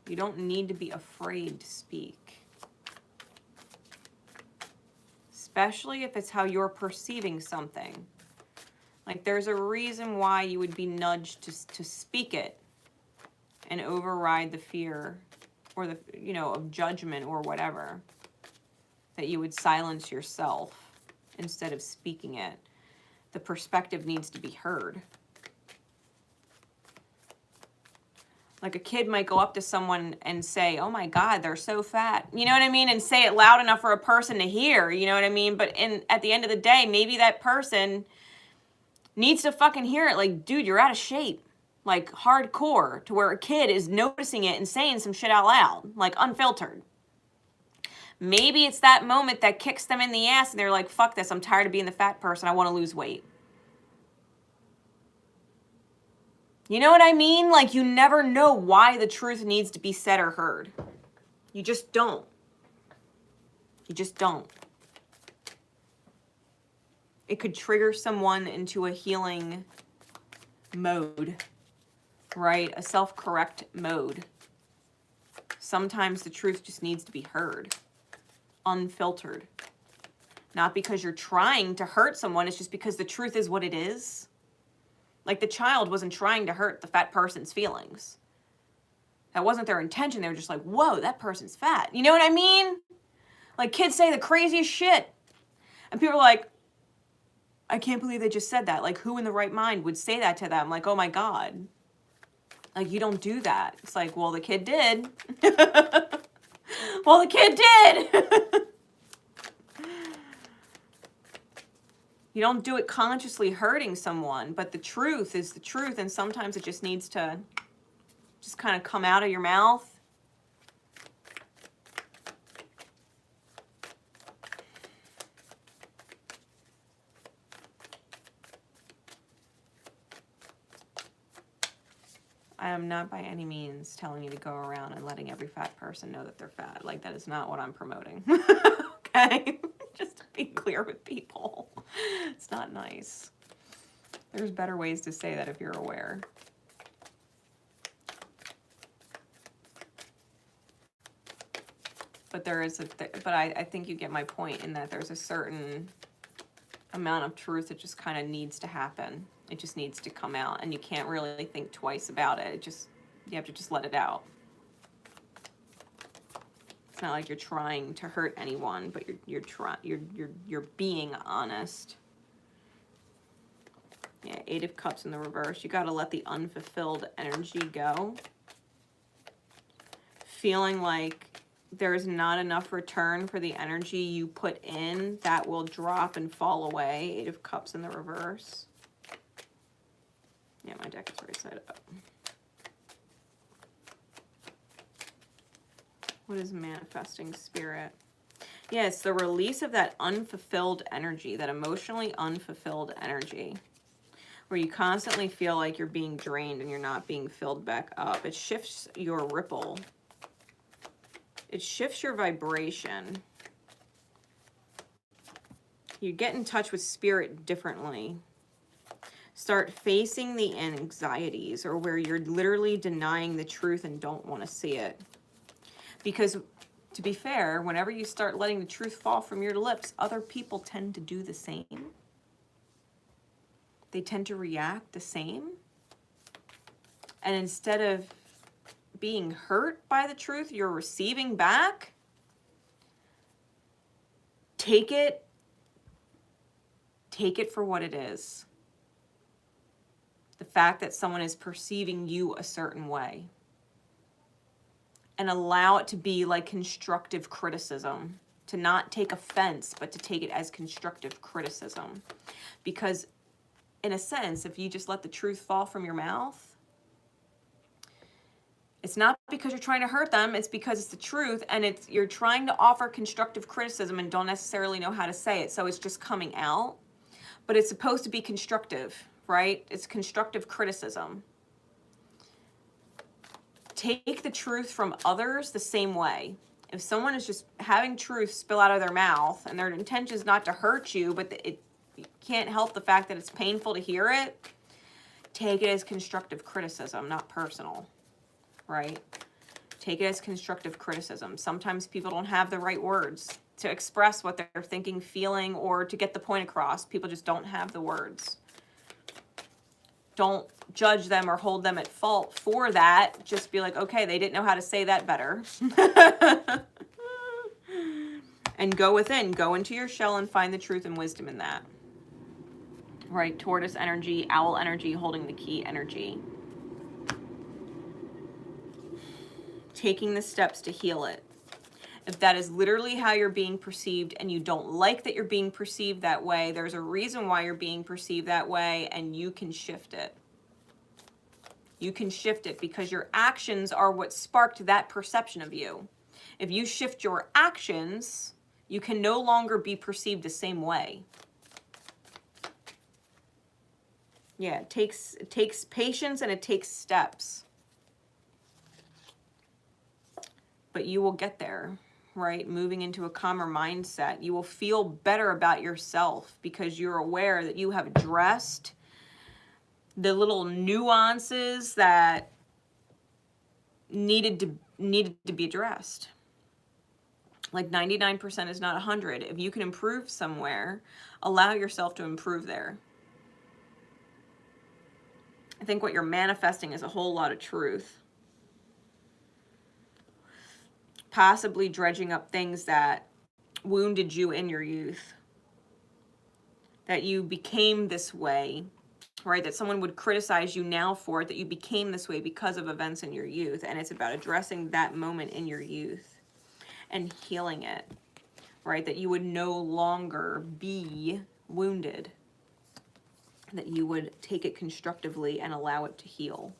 Speaker 1: You don't need to be afraid to speak. Especially if it's how you're perceiving something. Like, there's a reason why you would be nudged to speak it and override the fear or the, of judgment or whatever. That you would silence yourself instead of speaking it. The perspective needs to be heard. Like, a kid might go up to someone and say, oh my God, they're so fat. You know what I mean? And say it loud enough for a person to hear. You know what I mean? But at the end of the day, maybe that person needs to fucking hear it. Like, dude, you're out of shape. Like, hardcore. To where a kid is noticing it and saying some shit out loud. Like, unfiltered. Maybe it's that moment that kicks them in the ass and they're like, fuck this. I'm tired of being the fat person. I want to lose weight. You know what I mean? Like, you never know why the truth needs to be said or heard. You just don't. You just don't. It could trigger someone into a healing mode, right? A self-correct mode. Sometimes the truth just needs to be heard, unfiltered. Not because you're trying to hurt someone, it's just because the truth is what it is. Like, the child wasn't trying to hurt the fat person's feelings. That wasn't their intention. They were just like, whoa, that person's fat. You know what I mean? Like, kids say the craziest shit. And people are like, I can't believe they just said that. Like, who in the right mind would say that to them? Like, oh my God. Like, you don't do that. It's like, well, the kid did. Well, the kid did. You don't do it consciously hurting someone, but the truth is the truth, and sometimes it just needs to just kind of come out of your mouth. I am not by any means telling you to go around and letting every fat person know that they're fat. Like, that is not what I'm promoting. Okay? Just to be clear with people. It's not nice. There's better ways to say that if you're aware. But there is I think you get my point in that there's a certain amount of truth that just kind of needs to happen. It just needs to come out, and you can't really think twice about it. You have to just let it out. It's not like you're trying to hurt anyone, but you're being honest. Yeah, 8 of Cups in the reverse. You got to let the unfulfilled energy go. Feeling like there's not enough return for the energy you put in, that will drop and fall away. 8 of Cups in the reverse. Yeah, my deck is right side up. What is manifesting spirit? Yeah, it's the release of that unfulfilled energy, that emotionally unfulfilled energy, where you constantly feel like you're being drained and you're not being filled back up. It shifts your ripple. It shifts your vibration. You get in touch with spirit differently. Start facing the anxieties, or where you're literally denying the truth and don't want to see it. Because, to be fair, whenever you start letting the truth fall from your lips, other people tend to do the same. They tend to react the same. And instead of being hurt by the truth you're receiving back, take it for what it is. The fact that someone is perceiving you a certain way. and allow it to be like constructive criticism. To not take offense, but to take it as constructive criticism. Because in a sense, if you just let the truth fall from your mouth, it's not because you're trying to hurt them, it's because it's the truth, and you're trying to offer constructive criticism and don't necessarily know how to say it, so it's just coming out. But it's supposed to be constructive, right? It's constructive criticism. Take the truth from others the same way. If someone is just having truth spill out of their mouth and their intention is not to hurt you, but you can't help the fact that it's painful to hear it, take it as constructive criticism, not personal, right? Take it as constructive criticism. Sometimes people don't have the right words to express what they're thinking, feeling, or to get the point across. People just don't have the words. Don't judge them or hold them at fault for that. Just be like, okay, they didn't know how to say that better. And go within, go into your shell and find the truth and wisdom in that. Right, tortoise energy, owl energy, holding the key energy. Taking the steps to heal it. If that is literally how you're being perceived and you don't like that you're being perceived that way, there's a reason why you're being perceived that way, and you can shift it. You can shift it because your actions are what sparked that perception of you. If you shift your actions, you can no longer be perceived the same way. Yeah, it takes patience and it takes steps. But you will get there, right? Moving into a calmer mindset. You will feel better about yourself because you're aware that you have addressed the little nuances that needed to be addressed. Like 99% is not 100. If you can improve somewhere, allow yourself to improve there. I think what you're manifesting is a whole lot of truth. Possibly dredging up things that wounded you in your youth. That you became this way, right? That someone would criticize you now for it, that you became this way because of events in your youth. And it's about addressing that moment in your youth and healing it, right? That you would no longer be wounded. That you would take it constructively and allow it to heal.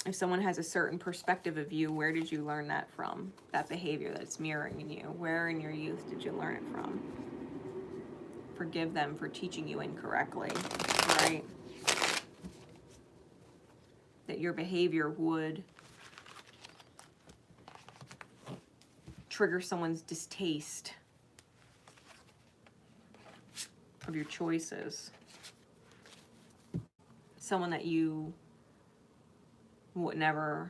Speaker 1: If someone has a certain perspective of you, where did you learn that from? That behavior that's mirroring in you. Where in your youth did you learn it from? Forgive them for teaching you incorrectly, right? That your behavior would trigger someone's distaste of your choices. Someone that you would never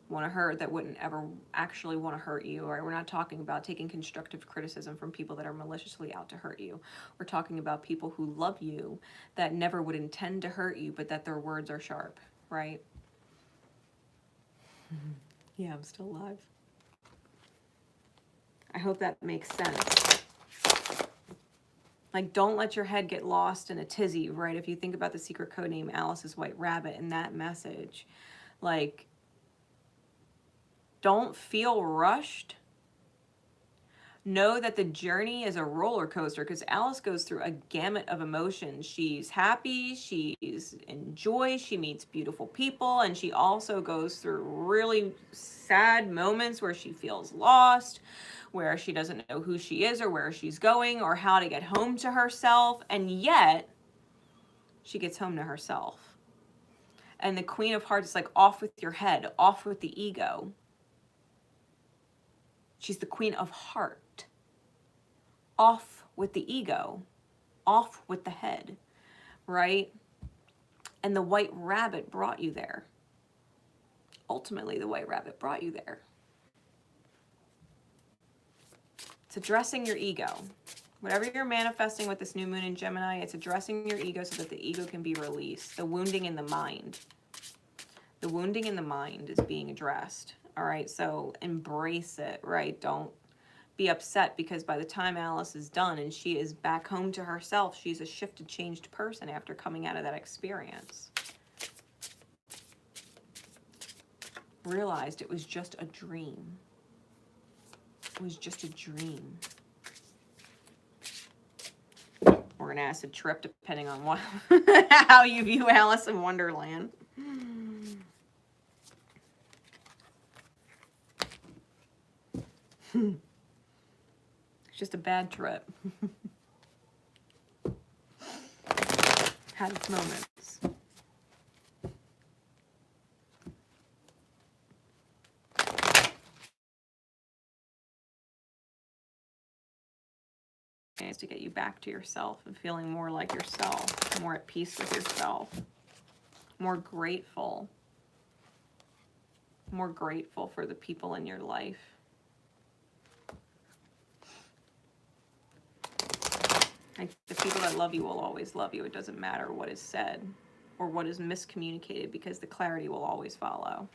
Speaker 1: want to hurt, that wouldn't ever actually want to hurt you. Right? We're not talking about taking constructive criticism from people that are maliciously out to hurt you. We're talking about people who love you, that never would intend to hurt you, but that their words are sharp, right? Yeah, I'm still alive. I hope that makes sense. Like, don't let your head get lost in a tizzy, right? If you think about the secret code name Alice's White Rabbit and that message, like, don't feel rushed. Know that the journey is a roller coaster, because Alice goes through a gamut of emotions. She's happy, she's in joy, she meets beautiful people, and she also goes through really sad moments where she feels lost, where she doesn't know who she is or where she's going or how to get home to herself, and yet she gets home to herself. And the Queen of Hearts is like, off with your head, off with the ego. She's the Queen of Heart. Off with the ego, off with the head, right? And the White Rabbit brought you there. Ultimately, the White Rabbit brought you there. It's addressing your ego. Whatever you're manifesting with this new moon in Gemini, it's addressing your ego so that the ego can be released. The wounding in the mind. The wounding in the mind is being addressed. All right, so embrace it, right? Don't be upset, because by the time Alice is done and she is back home to herself, she's a shifted, changed person after coming out of that experience. realized it was just a dream. It was just a dream. Or an acid trip, depending on what how you view Alice in Wonderland. It's just a bad trip. Had its moments. Is to get you back to yourself and feeling more like yourself, more at peace with yourself, more grateful for the people in your life. Like, the people that love you will always love you. It doesn't matter what is said or what is miscommunicated, because the clarity will always follow.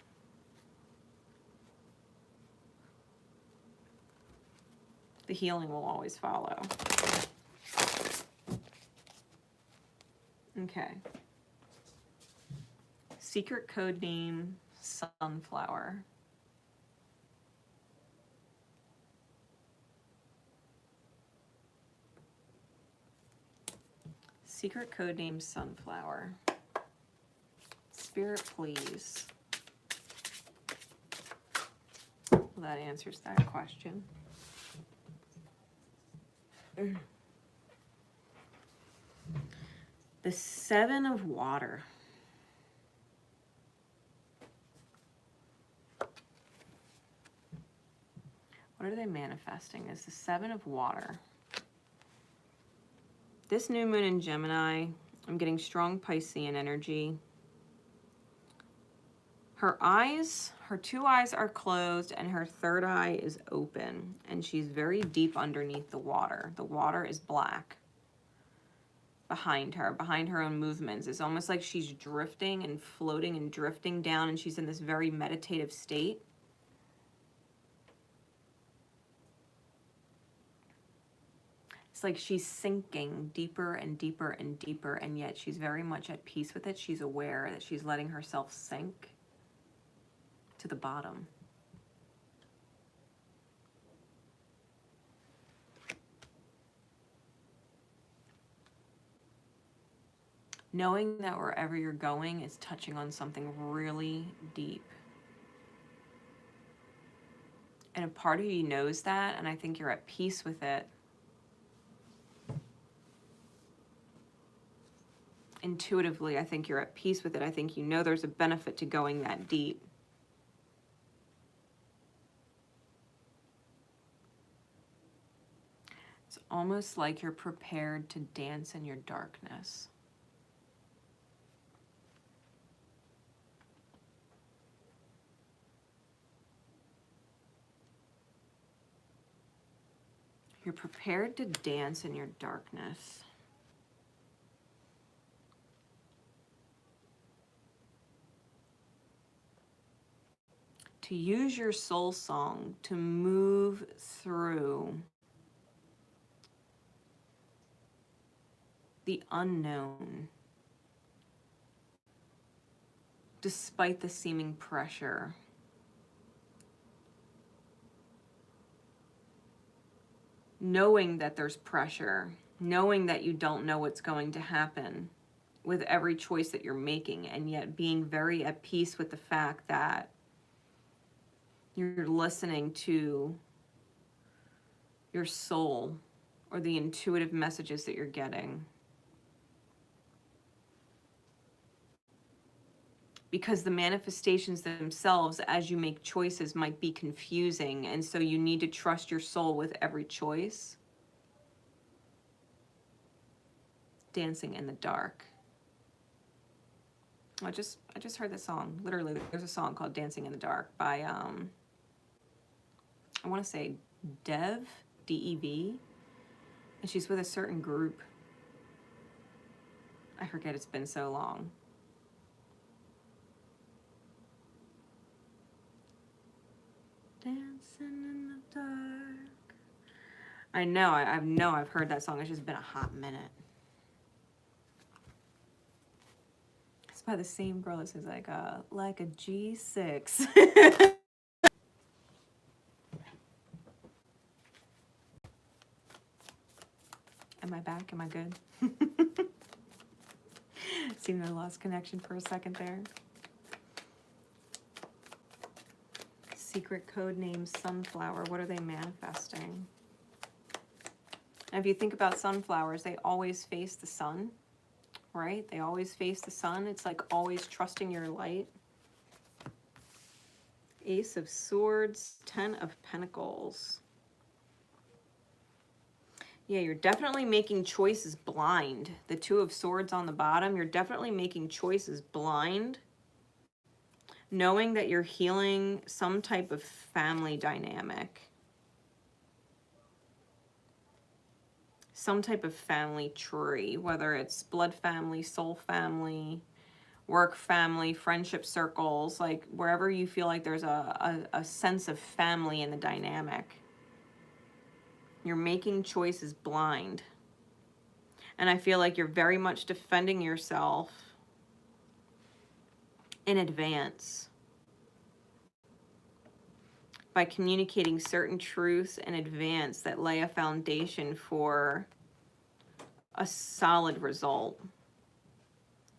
Speaker 1: The healing will always follow. Okay. Secret code name, Sunflower. Secret code name, Sunflower. Spirit, please. Well, that answers that question. The Seven of Water. What are they manifesting? Is the Seven of Water. This new moon in Gemini, I'm getting strong Piscean energy. Her two eyes are closed and her third eye is open, and she's very deep underneath the water. The water is black behind her own movements. It's almost like she's drifting and floating and drifting down, and she's in this very meditative state. It's like she's sinking deeper and deeper and deeper, and yet she's very much at peace with it. She's aware that she's letting herself sink to the bottom. Knowing that wherever you're going is touching on something really deep. And a part of you knows that, and I think you're at peace with it. Intuitively, I think you're at peace with it. I think you know there's a benefit to going that deep. It's almost like you're prepared to dance in your darkness. You're prepared to dance in your darkness. To use your soul song to move through the unknown, despite the seeming pressure. Knowing that there's pressure, knowing that you don't know what's going to happen with every choice that you're making, and yet being very at peace with the fact that you're listening to your soul or the intuitive messages that you're getting. Because the manifestations themselves, as you make choices, might be confusing, and so you need to trust your soul with every choice. Dancing in the dark. I just heard this song. Literally, there's a song called Dancing in the Dark by I want to say Dev, D-E-V, and she's with a certain group. I forget, it's been so long. Dancing in the dark. I know I've heard that song. It's just been a hot minute. by the same girl that says like a G6. Am I back? Am I good? Seemed I lost connection for a second there. Secret code name sunflower. What are they manifesting? And if you think about sunflowers, they always face the sun, right? They always face the sun. It's like always trusting your light. Ace of Swords, 10 of Pentacles. Yeah, you're definitely making choices blind. The Two of Swords on the bottom, you're definitely making choices blind, knowing that you're healing some type of family dynamic. Some type of family tree, whether it's blood family, soul family, work family, friendship circles, like wherever you feel like there's a sense of family in the dynamic. You're making choices blind. And I feel like you're very much defending yourself in advance by communicating certain truths in advance that lay a foundation for a solid result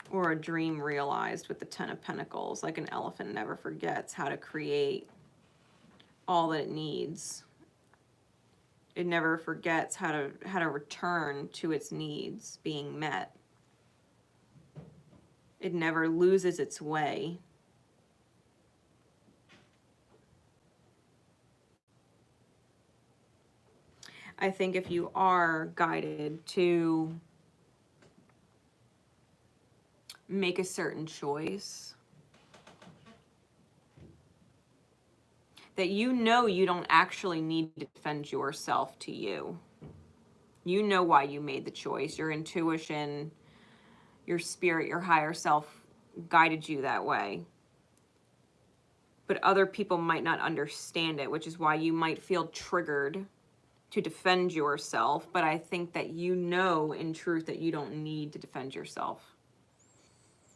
Speaker 1: or a dream realized with the Ten of Pentacles. Like an elephant never forgets how to create all that it needs. It never forgets how to return to its needs being met. It never loses its way. I think if you are guided to make a certain choice, that you know you don't actually need to defend yourself to you. You know why you made the choice. Your intuition, your spirit, your higher self guided you that way. But other people might not understand it, which is why you might feel triggered to defend yourself. But I think that you know in truth that you don't need to defend yourself.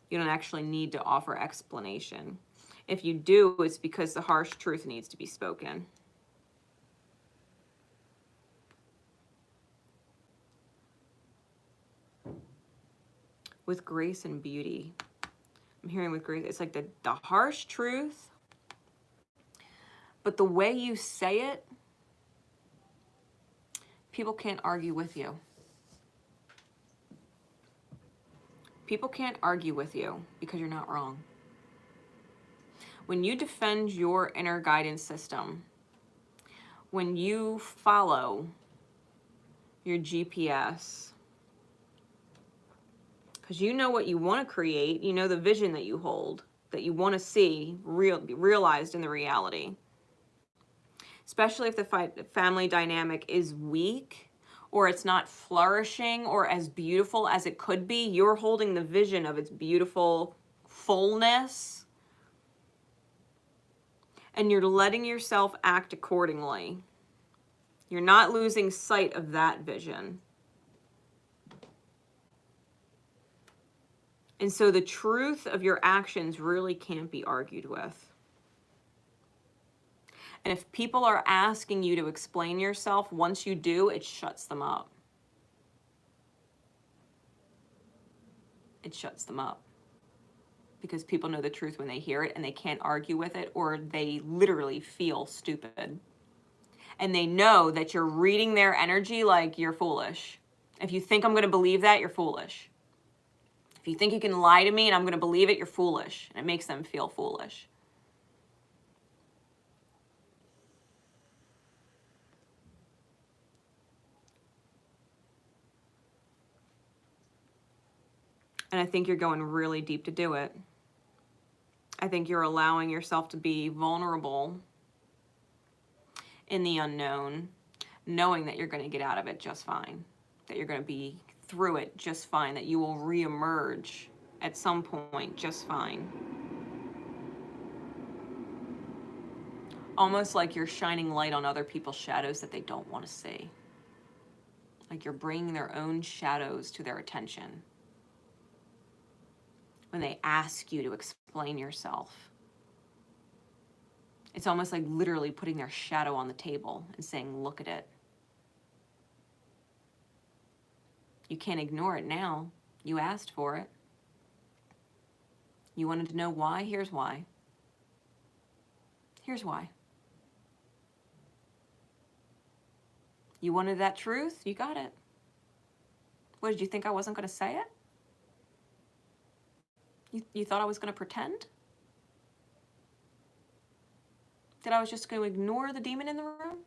Speaker 1: You don't actually need to offer explanation. If you do, it's because the harsh truth needs to be spoken. With grace and beauty. I'm hearing with grace, it's like the harsh truth, but the way you say it, people can't argue with you. People can't argue with you because you're not wrong. When you defend your inner guidance system, when you follow your GPS, because you know what you want to create, you know the vision that you hold, that you want to see realized in the reality. Especially if the family dynamic is weak or it's not flourishing or as beautiful as it could be, you're holding the vision of its beautiful fullness and you're letting yourself act accordingly. You're not losing sight of that vision. And so the truth of your actions really can't be argued with. And if people are asking you to explain yourself, once you do, it shuts them up. It shuts them up. Because people know the truth when they hear it and they can't argue with it, or they literally feel stupid. And they know that you're reading their energy like you're foolish. If you think I'm going to believe that, you're foolish. If you think you can lie to me and I'm going to believe it, you're foolish. And it makes them feel foolish. And I think you're going really deep to do it. I think you're allowing yourself to be vulnerable in the unknown, knowing that you're going to get out of it just fine, that you're going to be through it just fine, that you will reemerge at some point just fine. Almost like you're shining light on other people's shadows that they don't want to see. Like you're bringing their own shadows to their attention. when they ask you to explain yourself. It's almost like literally putting their shadow on the table and saying, look at it. You can't ignore it now. You asked for it. You wanted to know why? Here's why. Here's why. You wanted that truth? You got it. What, did you think I wasn't going to say it? You thought I was going to pretend? That I was just going to ignore the demon in the room?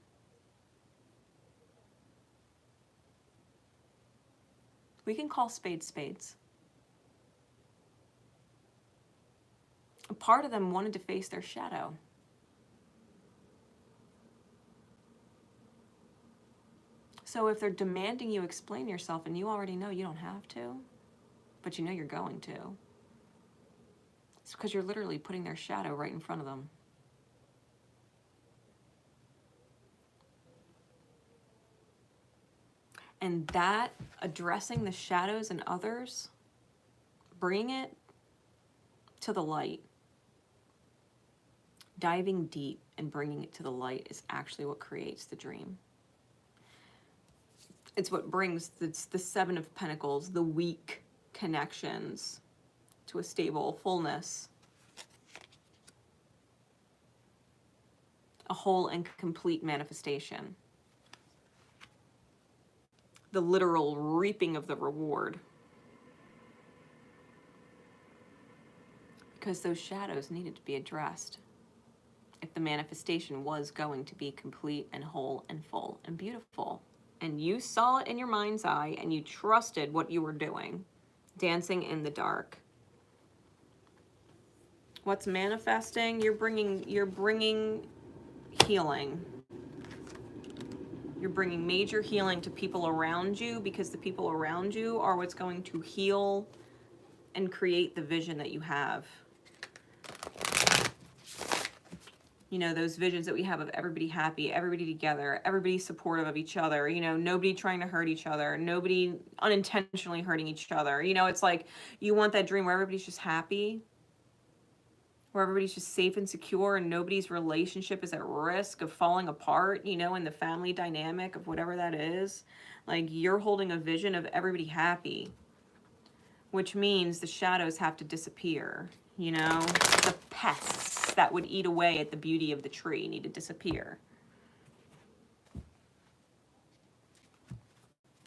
Speaker 1: We can call spades spades. A part of them wanted to face their shadow. So if they're demanding you explain yourself and you already know you don't have to, but you know you're going to, it's because you're literally putting their shadow right in front of them. And that, addressing the shadows in others, bringing it to the light, diving deep and bringing it to the light is actually what creates the dream. It's what brings the Seven of Pentacles, the weak connections, to a stable fullness. A whole and complete manifestation. The literal reaping of the reward. Because those shadows needed to be addressed if the manifestation was going to be complete and whole and full and beautiful. And you saw it in your mind's eye and you trusted what you were doing, dancing in the dark. What's manifesting? You're bringing healing. You're bringing major healing to people around you, because the people around you are what's going to heal and create the vision that you have. You know, those visions that we have of everybody happy, everybody together, everybody supportive of each other, you know, nobody trying to hurt each other, nobody unintentionally hurting each other. You know, it's like you want that dream where everybody's just happy, where everybody's just safe and secure and nobody's relationship is at risk of falling apart, you know, in the family dynamic of whatever that is. Like, you're holding a vision of everybody happy, which means the shadows have to disappear, you know, the pests that would eat away at the beauty of the tree need to disappear.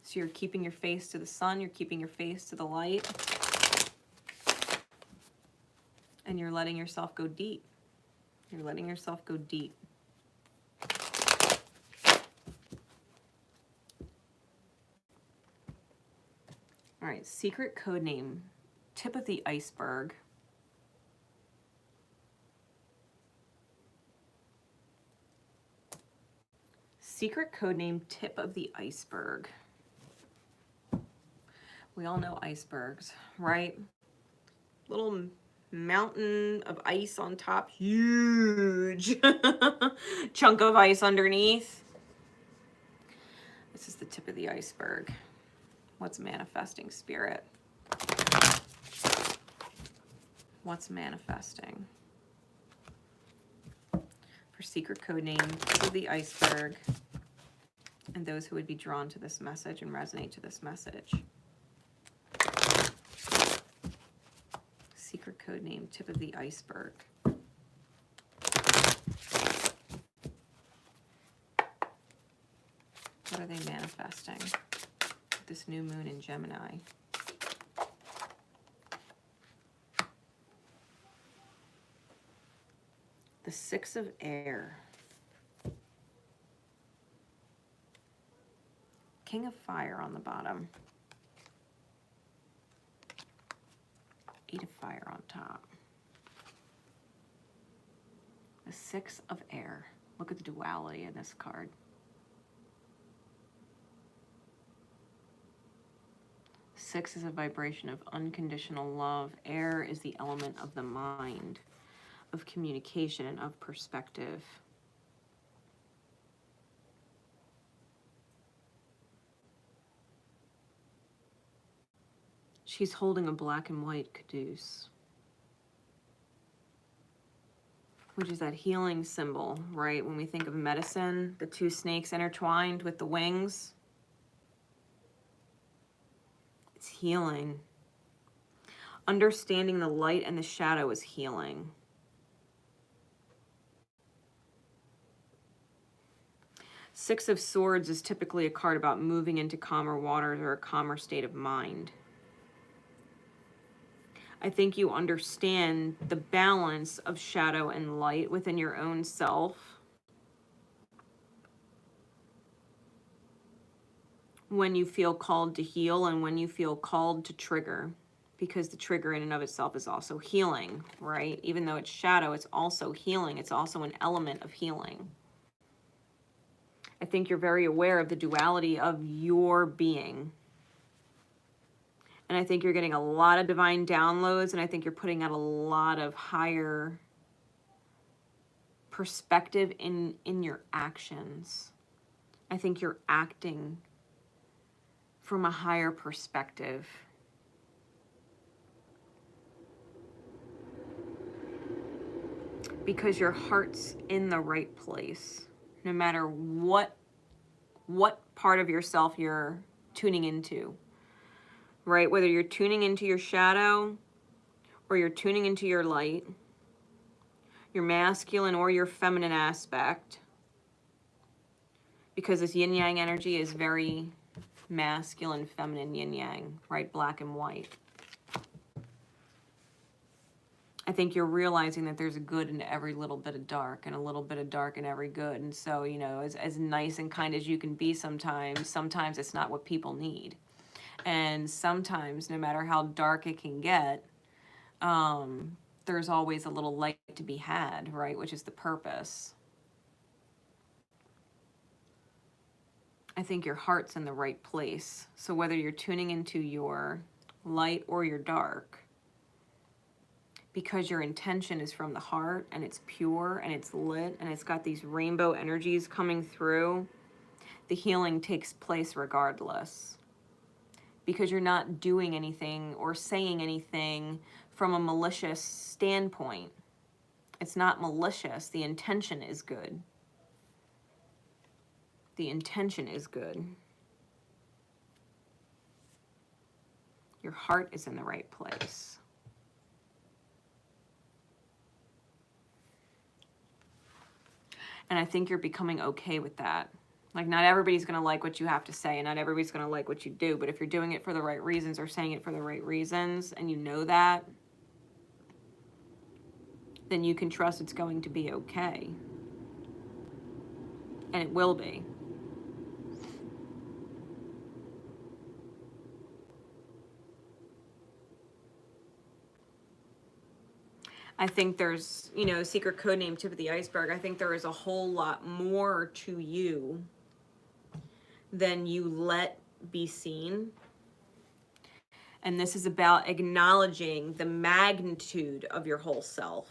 Speaker 1: So you're keeping your face to the sun, you're keeping your face to the light, and you're letting yourself go deep. You're letting yourself go deep. All right, secret code name, tip of the iceberg. Secret code name, tip of the iceberg. We all know icebergs, right? Little mountain of ice on top, huge chunk of ice underneath. This is the tip of the iceberg. What's manifesting, Spirit? What's manifesting? For secret code name, tip of the iceberg, and those who would be drawn to this message and resonate to this message. Secret code name, tip of the iceberg. What are they manifesting? This new moon in Gemini. The Six of Air. King of Fire on the bottom. Eight of Fire on top. The Six of Air. Look at the duality in this card. Six is a vibration of unconditional love. Air is the element of the mind, of communication, and of perspective. She's holding a black and white caduce, which is that healing symbol, right? When we think of medicine, the two snakes intertwined with the wings. It's healing. Understanding the light and the shadow is healing. Six of Swords is typically a card about moving into calmer waters or a calmer state of mind. I think you understand the balance of shadow and light within your own self. When you feel called to heal and when you feel called to trigger, because the trigger in and of itself is also healing, right? Even though it's shadow, it's also healing. It's also an element of healing. I think you're very aware of the duality of your being. And I think you're getting a lot of divine downloads, and I think you're putting out a lot of higher perspective in your actions. I think you're acting from a higher perspective. Because your heart's in the right place. No matter what part of yourself you're tuning into, right? Whether you're tuning into your shadow or you're tuning into your light, your masculine or your feminine aspect, because this yin yang energy is very masculine, feminine, yin yang, right? Black and white. I think you're realizing that there's a good in every little bit of dark and a little bit of dark in every good. And so, you know, as nice and kind as you can be sometimes it's not what people need. And sometimes, no matter how dark it can get, there's always a little light to be had, right? Which is the purpose. I think your heart's in the right place. So whether you're tuning into your light or your dark, because your intention is from the heart and it's pure and it's lit and it's got these rainbow energies coming through, the healing takes place regardless. Because you're not doing anything or saying anything from a malicious standpoint. It's not malicious. The intention is good. The intention is good. Your heart is in the right place. And I think you're becoming okay with that. Like, not everybody's going to like what you have to say, and not everybody's going to like what you do. But if you're doing it for the right reasons or saying it for the right reasons, and you know that, then you can trust it's going to be okay. And it will be. I think there's, you know, secret code name Tip of the Iceberg. I think there is a whole lot more to you than you let be seen. And this is about acknowledging the magnitude of your whole self.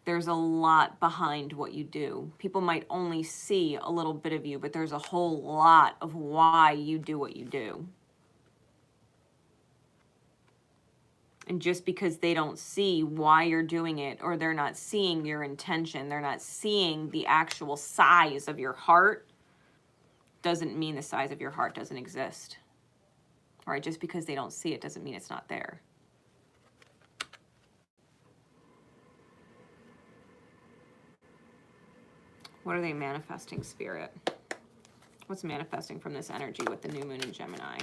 Speaker 1: There's a lot behind what you do. People might only see a little bit of you, but there's a whole lot of why you do what you do. And just because they don't see why you're doing it, or they're not seeing your intention, they're not seeing the actual size of your heart, doesn't mean the size of your heart doesn't exist. All right, just because they don't see it doesn't mean it's not there. What are they manifesting, Spirit? What's manifesting from this energy with the new moon in Gemini?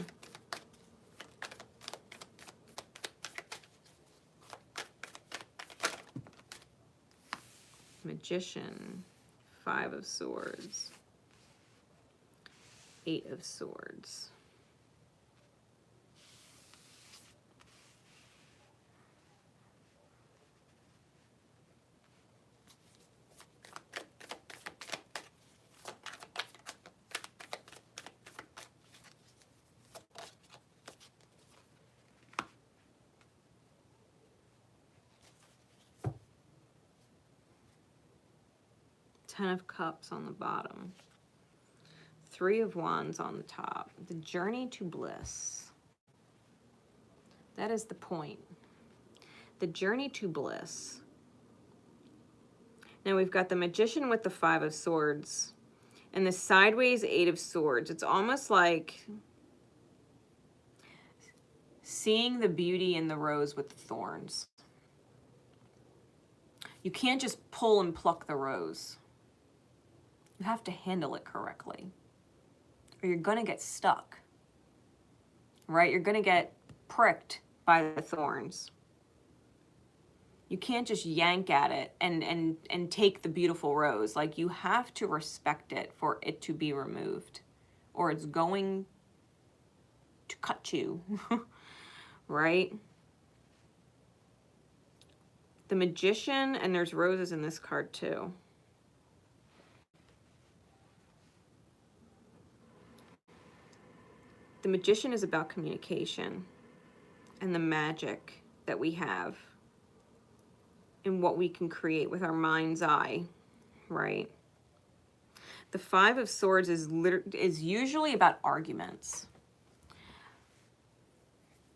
Speaker 1: Magician, 5 of Swords, 8 of Swords. Ten of Cups on the bottom. Three of Wands on the top. The journey to bliss. That is the point. The journey to bliss. Now we've got the Magician with the Five of Swords and the sideways Eight of Swords. It's almost like seeing the beauty in the rose with the thorns. You can't just pull and pluck the rose. You have to handle it correctly, or you're going to get stuck, right? You're going to get pricked by the thorns. You can't just yank at it and take the beautiful rose. Like, you have to respect it for it to be removed, or it's going to cut you, right? The Magician, and there's roses in this card too. The Magician is about communication and the magic that we have and what we can create with our mind's eye, right? The Five of Swords is usually about arguments.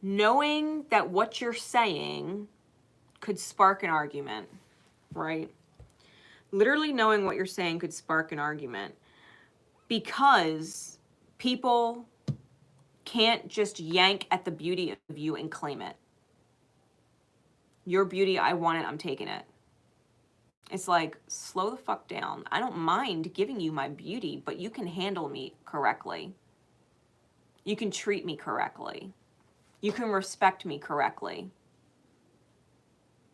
Speaker 1: Knowing that what you're saying could spark an argument, right? Literally knowing what you're saying could spark an argument, because people can't just yank at the beauty of you and claim it. Your beauty, I want it, I'm taking it. It's like, slow the fuck down. I don't mind giving you my beauty, but you can handle me correctly. You can treat me correctly. You can respect me correctly.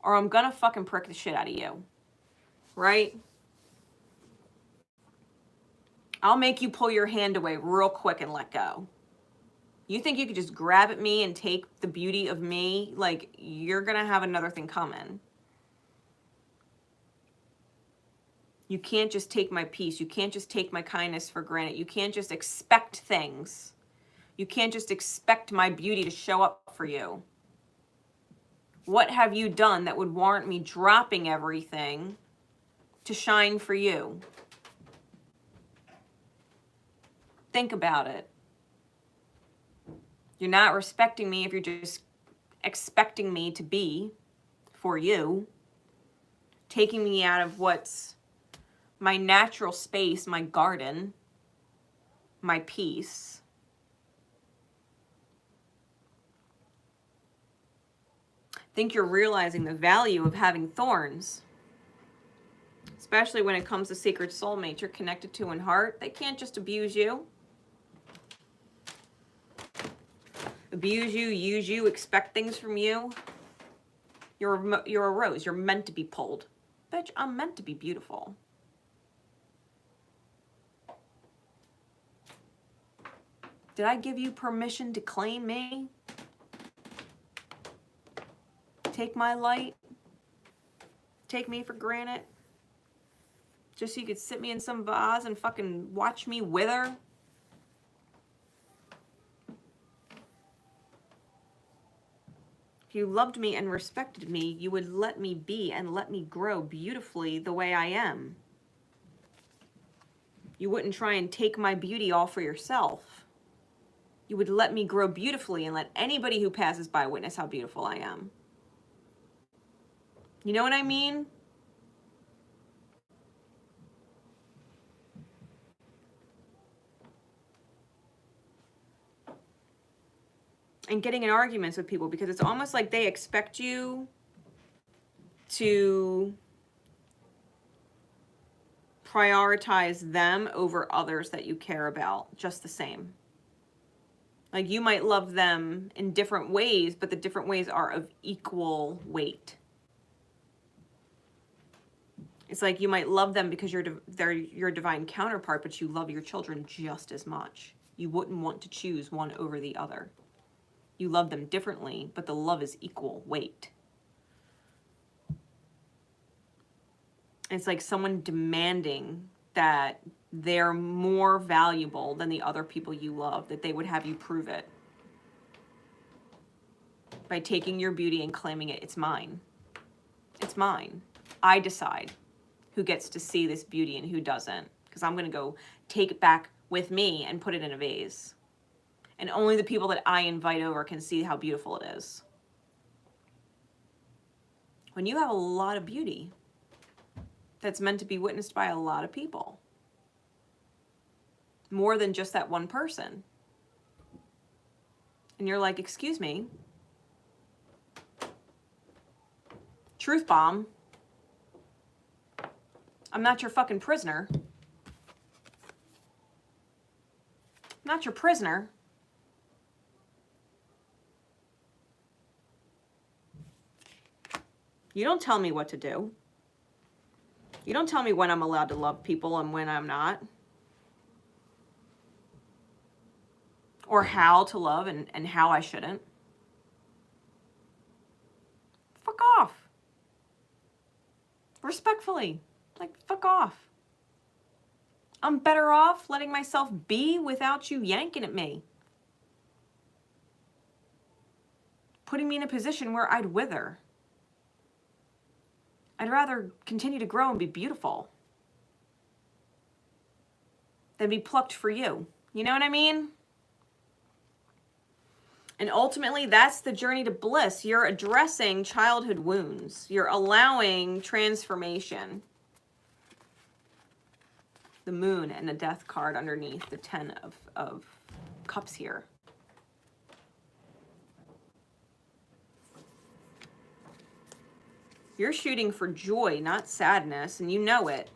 Speaker 1: Or I'm gonna fucking prick the shit out of you. Right? I'll make you pull your hand away real quick and let go. You think you could just grab at me and take the beauty of me? Like, you're gonna have another thing coming. You can't just take my peace. You can't just take my kindness for granted. You can't just expect things. You can't just expect my beauty to show up for you. What have you done that would warrant me dropping everything to shine for you? Think about it. You're not respecting me if you're just expecting me to be for you. Taking me out of what's my natural space, my garden, my peace. I think you're realizing the value of having thorns. Especially when it comes to sacred soulmates you're connected to in heart. They can't just abuse you. Abuse you, use you, expect things from you. You're a rose. You're meant to be pulled. Bitch, I'm meant to be beautiful. Did I give you permission to claim me? Take my light? Take me for granted? Just so you could sit me in some vase and fucking watch me wither? If you loved me and respected me, you would let me be and let me grow beautifully the way I am. You wouldn't try and take my beauty all for yourself. You would let me grow beautifully and let anybody who passes by witness how beautiful I am. You know what I mean? And getting in arguments with people, because it's almost like they expect you to prioritize them over others that you care about just the same. Like, you might love them in different ways, but the different ways are of equal weight. It's like you might love them because they're your divine counterpart, but you love your children just as much. You wouldn't want to choose one over the other. You love them differently, but the love is equal weight. It's like someone demanding that they're more valuable than the other people you love, that they would have you prove it. By taking your beauty and claiming it, it's mine. It's mine. I decide. who gets to see this beauty and who doesn't. Because I'm going to go take it back with me and put it in a vase. And only the people that I invite over can see how beautiful it is. When you have a lot of beauty that's meant to be witnessed by a lot of people, more than just that one person, and you're like, excuse me, truth bomb, I'm not your fucking prisoner. I'm not your prisoner. You don't tell me what to do. You don't tell me when I'm allowed to love people and when I'm not. Or how to love and how I shouldn't. Fuck off. Respectfully. Like, fuck off. I'm better off letting myself be without you yanking at me. Putting me in a position where I'd wither. I'd rather continue to grow and be beautiful than be plucked for you. You know what I mean? And ultimately, that's the journey to bliss. You're addressing childhood wounds. You're allowing transformation. The moon and the death card underneath the 10 of cups here. You're shooting for joy, not sadness, and you know it.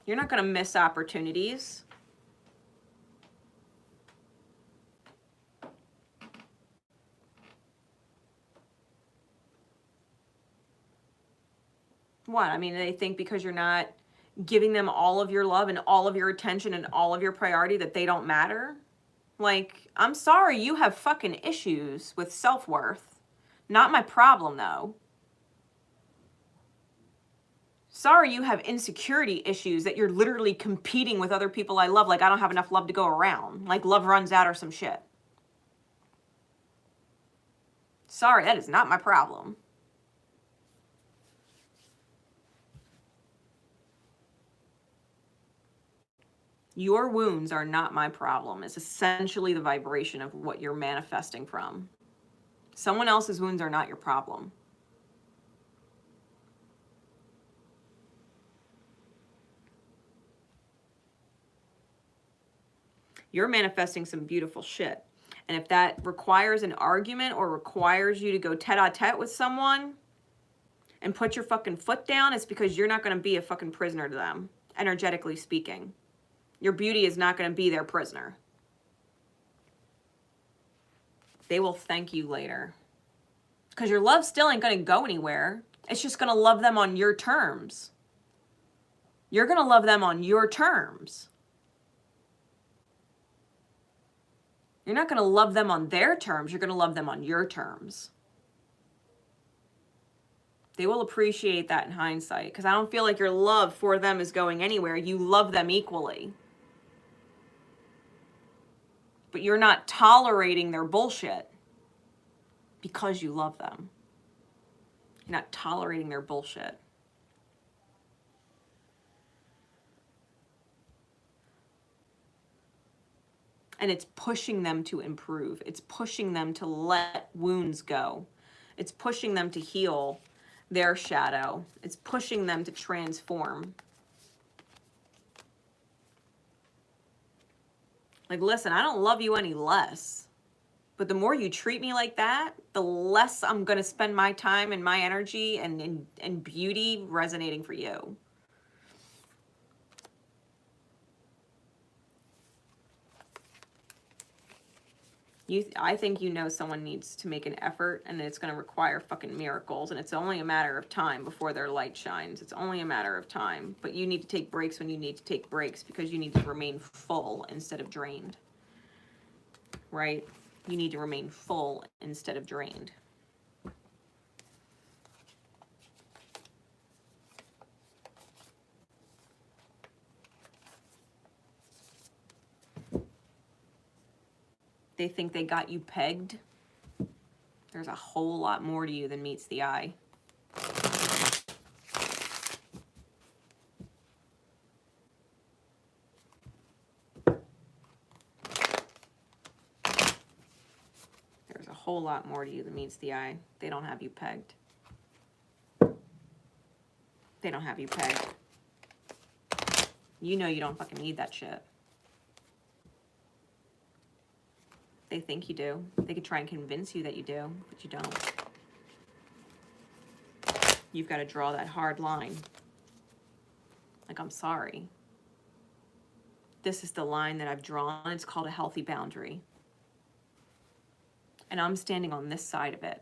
Speaker 1: You're not going to miss opportunities. What? I mean, they think because you're not giving them all of your love and all of your attention and all of your priority that they don't matter? Like, I'm sorry, you have fucking issues with self-worth. Not my problem, though. Sorry, you have insecurity issues that you're literally competing with other people I love. Like, I don't have enough love to go around. Like, love runs out or some shit. Sorry, that is not my problem. Your wounds are not my problem. It's essentially the vibration of what you're manifesting from. Someone else's wounds are not your problem. You're manifesting some beautiful shit. And if that requires an argument or requires you to go tete-a-tete with someone and put your fucking foot down, it's because you're not going to be a fucking prisoner to them, energetically speaking. Your beauty is not going to be their prisoner. They will thank you later. Because your love still ain't going to go anywhere. It's just going to love them on your terms. You're going to love them on your terms. You're not going to love them on their terms. You're going to love them on your terms. They will appreciate that in hindsight. Because I don't feel like your love for them is going anywhere. You love them equally. But you're not tolerating their bullshit because you love them. You're not tolerating their bullshit. And it's pushing them to improve. It's pushing them to let wounds go. It's pushing them to heal their shadow. It's pushing them to transform. Like, listen, I don't love you any less. But the more you treat me like that, the less I'm going to spend my time and my energy and beauty resonating for you. I think you know someone needs to make an effort and it's going to require fucking miracles. And it's only a matter of time before their light shines. It's only a matter of time. But you need to take breaks when you need to take breaks because you need to remain full instead of drained. Right? You need to remain full instead of drained. They think they got you pegged. There's a whole lot more to you than meets the eye. whole lot more to you than meets the eye. They don't have you pegged. They don't have you pegged. You know you don't fucking need that shit. They think you do. They could try and convince you that you do, but you don't. You've got to draw that hard line. Like, I'm sorry. This is the line that I've drawn. It's called a healthy boundary. And I'm standing on this side of it.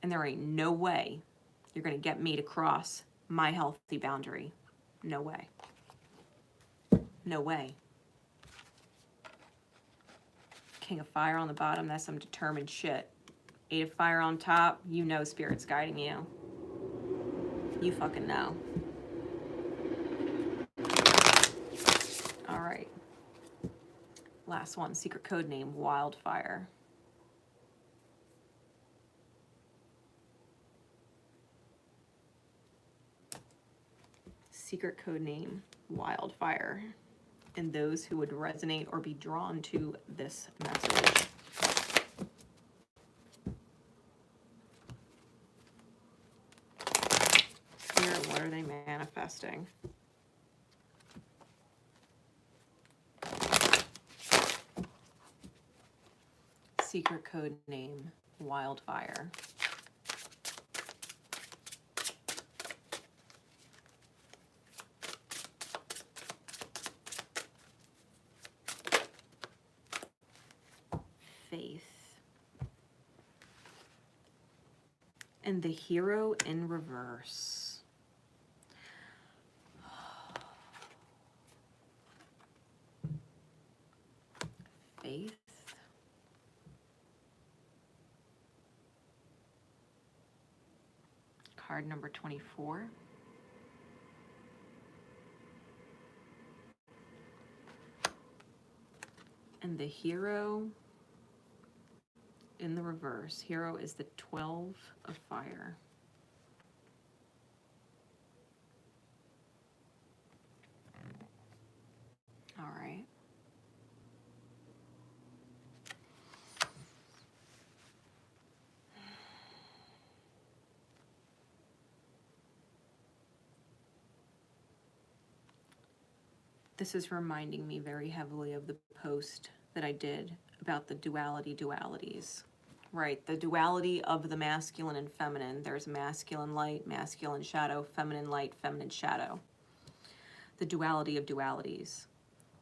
Speaker 1: And there ain't no way you're going to get me to cross my healthy boundary. No way. No way. King of Fire on the bottom, that's some determined shit. 8 of Fire on top, you know Spirit's guiding you. You fucking know. All right. Last one, secret code name, Wildfire. Secret code name, Wildfire. And those who would resonate or be drawn to this message. Spirit, what are they manifesting? Secret code name, Wildfire. Faith. And the Hero in reverse. Faith. Card number 24. And the Hero in the reverse. Hero is the 12 of Fire. All right. This is reminding me very heavily of the post that I did about the dualities, right? The duality of the masculine and feminine. There's masculine light, masculine shadow, feminine light, feminine shadow. The duality of dualities.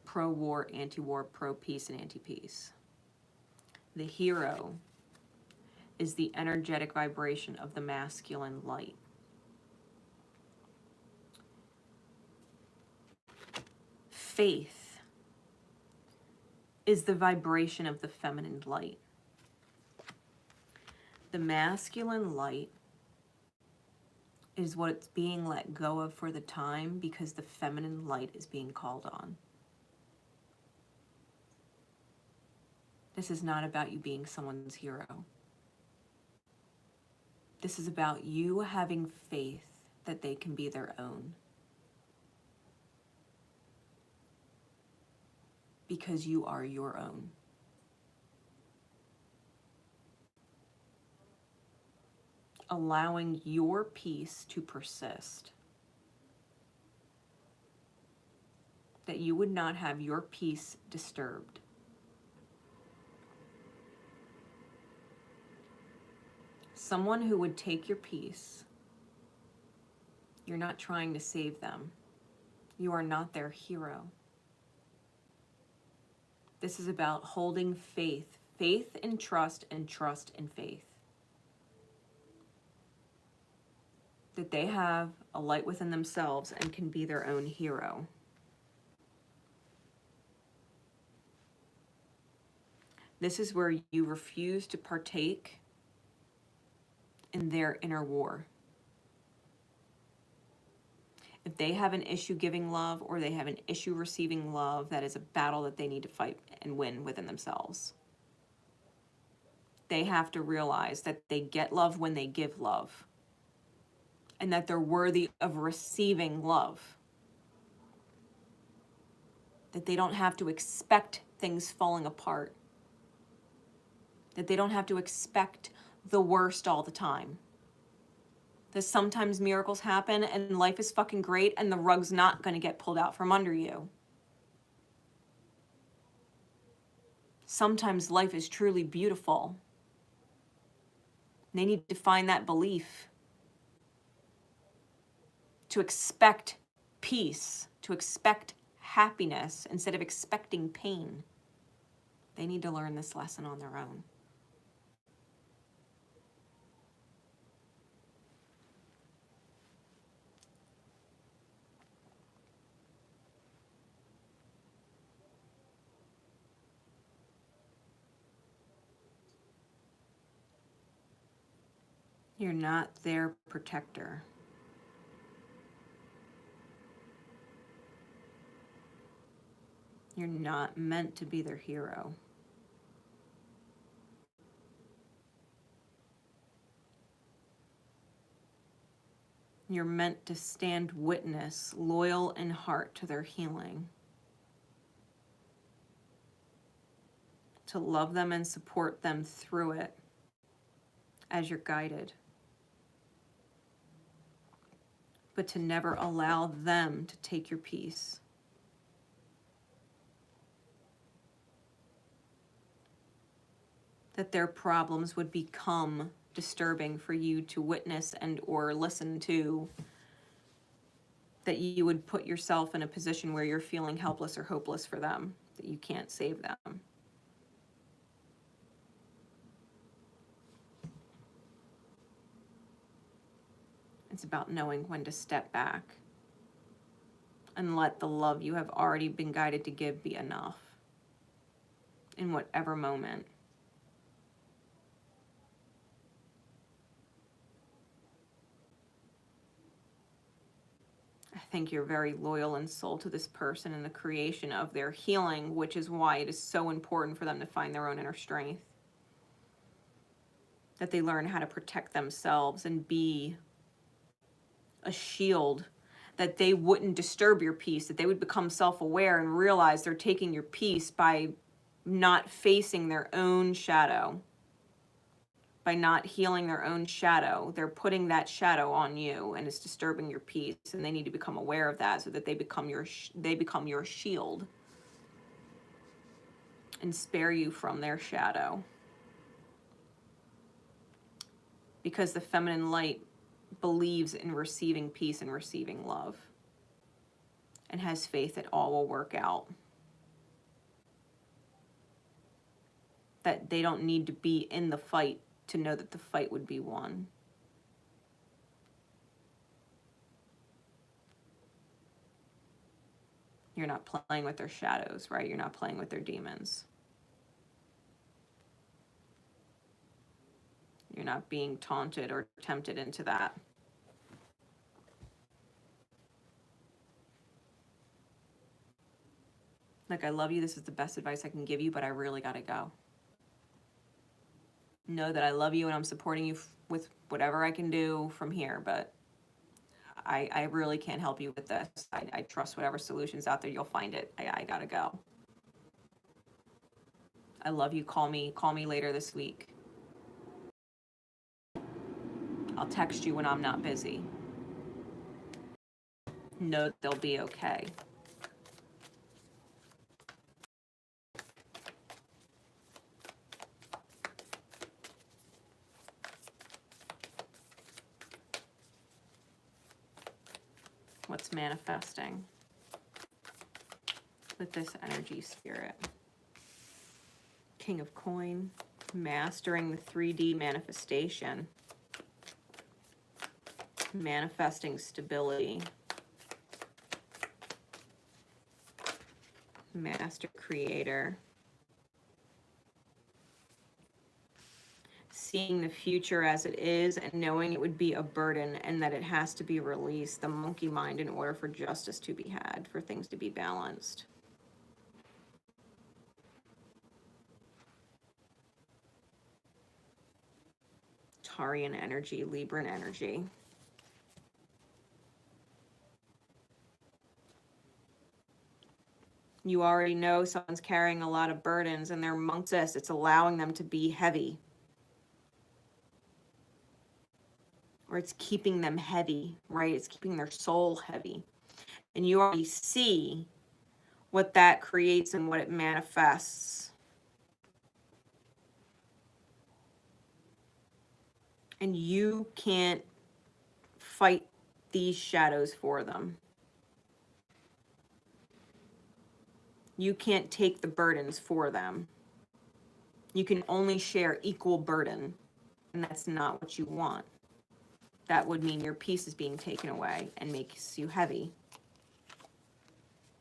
Speaker 1: Pro-war, anti-war, pro-peace, and anti-peace. The Hero is the energetic vibration of the masculine light. Faith is the vibration of the feminine light. The masculine light is what's being let go of for the time because the feminine light is being called on. This is not about you being someone's hero. This is about you having faith that they can be their own. Because you are your own. Allowing your peace to persist. That you would not have your peace disturbed. Someone who would take your peace, you're not trying to save them. You are not their hero. This is about holding faith, faith in trust and trust in faith. That they have a light within themselves and can be their own hero. This is where you refuse to partake in their inner war. If they have an issue giving love or they have an issue receiving love, that is a battle that they need to fight and win within themselves. They have to realize that they get love when they give love and that they're worthy of receiving love. That they don't have to expect things falling apart. That they don't have to expect the worst all the time. That sometimes miracles happen and life is fucking great and the rug's not going to get pulled out from under you. Sometimes life is truly beautiful. They need to find that belief. To expect peace, to expect happiness instead of expecting pain. They need to learn this lesson on their own. You're not their protector. You're not meant to be their hero. You're meant to stand witness, loyal in heart to their healing. To love them and support them through it as you're guided. But to never allow them to take your peace. That their problems would become disturbing for you to witness and or listen to. That you would put yourself in a position where you're feeling helpless or hopeless for them. That you can't save them. It's about knowing when to step back and let the love you have already been guided to give be enough in whatever moment. I think you're very loyal in soul to this person and the creation of their healing, which is why it is so important for them to find their own inner strength. That they learn how to protect themselves and be a shield, that they wouldn't disturb your peace, that they would become self-aware and realize they're taking your peace by not facing their own shadow, by not healing their own shadow. They're putting that shadow on you and it's disturbing your peace, and they need to become aware of that so that they become your shield and spare you from their shadow. Because the feminine light believes in receiving peace and receiving love and has faith that all will work out. That they don't need to be in the fight to know that the fight would be won. You're not playing with their shadows, right? You're not playing with their demons. You're not being taunted or tempted into that. Like, I love you. This is the best advice I can give you, but I really gotta go. Know that I love you and I'm supporting you with whatever I can do from here, but I really can't help you with this. I trust whatever solution's out there, you'll find it. I gotta go. I love you. Call me later this week. I'll text you when I'm not busy. Know that they'll be okay. What's manifesting with this energy spirit? King of Coin, mastering the 3D manifestation. Manifesting stability. Master Creator. Seeing the future as it is and knowing it would be a burden and that it has to be released. The monkey mind in order for justice to be had, for things to be balanced. Tarian energy, Libran energy. You already know someone's carrying a lot of burdens and they're amongst this. It's allowing them to be heavy. Or it's keeping them heavy, right? It's keeping their soul heavy. And you already see what that creates and what it manifests. And you can't fight these shadows for them. You can't take the burdens for them. You can only share equal burden, and that's not what you want. That would mean your peace is being taken away and makes you heavy.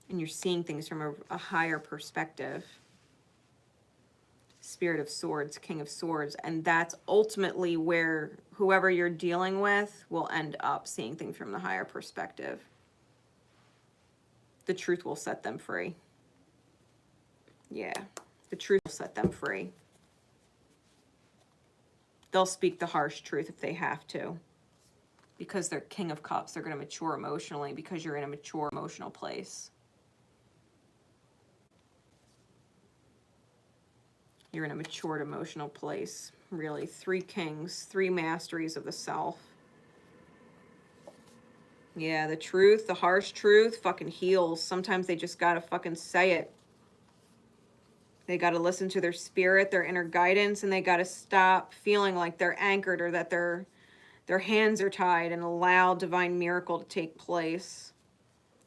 Speaker 1: And you're seeing things from a higher perspective. Spirit of Swords, King of Swords, and that's ultimately where whoever you're dealing with will end up seeing things from the higher perspective. The truth will set them free. Yeah, the truth will set them free. They'll speak the harsh truth if they have to. Because they're King of Cups, they're going to mature emotionally because you're in a mature emotional place. You're in a matured emotional place. Really, 3 kings, 3 masteries of the self. Yeah, the truth, the harsh truth fucking heals. Sometimes they just gotta fucking say it. They gotta listen to their spirit, their inner guidance, and they gotta stop feeling like they're anchored or that their hands are tied and allow divine miracle to take place.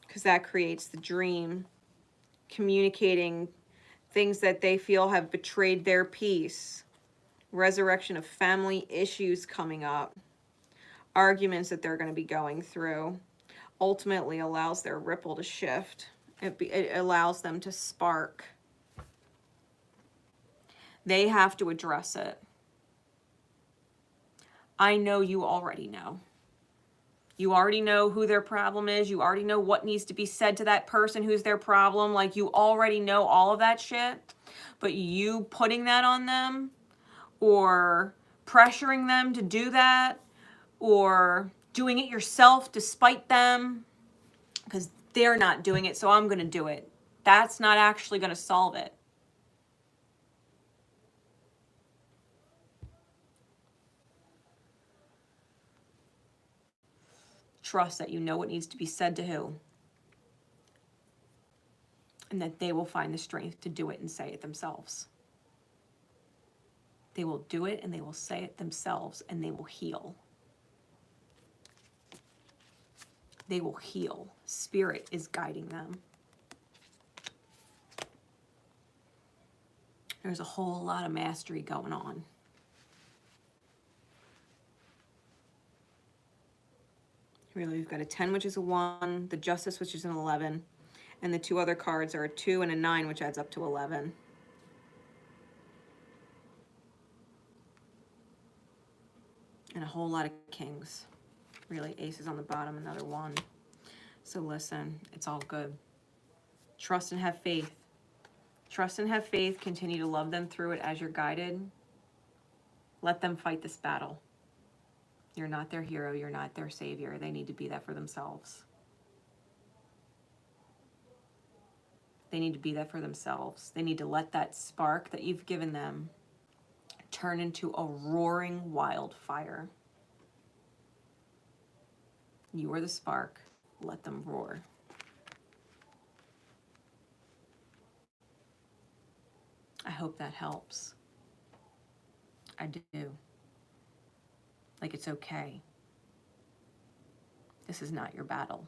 Speaker 1: Because that creates the dream. Communicating things that they feel have betrayed their peace. Resurrection of family issues coming up. Arguments that they're going to be going through. Ultimately allows their ripple to shift. It allows them to spark. They have to address it. I know you already know. You already know who their problem is. You already know what needs to be said to that person who's their problem. Like, you already know all of that shit. But you putting that on them or pressuring them to do that or doing it yourself despite them because they're not doing it, so I'm going to do it. That's not actually going to solve it. Trust that you know what needs to be said to who. And that they will find the strength to do it and say it themselves. They will do it and they will say it themselves and they will heal. They will heal. Spirit is guiding them. There's a whole lot of mastery going on. Really, we've got a 10, which is a 1, the Justice, which is an 11, and the 2 other cards are a 2 and a 9, which adds up to 11. And a whole lot of kings. Really, aces on the bottom, another 1. So listen, it's all good. Trust and have faith. Trust and have faith. Continue to love them through it as you're guided. Let them fight this battle. You're not their hero. You're not their savior. They need to be that for themselves. They need to be that for themselves. They need to let that spark that you've given them turn into a roaring wildfire. You are the spark. Let them roar. I hope that helps. I do. Like, it's okay. This is not your battle.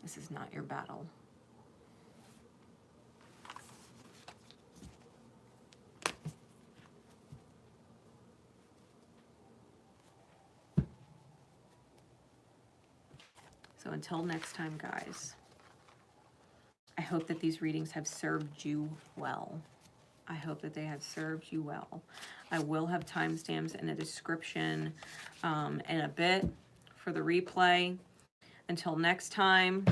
Speaker 1: This is not your battle. So until next time, guys, I hope that these readings have served you well. I hope that they have served you well. I will have timestamps in the description in a bit for the replay. Until next time,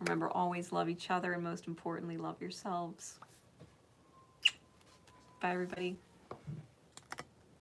Speaker 1: remember, always love each other, and most importantly, love yourselves. Bye, everybody.